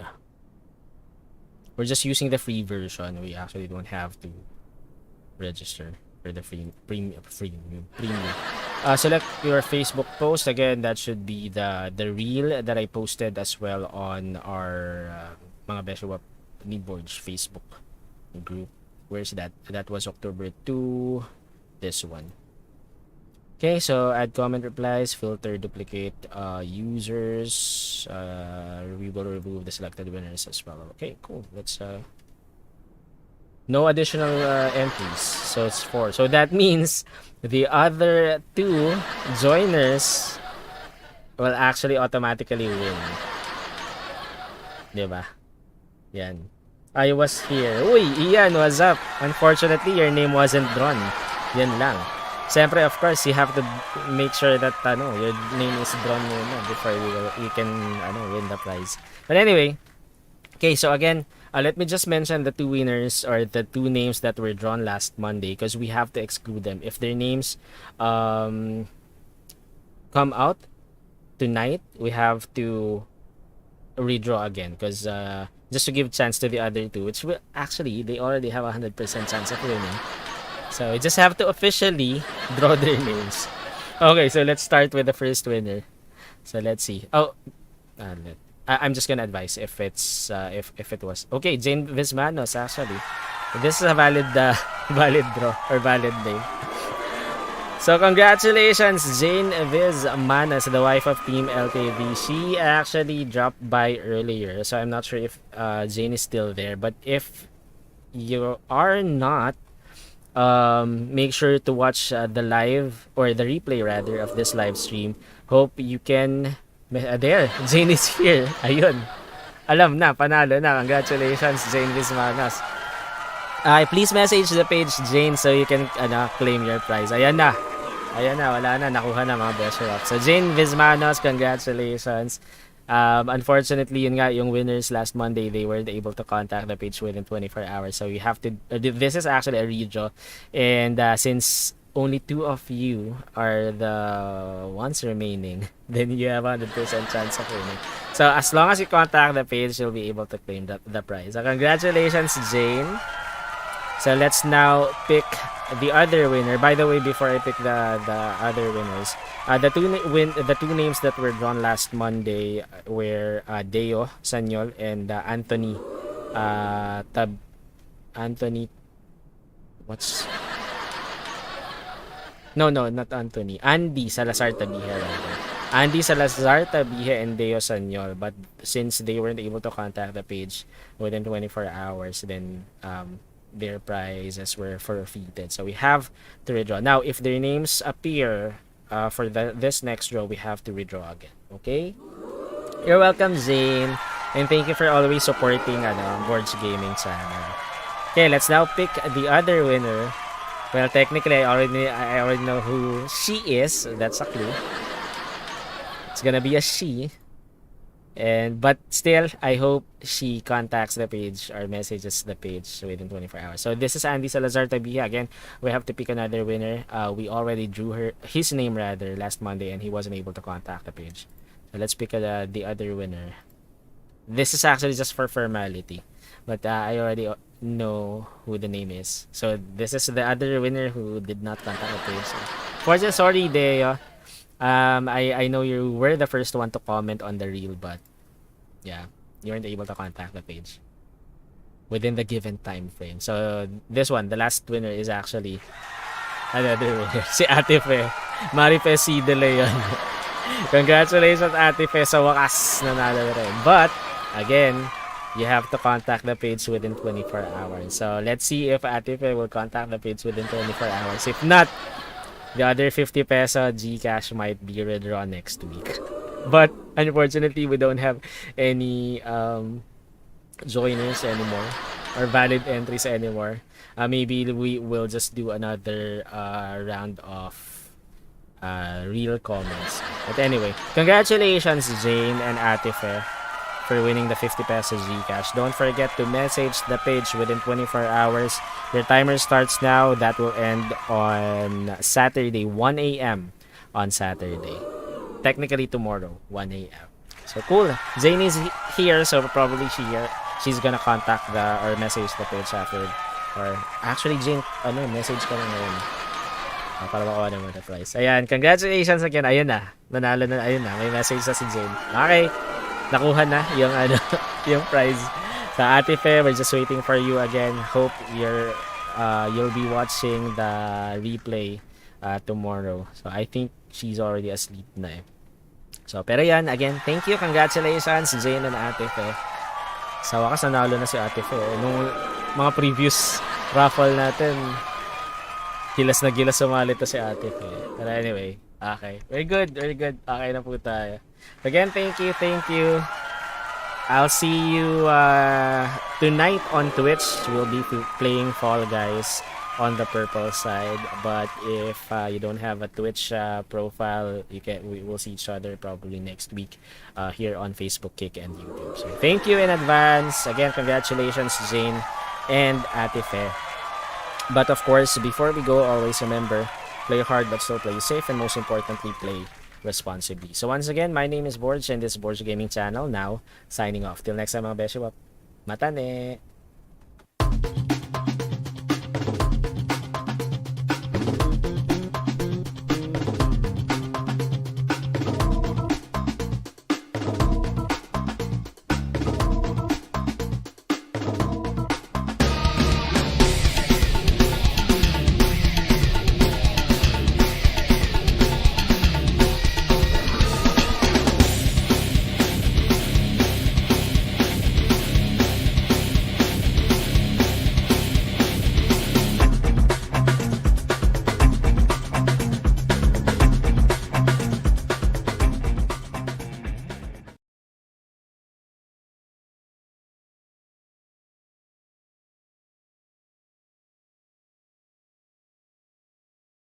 We're just using the free version. We actually don't have to register for the premium. Select your Facebook post. Again, that should be the reel that I posted as well on our Mga Beshiewap ni Borg Facebook group. Where's that? That was October 2. This one. Okay, so add comment replies, filter duplicate users. We will remove the selected winners as well. Okay, cool. Let's No additional entries. So it's 4. So that means the other 2 joiners will actually automatically win. Diba? Yan. I was here. Uy, Ian, what's up? Unfortunately, your name wasn't drawn. Yan lang. Siyempre, of course, you have to make sure that your name is drawn muna before you can win the prize. But anyway, okay, so again, let me just mention the 2 winners or the 2 names that were drawn last Monday because we have to exclude them. If their names come out tonight, we have to redraw again because just to give chance to the other 2, which will actually they already have 100% chance of winning. So we just have to officially draw their names. Okay, so let's start with the first winner. So let's see. Oh, I'm just gonna advise if it's if it was okay. Jane Vismanos, actually, this is a valid valid draw or valid name. So congratulations, Jane Vismanos, the wife of Team LKV. She actually dropped by earlier, so I'm not sure if Jane is still there. But if you are not, make sure to watch the live or the replay rather of this live stream. Hope you can. There, Jane is here. Ayun. Alam na, panalo na. Congratulations, Jane Vismanos. Please message the page, Jane, so you can claim your prize. Ayan na. Ayan na, wala na. Nakuha na mga Beshiewap. So, Jane Vismanos, congratulations. Unfortunately, yun nga, yung winners last Monday, they weren't able to contact the page within 24 hours. So, you have to, this is actually a redraw. And since only 2 of you are the ones remaining, then you have 100% chance of winning. So, as long as you contact the page, you'll be able to claim the prize. So, congratulations, Jane. So, let's now pick the other winner. By the way, before I pick the other winners, the 2 names that were drawn last Monday were Deo Sanyol and Anthony what's No, not Anthony. Andy Salazar Tabihe. Andy Salazar Tabihe and Deo Sanyol. But since they weren't able to contact the page within 24 hours, then their prizes were forfeited. So we have to redraw. Now, if their names appear for this next draw, we have to redraw again. Okay? You're welcome, Zane. And thank you for always supporting Borg Gaming channel. Okay, let's now pick the other winner. Well, technically, I already know who she is. That's a clue. It's gonna be a she. But still, I hope she contacts the page or messages the page within 24 hours. So this is Andy Salazar Tabiha. Again, we have to pick another winner. We already drew his name rather last Monday, and he wasn't able to contact the page. So let's pick the other winner. This is actually just for formality, but I already know who the name is. So this is the other winner who did not contact the page. So, sorry, Deo. I know you were the first one to comment on the reel, but yeah, you weren't able to contact the page within the given time frame. So this one, the last winner, is actually another winner. Si Ate Fe. Marife C. De Leon. Congratulations, Ate Fe. Sa wakas, nanalo rin. But again, you have to contact the page within 24 hours. So let's see if Ate Fe will contact the page within 24 hours. If not, the other 50 peso Gcash might be redrawn next week. But unfortunately, we don't have any joiners anymore or valid entries anymore. Maybe we will just do another round of real comments. But anyway, congratulations, Jane and Atife, for winning the 50 pesos Gcash. Don't forget to message the page within 24 hours. Your timer starts now. That will end on Saturday, 1 a.m. on Saturday. Technically tomorrow, 1 a.m. So cool. Jane is here, so probably she's gonna contact or message the page after. Or actually, Jane, message ka na ngayon. Para makuha naman the prize. Ayan, congratulations again. Ayun na. Nanalo na. Ayun na. May message na si Jane. Okay. Nakuha na yung yung prize. So Ate Fe, we're just waiting for you again. Hope you'll be watching the replay tomorrow. So I think she's already asleep na eh. So pero yan, again, thank you, congratulations Jane and Ate Fe. Sa wakas, nanalo na si Ate Fe. Nung mga previous raffle natin, gilas na gilas sumali to si Ate Fe. But anyway, okay. Very good, very good. Okay na po tayo. Again, thank you, thank you. I'll see you tonight on Twitch. We'll be playing Fall Guys on the purple side. But if you don't have a Twitch profile, we will see each other probably next week here on Facebook, Kick, and YouTube. So thank you in advance. Again, congratulations, Zane and Ate Fe. But of course, before we go, always remember, play hard but still play safe, and most importantly, play responsibly. So once again, my name is Borg, and this is Borg Gaming Channel. Now, signing off. Till next time, mga Beshiewap. Matane!